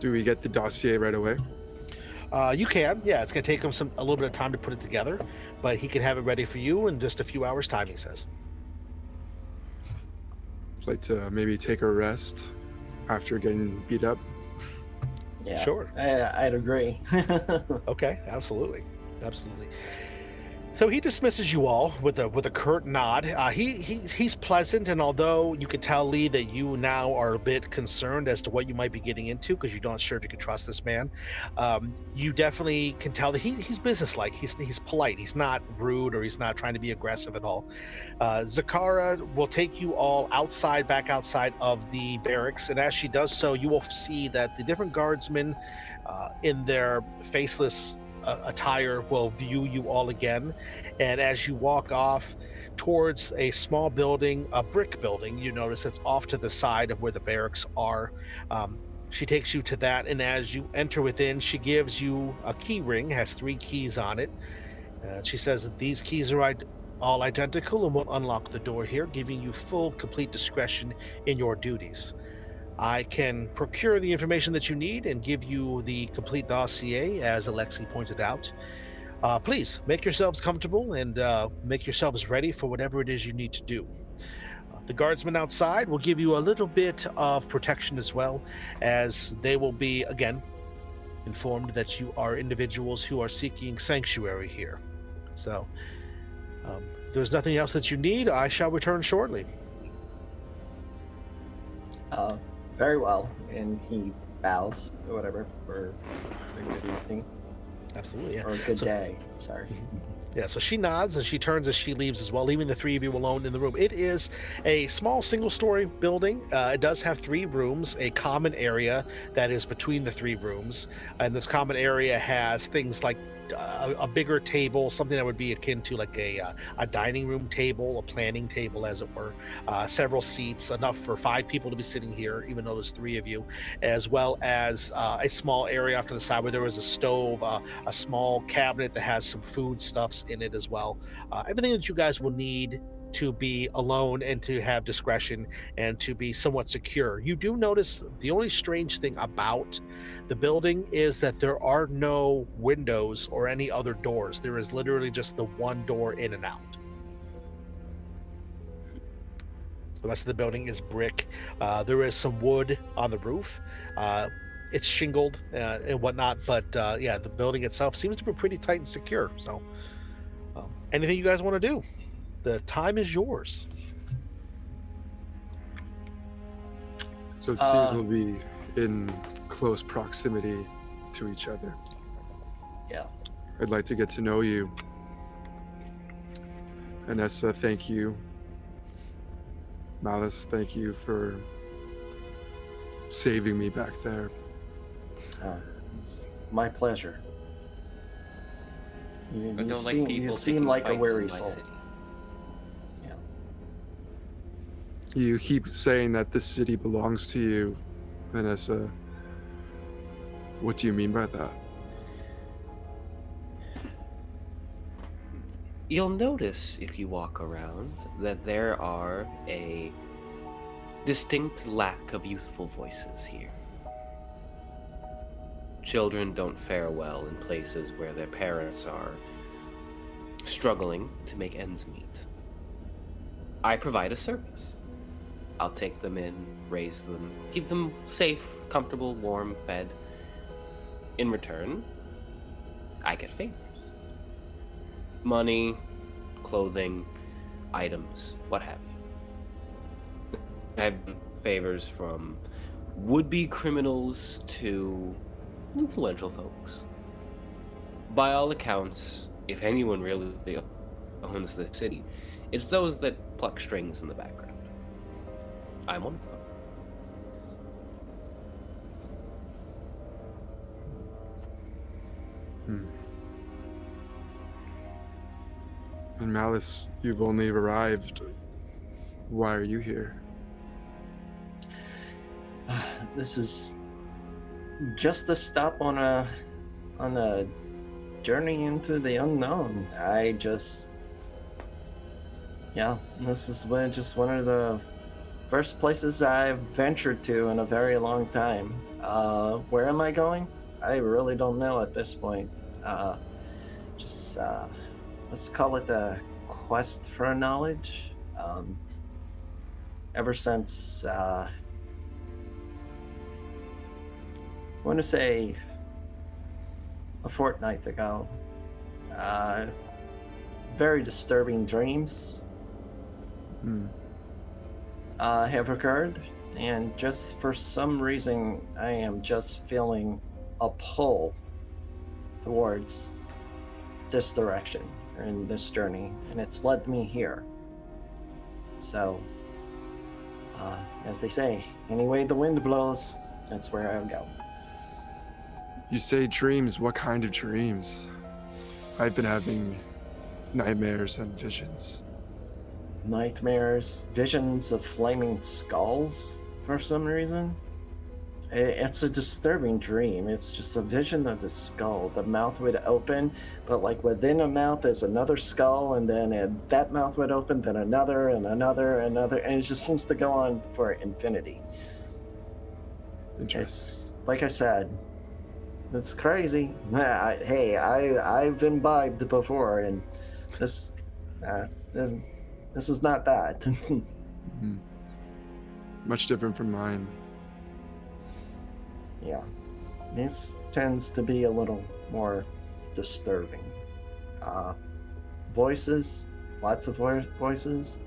Speaker 3: Do we get the dossier right away?
Speaker 2: You can. Yeah, it's going to take him a little bit of time to put it together, but he can have it ready for you in just a few hours' time, he says.
Speaker 3: I'd like to maybe take a rest after getting beat up.
Speaker 4: Yeah,
Speaker 2: Sure.
Speaker 4: I'd agree.
Speaker 2: Okay, absolutely. So he dismisses you all with a curt nod. He's pleasant, and although you could tell, Lee, that you now are a bit concerned as to what you might be getting into because you're not sure if you can trust this man, you definitely can tell that he's businesslike. He's polite. He's not rude, or he's not trying to be aggressive at all. Zakara will take you all back outside of the barracks, and as she does so, you will see that the different guardsmen in their faceless attire will view you all again. And as you walk off towards a small building, a brick building, you notice that's off to the side of where the barracks are. She takes you to that, and as you enter within, she gives you a key ring, has 3 keys on it. She says that these keys are all identical and will unlock the door here, giving you full, complete discretion in your duties. I can procure the information that you need and give you the complete dossier, as Alexei pointed out. Please make yourselves comfortable and make yourselves ready for whatever it is you need to do. The guardsmen outside will give you a little bit of protection as well, as they will be, again, informed that you are individuals who are seeking sanctuary here. So, if there's nothing else that you need, I shall return shortly.
Speaker 4: Very well, and he bows or whatever for a good evening.
Speaker 2: Absolutely, yeah.
Speaker 4: Or a good day. Sorry.
Speaker 2: Yeah, so she nods and she turns as she leaves as well, leaving the 3 of you alone in the room. It is a small single-story building. It does have 3 rooms, a common area that is between the 3 rooms, and this common area has things like a bigger table, something that would be akin to like a dining room table, a planning table, as it were. Several seats, enough for 5 people to be sitting here, even though there's 3 of you, as well as a small area off to the side where there was a stove, a small cabinet that has some foodstuffs in it as well. Everything that you guys will need to be alone and to have discretion and to be somewhat secure. You do notice the only strange thing about the building is that there are no windows or any other doors. There is literally just the one door in and out. The rest of the building is brick. There is some wood on the roof. It's shingled and whatnot, but yeah, the building itself seems to be pretty tight and secure. So anything you guys want to do? The time is yours.
Speaker 3: So it seems we'll be in close proximity to each other.
Speaker 4: Yeah.
Speaker 3: I'd like to get to know you. Enessa, thank you. Malice, thank you for saving me back there.
Speaker 4: It's my pleasure.
Speaker 6: I don't like people
Speaker 4: you
Speaker 6: picking
Speaker 4: seem like a
Speaker 6: fights
Speaker 4: weary
Speaker 6: in my
Speaker 4: soul.
Speaker 6: city.
Speaker 3: You keep saying that this city belongs to you, Enessa. What do you mean by that?
Speaker 6: You'll notice if you walk around that there are a distinct lack of youthful voices here. Children don't fare well in places where their parents are struggling to make ends meet. I provide a service. I'll take them in, raise them, keep them safe, comfortable, warm, fed. In return, I get favors. Money, clothing, items, what have you. I have favors from would-be criminals to influential folks. By all accounts, if anyone really owns the city, it's those that pluck strings in the background. I'm one of them.
Speaker 3: And Malice, you've only arrived. Why are you here?
Speaker 4: This is just a stop on a journey into the unknown. This is just one of the first places I've ventured to in a very long time. Where am I going? I really don't know at this point. Let's call it a quest for knowledge. Ever since, I want to say a fortnight ago, very disturbing dreams have occurred, and just for some reason, I am just feeling a pull towards this direction and this journey, and it's led me here. So, as they say, any way the wind blows, that's where I'll go.
Speaker 3: You say dreams. What kind of dreams? I've been having nightmares and visions.
Speaker 4: Nightmares, visions of flaming skulls for some reason. It's a disturbing dream. It's just a vision of the skull. The mouth would open, but like within a mouth there's another skull, and then that mouth would open, then another, and another, and another, and it just seems to go on for infinity.
Speaker 3: Interesting.
Speaker 4: It's, like I said, it's crazy. I've imbibed before, and this is not that.
Speaker 3: Much different from mine.
Speaker 4: Yeah, this tends to be a little more disturbing. Voices, lots of voices,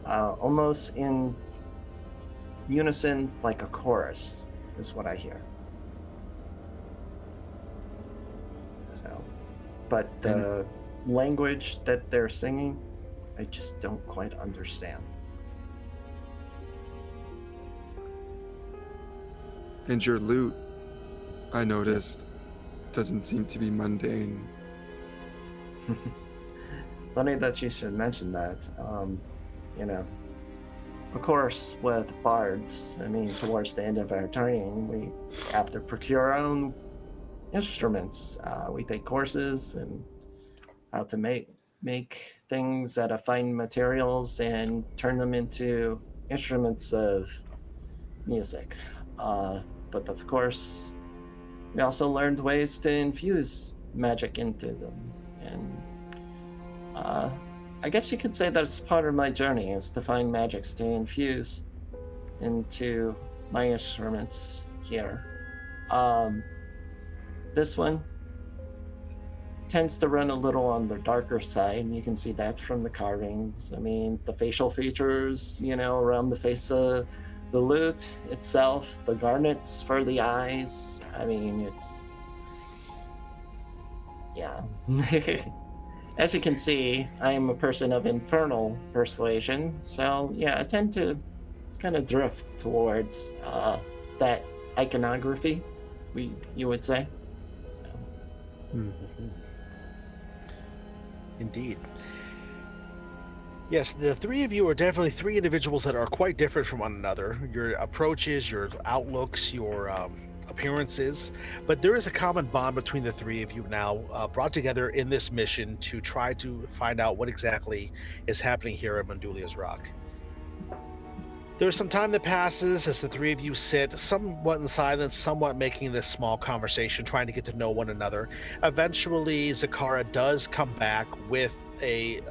Speaker 4: almost in unison, like a chorus, is what I hear. So, but the language that they're singing, I just don't quite understand.
Speaker 3: And your loot, I noticed, doesn't seem to be mundane.
Speaker 4: Funny that you should mention that. Of course, with bards, towards the end of our training, we have to procure our own instruments. We take courses and how to make things out of fine materials and turn them into instruments of music. But of course, we also learned ways to infuse magic into them. And I guess you could say that's part of my journey, is to find magics to infuse into my instruments here. This one tends to run a little on the darker side, and you can see that from the carvings. The facial features, around the face of the lute itself, the garnets for the eyes. It's... yeah. As you can see, I am a person of infernal persuasion, so yeah, I tend to kind of drift towards that iconography, you would say. So.
Speaker 2: Indeed. Yes, the three of you are definitely three individuals that are quite different from one another. Your approaches, your outlooks, your appearances, but there is a common bond between the three of you now, brought together in this mission to try to find out what exactly is happening here at Mendulia's Rock. There's some time that passes as the three of you sit somewhat in silence, somewhat making this small conversation, trying to get to know one another. Eventually, Zakara does come back with a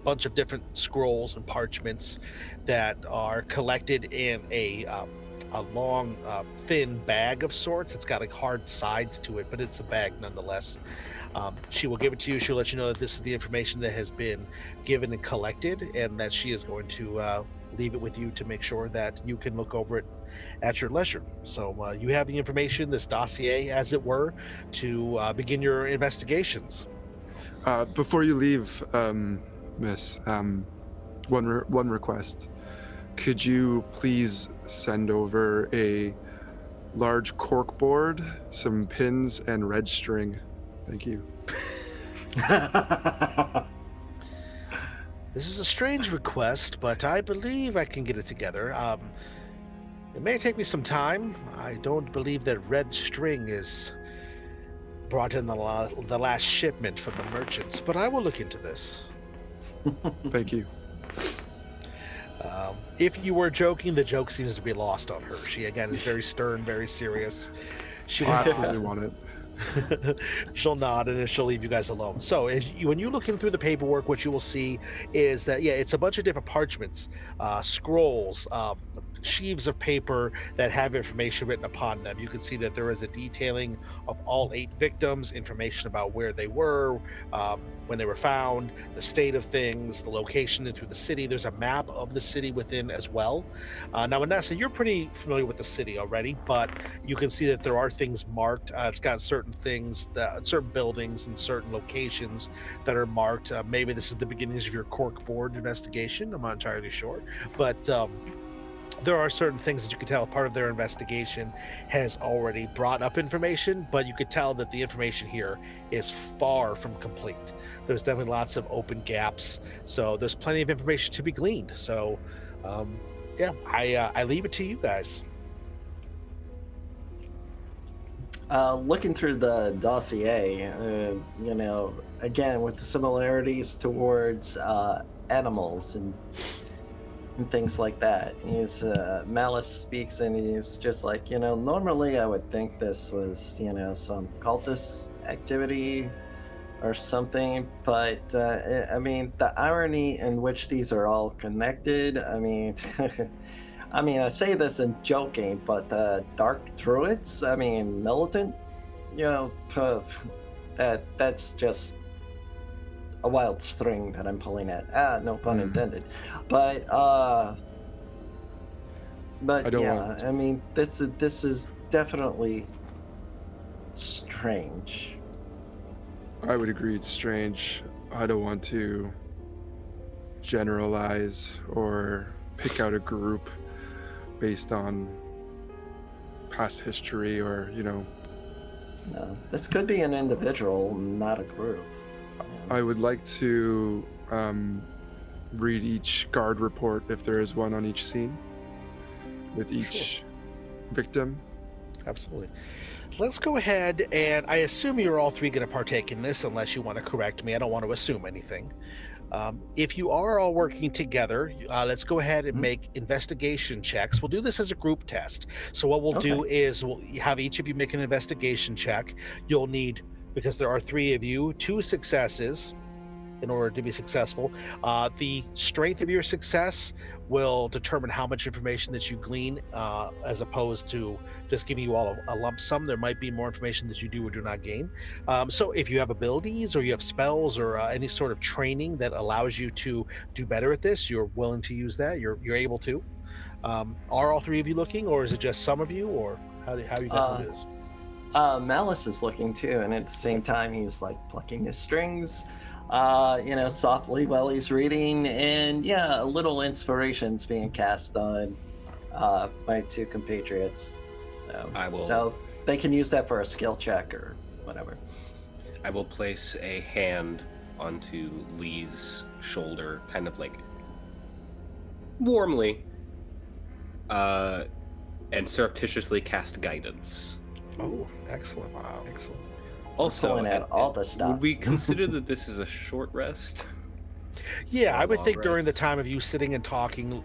Speaker 2: bunch of different scrolls and parchments that are collected in a long, thin bag of sorts. It's got like hard sides to it, but it's a bag nonetheless. She will give it to you. She'll let you know that this is the information that has been given and collected, and that she is going to leave it with you to make sure that you can look over it at your leisure. So you have the information, this dossier, as it were, to begin your investigations.
Speaker 3: Before you leave, Miss, one request. Could you please send over a large cork board, some pins, and red string? Thank you.
Speaker 2: This is a strange request, but I believe I can get it together. It may take me some time. I don't believe that red string is brought in the last shipment from the merchants, but I will look into this.
Speaker 3: Thank you.
Speaker 2: If you were joking, the joke seems to be lost on her. She, again, is very stern, very serious. She
Speaker 3: I absolutely want it.
Speaker 2: She'll nod and then she'll leave you guys alone. So when you look in through the paperwork, what you will see is that, yeah, it's a bunch of different parchments, scrolls, sheaves of paper that have information written upon them. You can see that there is a detailing of all 8 victims, information about where they were, when they were found, the state of things, the location into the city. There's a map of the city within as well. Now, Enessa, you're pretty familiar with the city already, but you can see that there are things marked. It's got certain things, certain buildings and certain locations that are marked. Maybe this is the beginnings of your corkboard investigation. I'm not entirely sure, but there are certain things that you can tell part of their investigation has already brought up information, but you could tell that the information here is far from complete. There's definitely lots of open gaps, so there's plenty of information to be gleaned. So yeah, I leave it to you guys.
Speaker 4: Looking through the dossier, you know, again, with the similarities towards animals and things like that. Malice speaks and he's just like, you know, normally I would think this was, you know, some cultist activity or something, but I mean, the irony in which these are all connected, I mean, I say this in joking, but the dark druids, I mean, militant, you know, that's just a wild string that I'm pulling at. No pun intended. But yeah, I mean, this is definitely strange.
Speaker 3: I would agree it's strange. I don't want to generalize or pick out a group based on past history or, you know.
Speaker 4: No, this could be an individual, not a group.
Speaker 3: I would like to read each guard report if there is one on each scene with each victim.
Speaker 2: Absolutely. Let's go ahead, and I assume you're all 3 going to partake in this unless you want to correct me. I don't want to assume anything. If you are all working together, let's go ahead and make investigation checks. We'll do this as a group test. So what we'll do is we'll have each of you make an investigation check. You'll need, because there are 3 of you, 2 successes in order to be successful. The strength of your success will determine how much information that you glean, as opposed to just giving you all a lump sum. There might be more information that you do or do not gain. So if you have abilities or you have spells or any sort of training that allows you to do better at this, you're willing to use that, you're able to. Are all 3 of you looking, or is it just some of you, or how are you going to do this?
Speaker 4: Malice is looking too, and at the same time he's like plucking his strings, you know, softly while he's reading, and yeah, a little inspiration's being cast on my 2 compatriots. So they can use that for a skill check or whatever.
Speaker 5: I will place a hand onto Lee's shoulder, kind of like warmly, and surreptitiously cast guidance.
Speaker 2: Oh, excellent. Wow. Excellent.
Speaker 5: Also,
Speaker 4: pulling out all the stuff.
Speaker 5: Would we consider that this is a short rest?
Speaker 2: Yeah, I would think
Speaker 5: rest.
Speaker 2: during the time of you sitting and talking,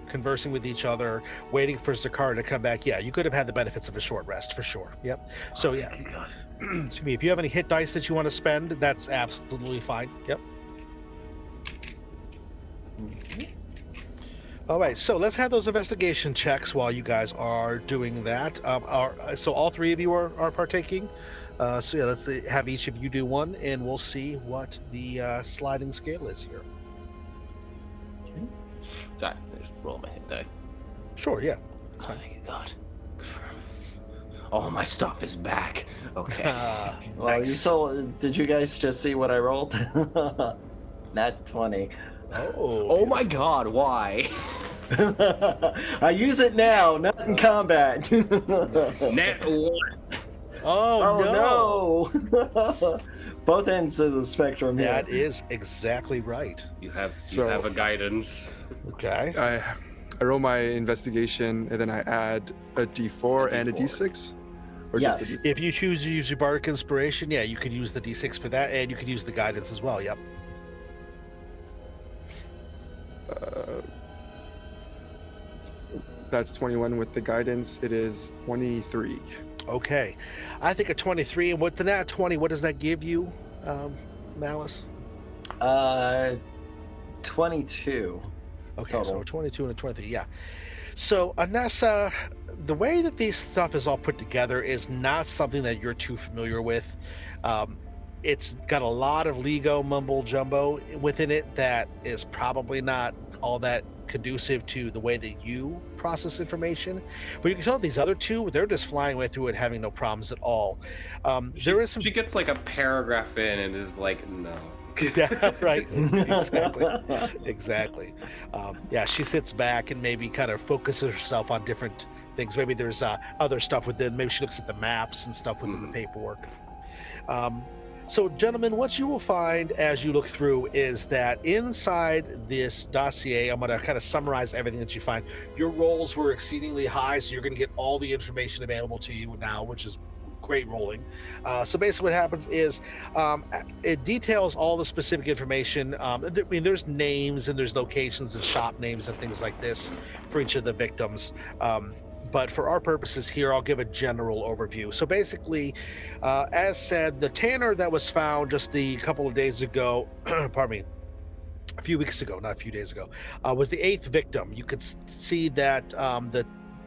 Speaker 2: conversing with each other, waiting for Zakar to come back, yeah, you could have had the benefits of a short rest for sure. Yep. So yeah, excuse me, if you have any hit dice that you want to spend, that's absolutely fine. Yep. All right, so let's have those investigation checks while you guys are doing that. So all three of you are partaking. So yeah, let's have each of you do one, and we'll see what the sliding scale is here.
Speaker 5: Okay. Sorry, I just roll my hit die.
Speaker 2: Sure, yeah.
Speaker 5: Oh, thank you, God. All my stuff is back. Okay.
Speaker 4: Well,
Speaker 5: Nice.
Speaker 4: did you guys just see what I rolled? Nat 20.
Speaker 5: Oh my God, why?
Speaker 4: I use it now, not in combat.
Speaker 5: Net 1.
Speaker 2: Oh,
Speaker 4: no! Both ends of the spectrum here.
Speaker 2: that is exactly right.
Speaker 5: You have
Speaker 3: So-
Speaker 5: a guidance.
Speaker 2: Okay.
Speaker 3: I roll my investigation and then I add a D4 and a
Speaker 5: D4.
Speaker 3: D6, or
Speaker 4: Yes.
Speaker 3: just the
Speaker 2: If you choose to use your bardic inspiration, yeah, you could use the D6 for that, and you could use the guidance as well. Yep.
Speaker 3: That's 21 with the guidance. It is 23.
Speaker 2: Okay. I think a 23, and with the nat 20, what does that give you, Malice?
Speaker 4: 22.
Speaker 2: Okay, so
Speaker 4: Total.
Speaker 2: a 22 and a 23, yeah. So, Enessa, the way that these stuff is all put together is not something that you're too familiar with. It's got a lot of Lego mumbo jumbo within it that is probably not all that conducive to the way that you process information. But you can tell these other two, they're just flying right through it, having no problems at all. There is some...
Speaker 5: She gets like a paragraph in and is like, no.
Speaker 2: Yeah, right. Exactly. Yeah, she sits back and maybe kind of focuses herself on different things. Maybe there's other stuff within. Maybe she looks at the maps and stuff within the paperwork. So, gentlemen, what you will find as you look through is that inside this dossier, I'm going to kind of summarize everything that you find. Your rolls were exceedingly high, so you're going to get all the information available to you now, which is great rolling. So basically what happens is it details all the specific information. I mean, there's names and there's locations and shop names and things like this for each of the victims. But for our purposes here, I'll give a general overview. So basically, as said, the tanner that was found just a couple of days ago, pardon me, a few weeks ago, not a few days ago, was the 8th victim. You could see that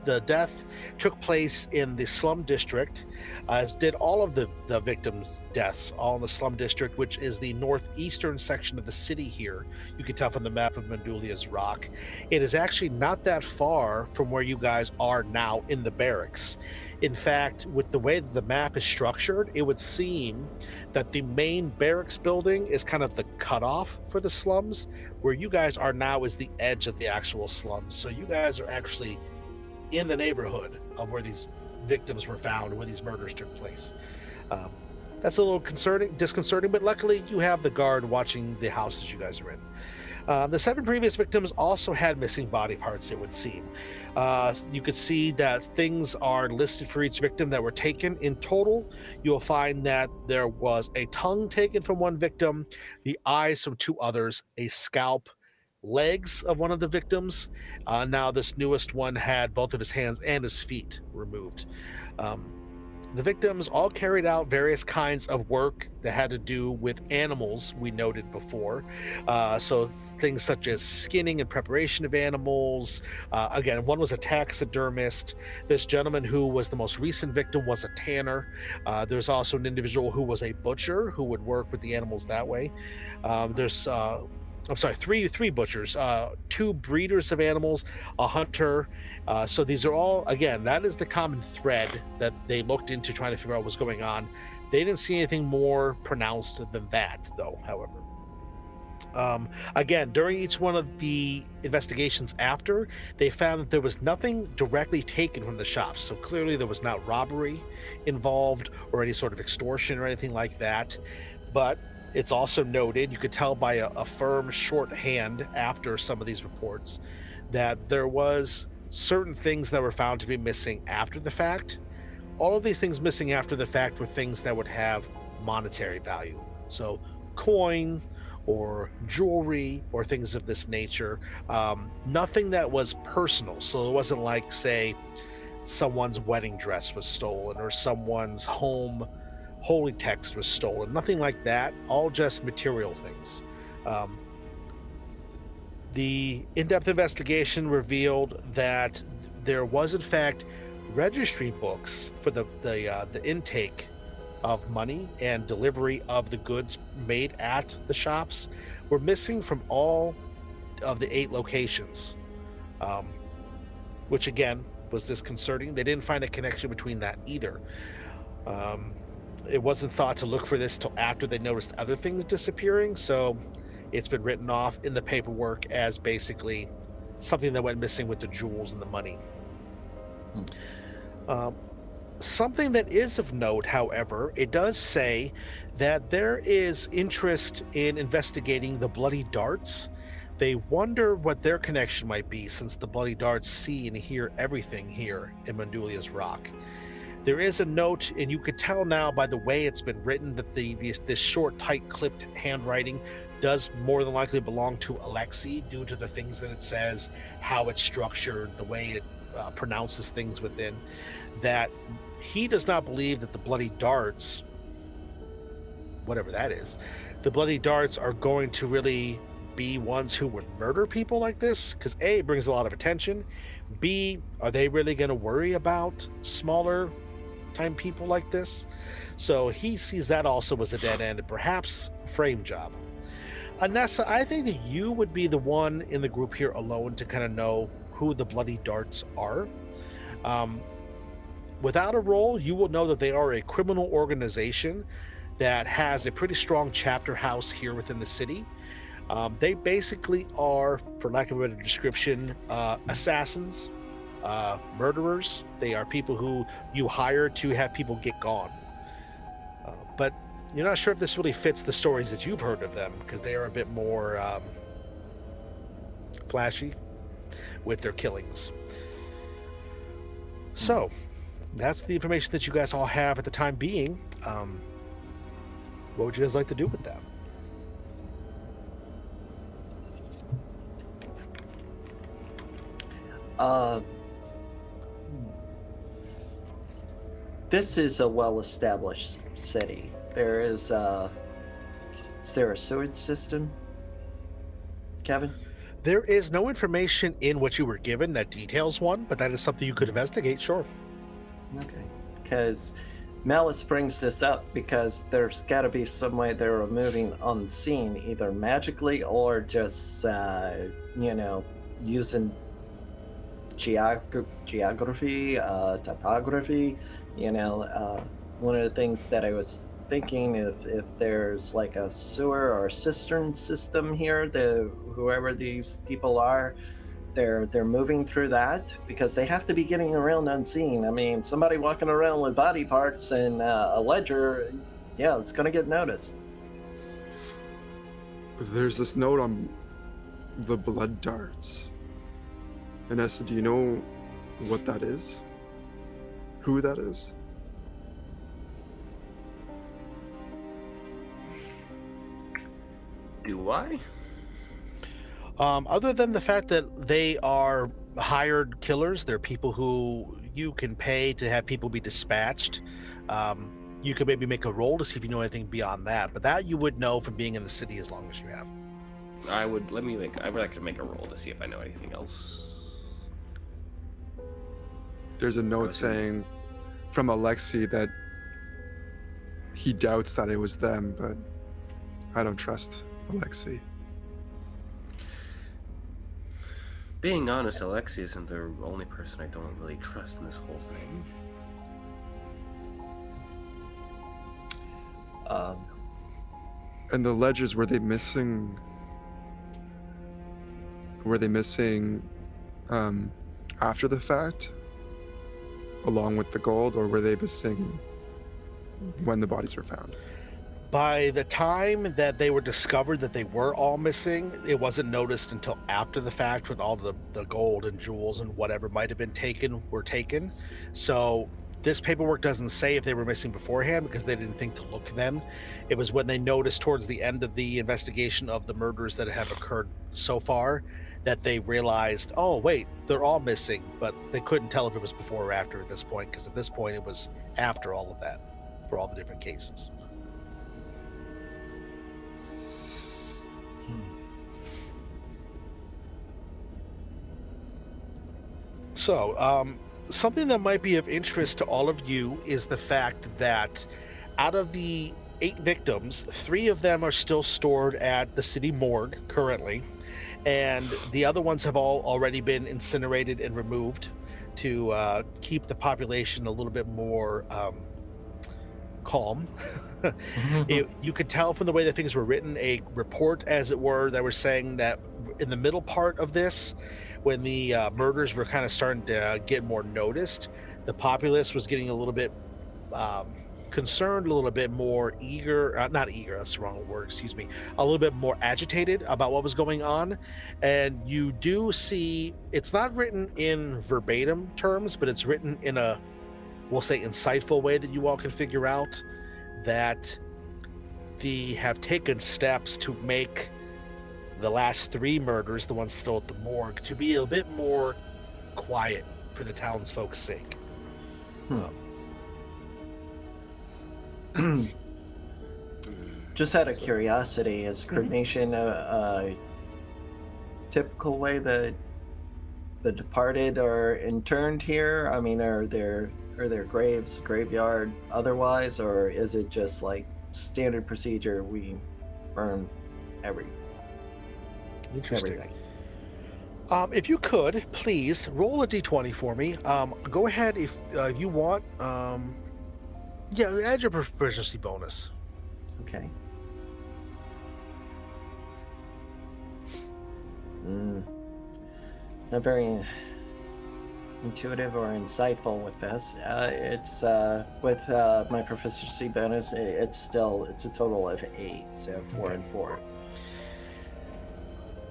Speaker 2: the death took place in the slum district, as did all of the victims' deaths, all in the slum district, which is the northeastern section of the city here. You can tell from the map of Mendulia's rock. It is actually not that far from where you guys are now in the barracks. In fact, with the way that the map is structured, it would seem that the main barracks building is kind of the cutoff for the slums. Where you guys are now is the edge of the actual slums. So you guys are actually in the neighborhood of where these victims were found, where these murders took place. That's a little disconcerting, but luckily you have the guard watching the houses you guys are in. The 7 previous victims also had missing body parts, it would seem. You could see that things are listed for each victim that were taken. In total, you'll find that there was a tongue taken from one victim, the eyes from 2 others, a scalp, legs of one of the victims. Now this newest one had both of his hands and his feet removed. The victims all carried out various kinds of work that had to do with animals we noted before. So things such as skinning and preparation of animals. Again, one was a taxidermist. This gentleman who was the most recent victim was a tanner. There's also an individual who was a butcher who would work with the animals that way. Three butchers, 2 breeders of animals, a hunter. So these are all, again, that is the common thread that they looked into trying to figure out what's going on. They didn't see anything more pronounced than that, though, however. Again, during each one of the investigations after, they found that there was nothing directly taken from the shops. So clearly there was not robbery involved or any sort of extortion or anything like that. But it's also noted, you could tell by a firm shorthand after some of these reports, that there was certain things that were found to be missing after the fact. All of these things missing after the fact were things that would have monetary value. So coin or jewelry or things of this nature. Nothing that was personal. So it wasn't like, say, someone's wedding dress was stolen or someone's home holy text was stolen. Nothing like that. All just material things. The in-depth investigation revealed that there was, in fact, registry books for the intake of money and delivery of the goods made at the shops were missing from all of the 8 locations, which again was disconcerting. They didn't find a connection between that either. It wasn't thought to look for this till after they noticed other things disappearing, so it's been written off in the paperwork as basically something that went missing with the jewels and the money. Something that is of note, however, it does say that there is interest in investigating the Bloody Darts. They wonder what their connection might be, since the Bloody Darts see and hear everything here in Mendulia's Rock. There is a note, and you could tell now by the way it's been written that this short, tight, clipped handwriting does more than likely belong to Alexei due to the things that it says, how it's structured, the way it pronounces things within, that he does not believe that the Bloody Darts, whatever that is, the Bloody Darts are going to really be ones who would murder people like this, because A, it brings a lot of attention, B, are they really going to worry about smaller time people like this? So he sees that also as a dead end and perhaps a frame job. Enessa, I think that you would be the one in the group here alone to kind of know who the Bloody Darts are. Without a role, you will know that they are a criminal organization that has a pretty strong chapter house here within the city. They basically are, for lack of a better description, assassins, murderers. They are people who you hire to have people get gone. But you're not sure if this really fits the stories that you've heard of them, because they are a bit more flashy with their killings. So, that's the information that you guys all have at the time being. What would you guys like to do with that?
Speaker 4: This is a well-established city. Is there a sewage system, Kevin?
Speaker 2: There is no information in what you were given that details one, but that is something you could investigate, sure.
Speaker 4: Okay. Because Malice brings this up because there's got to be some way they're moving on scene, either magically or just, using geography, topography. One of the things that I was thinking, if there's like a sewer or cistern system here, whoever these people are, they're moving through that because they have to be getting around unseen. I mean, somebody walking around with body parts and a ledger, yeah, it's gonna get noticed.
Speaker 3: There's this note on the blood darts. Enessa, do you know what that is? Who that is?
Speaker 5: Do I?
Speaker 2: Other than the fact that they are hired killers, they're people who you can pay to have people be dispatched. You could maybe make a roll to see if you know anything beyond that, but that you would know from being in the city as long as you have.
Speaker 5: I would like to make a roll to see if I know anything else.
Speaker 3: There's a note saying from Alexei that he doubts that it was them, but I don't trust Alexei.
Speaker 5: Being honest, Alexei isn't the only person I don't really trust in this whole thing.
Speaker 3: And the ledgers, were they missing after the fact, along with the gold, or were they missing when the bodies were found?
Speaker 2: By the time that they were discovered that they were all missing, it wasn't noticed until after the fact, when all the gold and jewels and whatever might have been taken were taken. So this paperwork doesn't say if they were missing beforehand, because they didn't think to look then. It was when they noticed towards the end of the investigation of the murders that have occurred so far that they realized, oh wait, they're all missing, but they couldn't tell if it was before or after at this point, because at this point it was after all of that for all the different cases. So, something that might be of interest to all of you is the fact that out of the 8 victims, 3 of them are still stored at the city morgue currently, and the other ones have all already been incinerated and removed to keep the population a little bit more calm. You could tell from the way that things were written, a report, as it were, that were saying that in the middle part of this, when the murders were kind of starting to get more noticed, the populace was getting a little bit concerned, a little bit more eager, not eager, that's the wrong word, excuse me, a little bit more agitated about what was going on. And you do see, it's not written in verbatim terms, but it's written in a, we'll say, insightful way that you all can figure out that they have taken steps to make the last 3 murders, the ones still at the morgue, to be a bit more quiet for the townsfolk's sake.
Speaker 4: Just out of curiosity, is cremation a typical way that the departed are interned here? I mean, are there graves, graveyard, otherwise, or is it just like standard procedure? We burn
Speaker 2: Interesting.
Speaker 4: everything.
Speaker 2: If you could, please roll a d20 for me. Go ahead if you want. Yeah, add your proficiency bonus.
Speaker 4: Okay. Not very intuitive or insightful with this. It's with my proficiency bonus. It's a total of 8, so 4 and 4.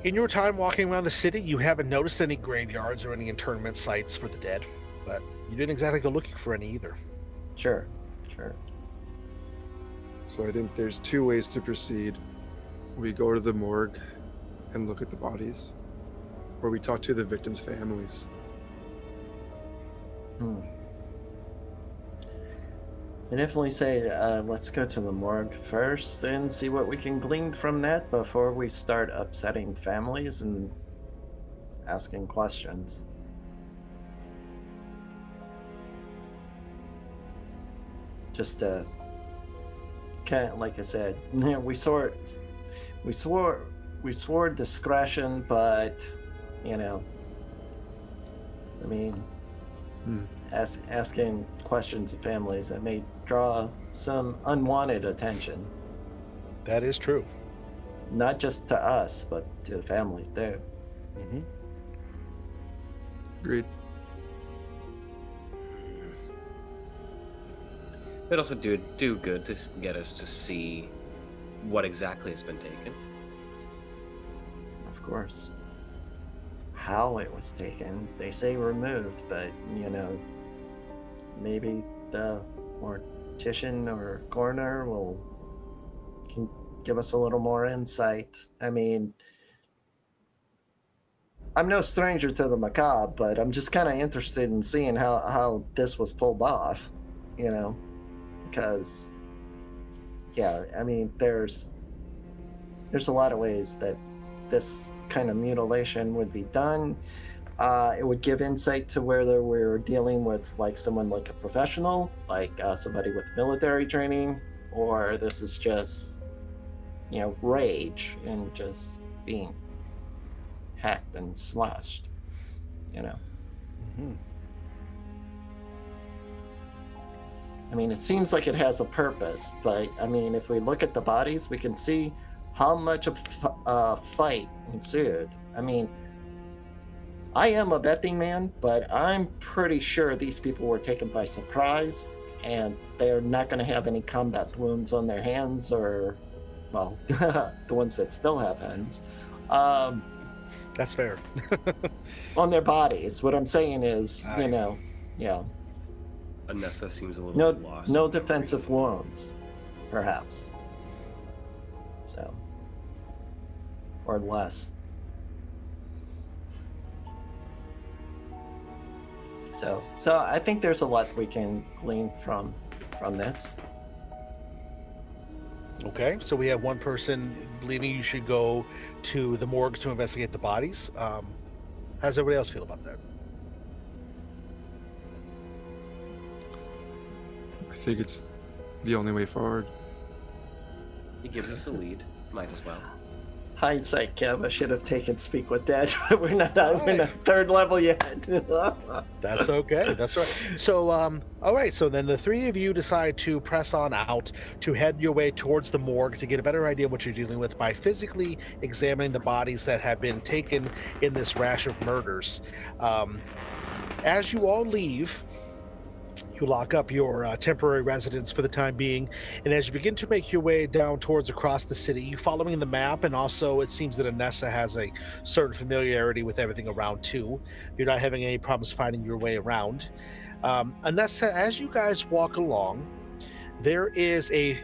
Speaker 2: In your time walking around the city, you haven't noticed any graveyards or any internment sites for the dead, but you didn't exactly go looking for any either.
Speaker 4: Sure.
Speaker 3: So I think there's 2 ways to proceed. We go to the morgue and look at the bodies, or we talk to the victims' families.
Speaker 4: I definitely say let's go to the morgue first and see what we can glean from that before we start upsetting families and asking questions. Just kind of, like I said, we swore discretion, but I mean, asking questions of families that may draw some unwanted attention.
Speaker 2: That is true.
Speaker 4: Not just to us, but to the family too.
Speaker 2: Mm-hmm.
Speaker 3: Agreed.
Speaker 5: It'd also do good to get us to see what exactly has been taken.
Speaker 4: Of course. How it was taken, they say removed, but maybe the mortician or coroner can give us a little more insight. I mean, I'm no stranger to the macabre, but I'm just kind of interested in seeing how this was pulled off, because I mean, there's a lot of ways that this kind of mutilation would be done. It would give insight to whether we're dealing with someone like a professional, like somebody with military training, or this is just rage and just being hacked and slashed.
Speaker 2: Mm-hmm.
Speaker 4: I mean, it seems like it has a purpose, but I mean, if we look at the bodies, we can see how much of a fight ensued. I mean, I am a betting man, but I'm pretty sure these people were taken by surprise, and they're not going to have any combat wounds on their hands, or, well, the ones that still have hands.
Speaker 2: That's fair.
Speaker 4: On their bodies. What I'm saying is, yeah.
Speaker 5: Enessa seems a little bit lost.
Speaker 4: No defensive wounds, perhaps. So, or less. So I think there's a lot we can glean from this.
Speaker 2: Okay, so we have one person believing you should go to the morgue to investigate the bodies. How does everybody else feel about that?
Speaker 3: think it's the only way forward.
Speaker 5: He gives us a lead. Might as well.
Speaker 4: Hindsight, Kev. I should have taken speak with Dad. We're not
Speaker 2: Right.
Speaker 4: third level yet.
Speaker 2: That's okay. That's right. So, all right. So then the three of you decide to press on out to head your way towards the morgue to get a better idea of what you're dealing with by physically examining the bodies that have been taken in this rash of murders. As you all leave, you lock up your temporary residence for the time being, and as you begin to make your way down towards across the city, you following the map, and also it seems that Enessa has a certain familiarity with everything around too. You're not having any problems finding your way around. Enessa, as you guys walk along, there is a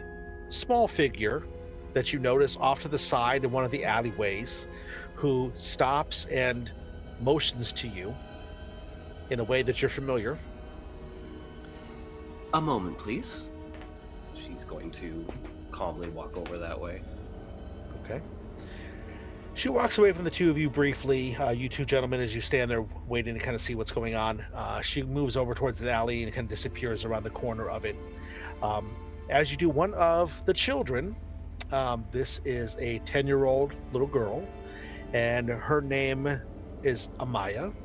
Speaker 2: small figure that you notice off to the side in one of the alleyways who stops and motions to you in a way that you're familiar.
Speaker 5: A moment, please. She's going to calmly walk over that way.
Speaker 2: Okay. She walks away from the two of you briefly. You two gentlemen, as you stand there waiting to kind of see what's going on, she moves over towards the alley and kind of disappears around the corner of it. As you do, one of the children, this is a 10-year-old little girl, and her name is Amaya.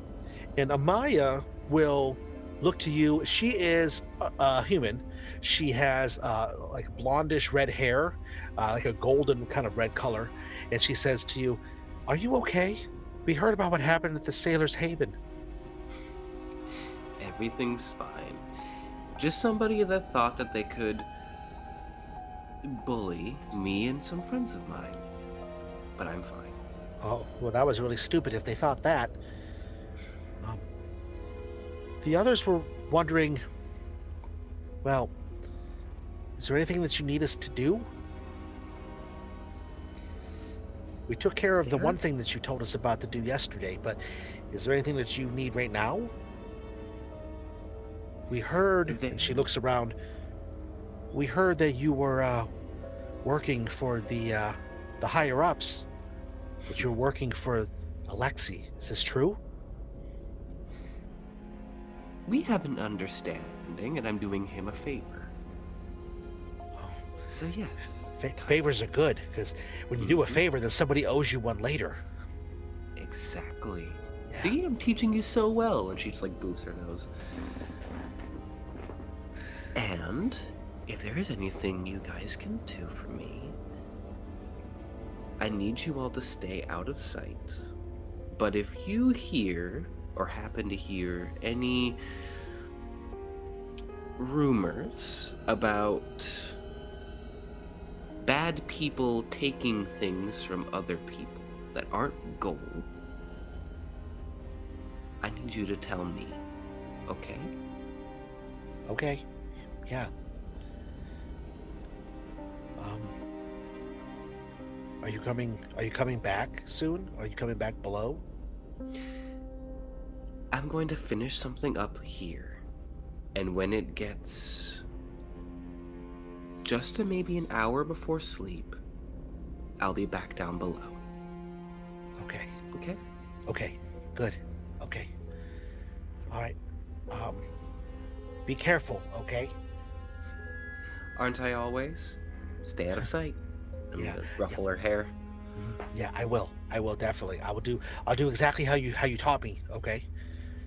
Speaker 2: And Amaya will look to you. She is a human. She has like blondish red hair, like a golden kind of red color, and she says to you, "Are you okay? We heard about what happened at the Sailor's Haven."
Speaker 5: Everything's fine. Just somebody that thought that they could bully me and some friends of mine. But I'm fine.
Speaker 2: Oh, well, that was really stupid if they thought that. The others were wondering, well, is there anything that you need us to do? We took care of the one thing that you told us about to do yesterday, but is there anything that you need right now? We heard, and she looks around, we heard that you were working for the higher-ups, that you're working for Alexei. Is this true?
Speaker 5: We have an understanding, and I'm doing him a favor. So yes.
Speaker 2: Favors are good, because when you do a favor, then somebody owes you one later.
Speaker 5: Exactly.
Speaker 2: Yeah.
Speaker 5: See, I'm teaching you so well. And she just like boofs her nose. And if there is anything you guys can do for me, I need you all to stay out of sight. But if you hear or happen to hear any rumors about bad people taking things from other people that aren't gold, I need you to tell me, okay?
Speaker 2: Okay. Yeah. Are you coming back soon? Are you coming back below?
Speaker 5: I'm going to finish something up here, and when it gets just to maybe an hour before sleep, I'll be back down below.
Speaker 2: Okay.
Speaker 5: Okay?
Speaker 2: Okay. Good. Okay. All right. Be careful, okay?
Speaker 5: Aren't I always? Stay out of sight. I'm
Speaker 2: Yeah,
Speaker 5: gonna ruffle her hair.
Speaker 2: Yeah, I will. I will definitely. I'll do exactly how you taught me, okay?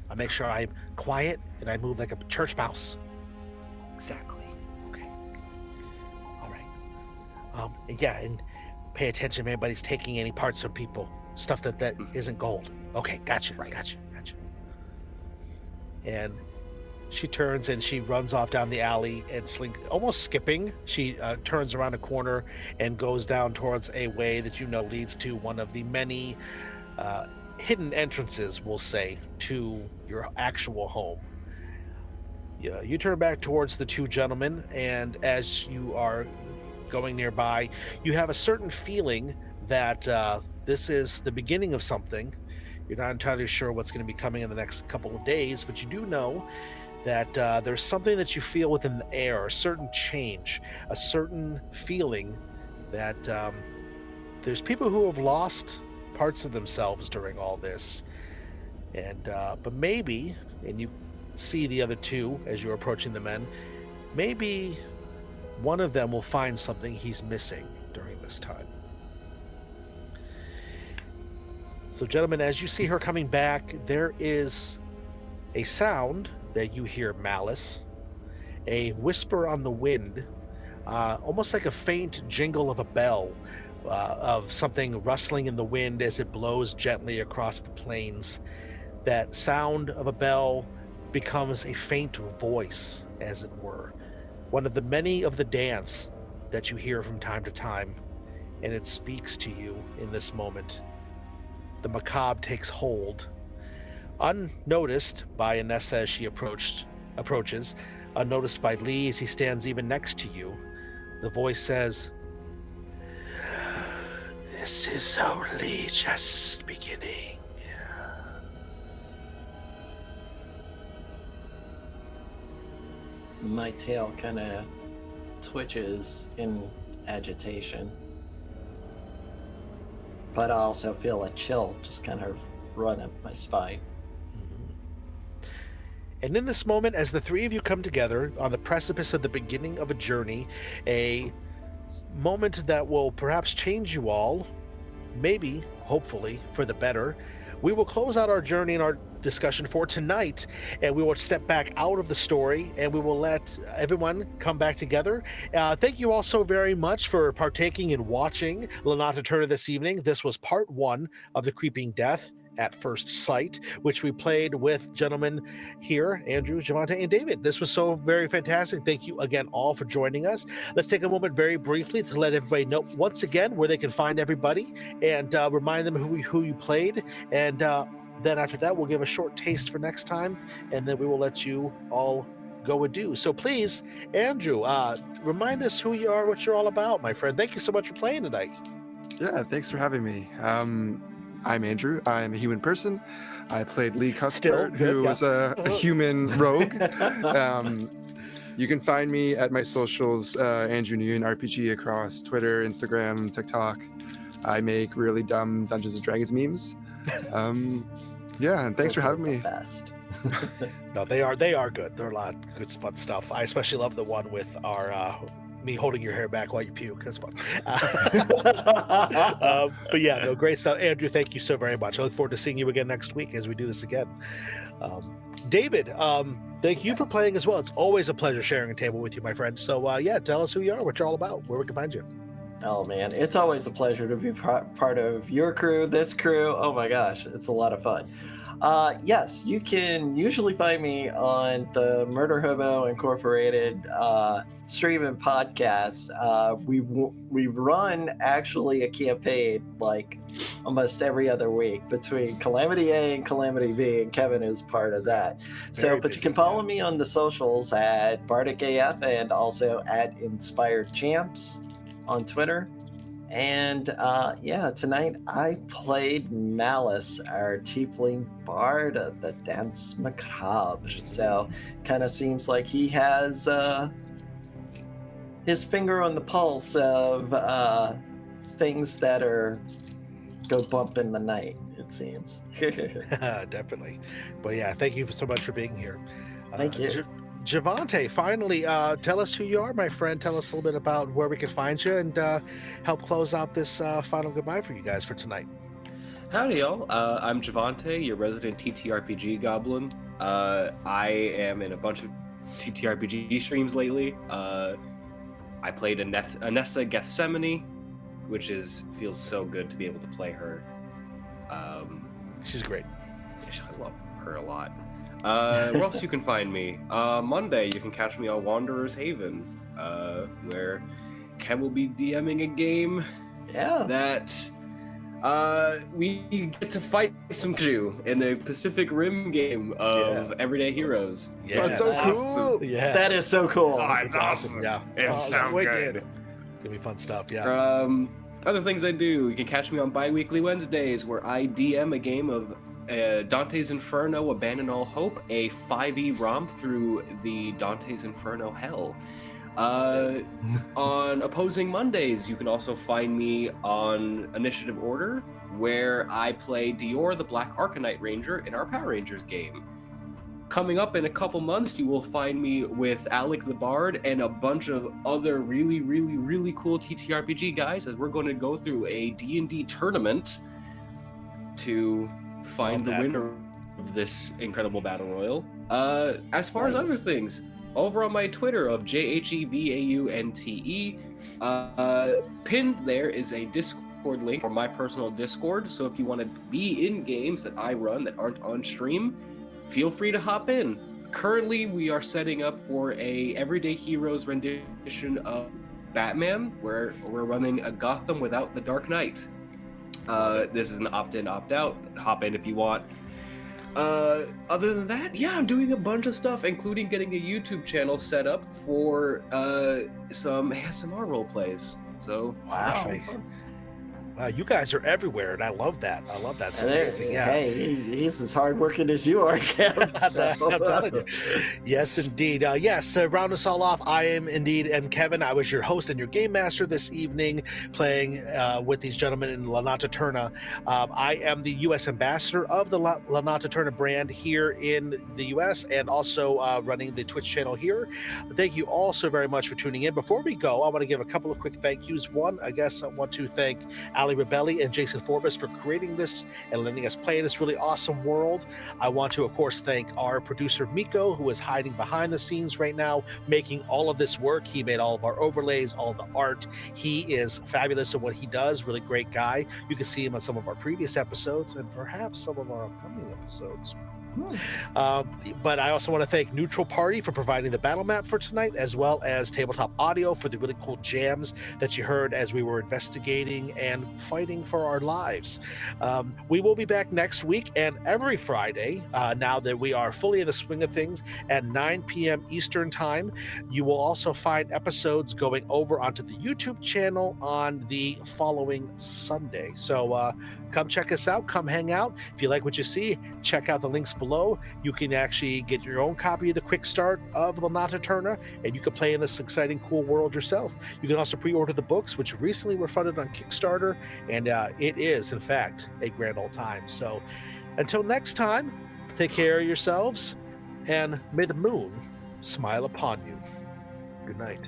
Speaker 2: I'll make sure I'm quiet and I move like a church mouse.
Speaker 5: Exactly.
Speaker 2: Okay. All right. And yeah, and pay attention if anybody's taking any parts from people. Stuff that isn't gold. Okay, gotcha.
Speaker 5: Right.
Speaker 2: Gotcha. And she turns and she runs off down the alley and almost skipping. She turns around a corner and goes down towards a way that you know leads to one of the many hidden entrances, we'll say, to your actual home. Yeah, you turn back towards the two gentlemen, and as you are going nearby, you have a certain feeling that this is the beginning of something. You're not entirely sure what's going to be coming in the next couple of days, but you do know that there's something that you feel within the air, a certain change, a certain feeling that there's people who have lost parts of themselves during all this. And but maybe, and you see the other two as you're approaching the men, maybe one of them will find something he's missing during this time. So, gentlemen, as you see her coming back, there is a sound that you hear, Malice, a whisper on the wind, almost like a faint jingle of a bell, of something rustling in the wind as it blows gently across the plains. That sound of a bell becomes a faint voice, as it were, one of the many of the dance that you hear from time to time, and it speaks to you in this moment. The macabre takes hold, unnoticed by Enessa as she approaches, unnoticed by Lee as he stands even next to you. The voice says, "This is only just beginning."
Speaker 4: My tail kind of twitches in agitation. But I also feel a chill just kind of run up my spine.
Speaker 2: And in this moment, as the three of you come together on the precipice of the beginning of a journey, a moment that will perhaps change you all, maybe, hopefully, for the better, we will close out our journey and our discussion for tonight, and we will step back out of the story, and we will let everyone come back together. Thank you all so very much for partaking in watching Notte Eterna this evening. This was part 1 of The Creeping Death at First Sight, which we played with gentlemen here, Andrew, Javante, and David. This was so very fantastic. Thank you again all for joining us. Let's take a moment very briefly to let everybody know once again where they can find everybody, and remind them who you played, and then after that we'll give a short taste for next time, and then we will let you all go and do. So please, Andrew, remind us who you are, what you're all about, my friend. Thank you so much for playing tonight.
Speaker 3: Yeah, thanks for having me. I'm Andrew. I'm a human person. I played Lee Cuthbert, who was a human rogue. You can find me at my socials, Andrew Nguyen RPG, across Twitter, Instagram, TikTok. I make really dumb Dungeons and Dragons memes. Yeah, and thanks for having me.
Speaker 4: Best.
Speaker 2: No, they are good. They're a lot of good, fun stuff. I especially love the one with our me holding your hair back while you puke. That's fun. But yeah, no, great stuff. Andrew, thank you so very much. I look forward to seeing you again next week as we do this again. David, thank you for playing as well. It's always a pleasure sharing a table with you, my friend. So yeah, tell us who you are, what you're all about, where we can find you.
Speaker 4: Oh man, it's always a pleasure to be part of your crew, this crew. Oh my gosh, it's a lot of fun. Yes, you can usually find me on the Murder Hobo Incorporated stream and podcast. We run actually a campaign like almost every other week between Calamity A and Calamity B, and Kevin is part of that. But you can follow me on the socials at Bardic AF and also at Inspired Champs on Twitter. And yeah, tonight I played Malice, our tiefling bard of the Dance Macabre. So kind of seems like he has his finger on the pulse of things that go bump in the night, it seems.
Speaker 2: Definitely. But yeah, thank you so much for being here.
Speaker 4: Thank you.
Speaker 2: Javante, finally, tell us who you are, my friend. Tell us a little bit about where we can find you, and help close out this final goodbye for you guys for tonight.
Speaker 5: Howdy, y'all. I'm Javante, your resident TTRPG goblin. I am in a bunch of TTRPG streams lately. I played Enessa Gethsemane, which feels so good to be able to play her.
Speaker 2: She's great.
Speaker 5: I love her a lot. Where else you can find me? Monday, you can catch me on Wanderer's Haven, where Ken will be DMing a game that we get to fight some Jew in a Pacific Rim game of Everyday Heroes.
Speaker 2: Yeah,
Speaker 3: that's so cool.
Speaker 2: Yeah,
Speaker 4: That is so cool.
Speaker 5: Oh, it's awesome.
Speaker 2: Yeah,
Speaker 5: It's so good.
Speaker 2: It's gonna be fun stuff. Yeah.
Speaker 5: Other things I do, you can catch me on bi-weekly Wednesdays, where I DM a game of Dante's Inferno, Abandon All Hope, a 5e romp through the Dante's Inferno hell. On Opposing Mondays, you can also find me on Initiative Order, where I play Dior, the Black Arcanite Ranger, in our Power Rangers game.
Speaker 6: coming up in a couple months, you will find me with Alec the Bard and a bunch of other really, really, really cool TTRPG guys as we're going to go through a D&D tournament to find the winner of this incredible battle royal. As far as other things, over on my Twitter of JHEVAUNTE, pinned there is a Discord link for my personal Discord. So if you want to be in games that I run that aren't on stream, feel free to hop in. Currently, we are setting up for a Everyday Heroes rendition of Batman, where we're running a Gotham without the Dark Knight. This is an opt-in, opt-out. Hop in if you want. Other than that, yeah, I'm doing a bunch of stuff, including getting a YouTube channel set up for some ASMR role plays. So,
Speaker 2: wow. You guys are everywhere, and I love that. It's amazing. Yeah.
Speaker 4: Hey, he's as hardworking as you are, Kev.
Speaker 2: I'm telling you. Yes, indeed. Yes, round us all off. I am indeed Kevin. I was your host and your game master this evening, playing with these gentlemen in La Notte Eterna. I am the U.S. ambassador of the La Notte Eterna brand here in the U.S. and also running the Twitch channel here. Thank you all so very much for tuning in. Before we go, I want to give a couple of quick thank yous. One, I guess I want to thank Ali Rebelli and Jason Forbes for creating this and letting us play in this really awesome world. I want to, of course, thank our producer Miko, who is hiding behind the scenes right now, making all of this work. He made all of our overlays, all of the art. He is fabulous at what he does, really great guy. You can see him on some of our previous episodes and perhaps some of our upcoming episodes. But I also want to thank Neutral Party for providing the battle map for tonight, as well as Tabletop Audio for the really cool jams that you heard as we were investigating and fighting for our lives. We will be back next week and every Friday, now that we are fully in the swing of things, at 9 p.m. Eastern Time. You will also find episodes going over onto the YouTube channel on the following Sunday. So come check us out. Come hang out. If you like what you see, check out the links below. You can actually get your own copy of the quick start of La Notte Eterna, and you can play in this exciting, cool world yourself. You can also pre-order the books, which recently were funded on Kickstarter, and it is, in fact, a grand old time. So until next time, take care of yourselves, and may the moon smile upon you. Good night.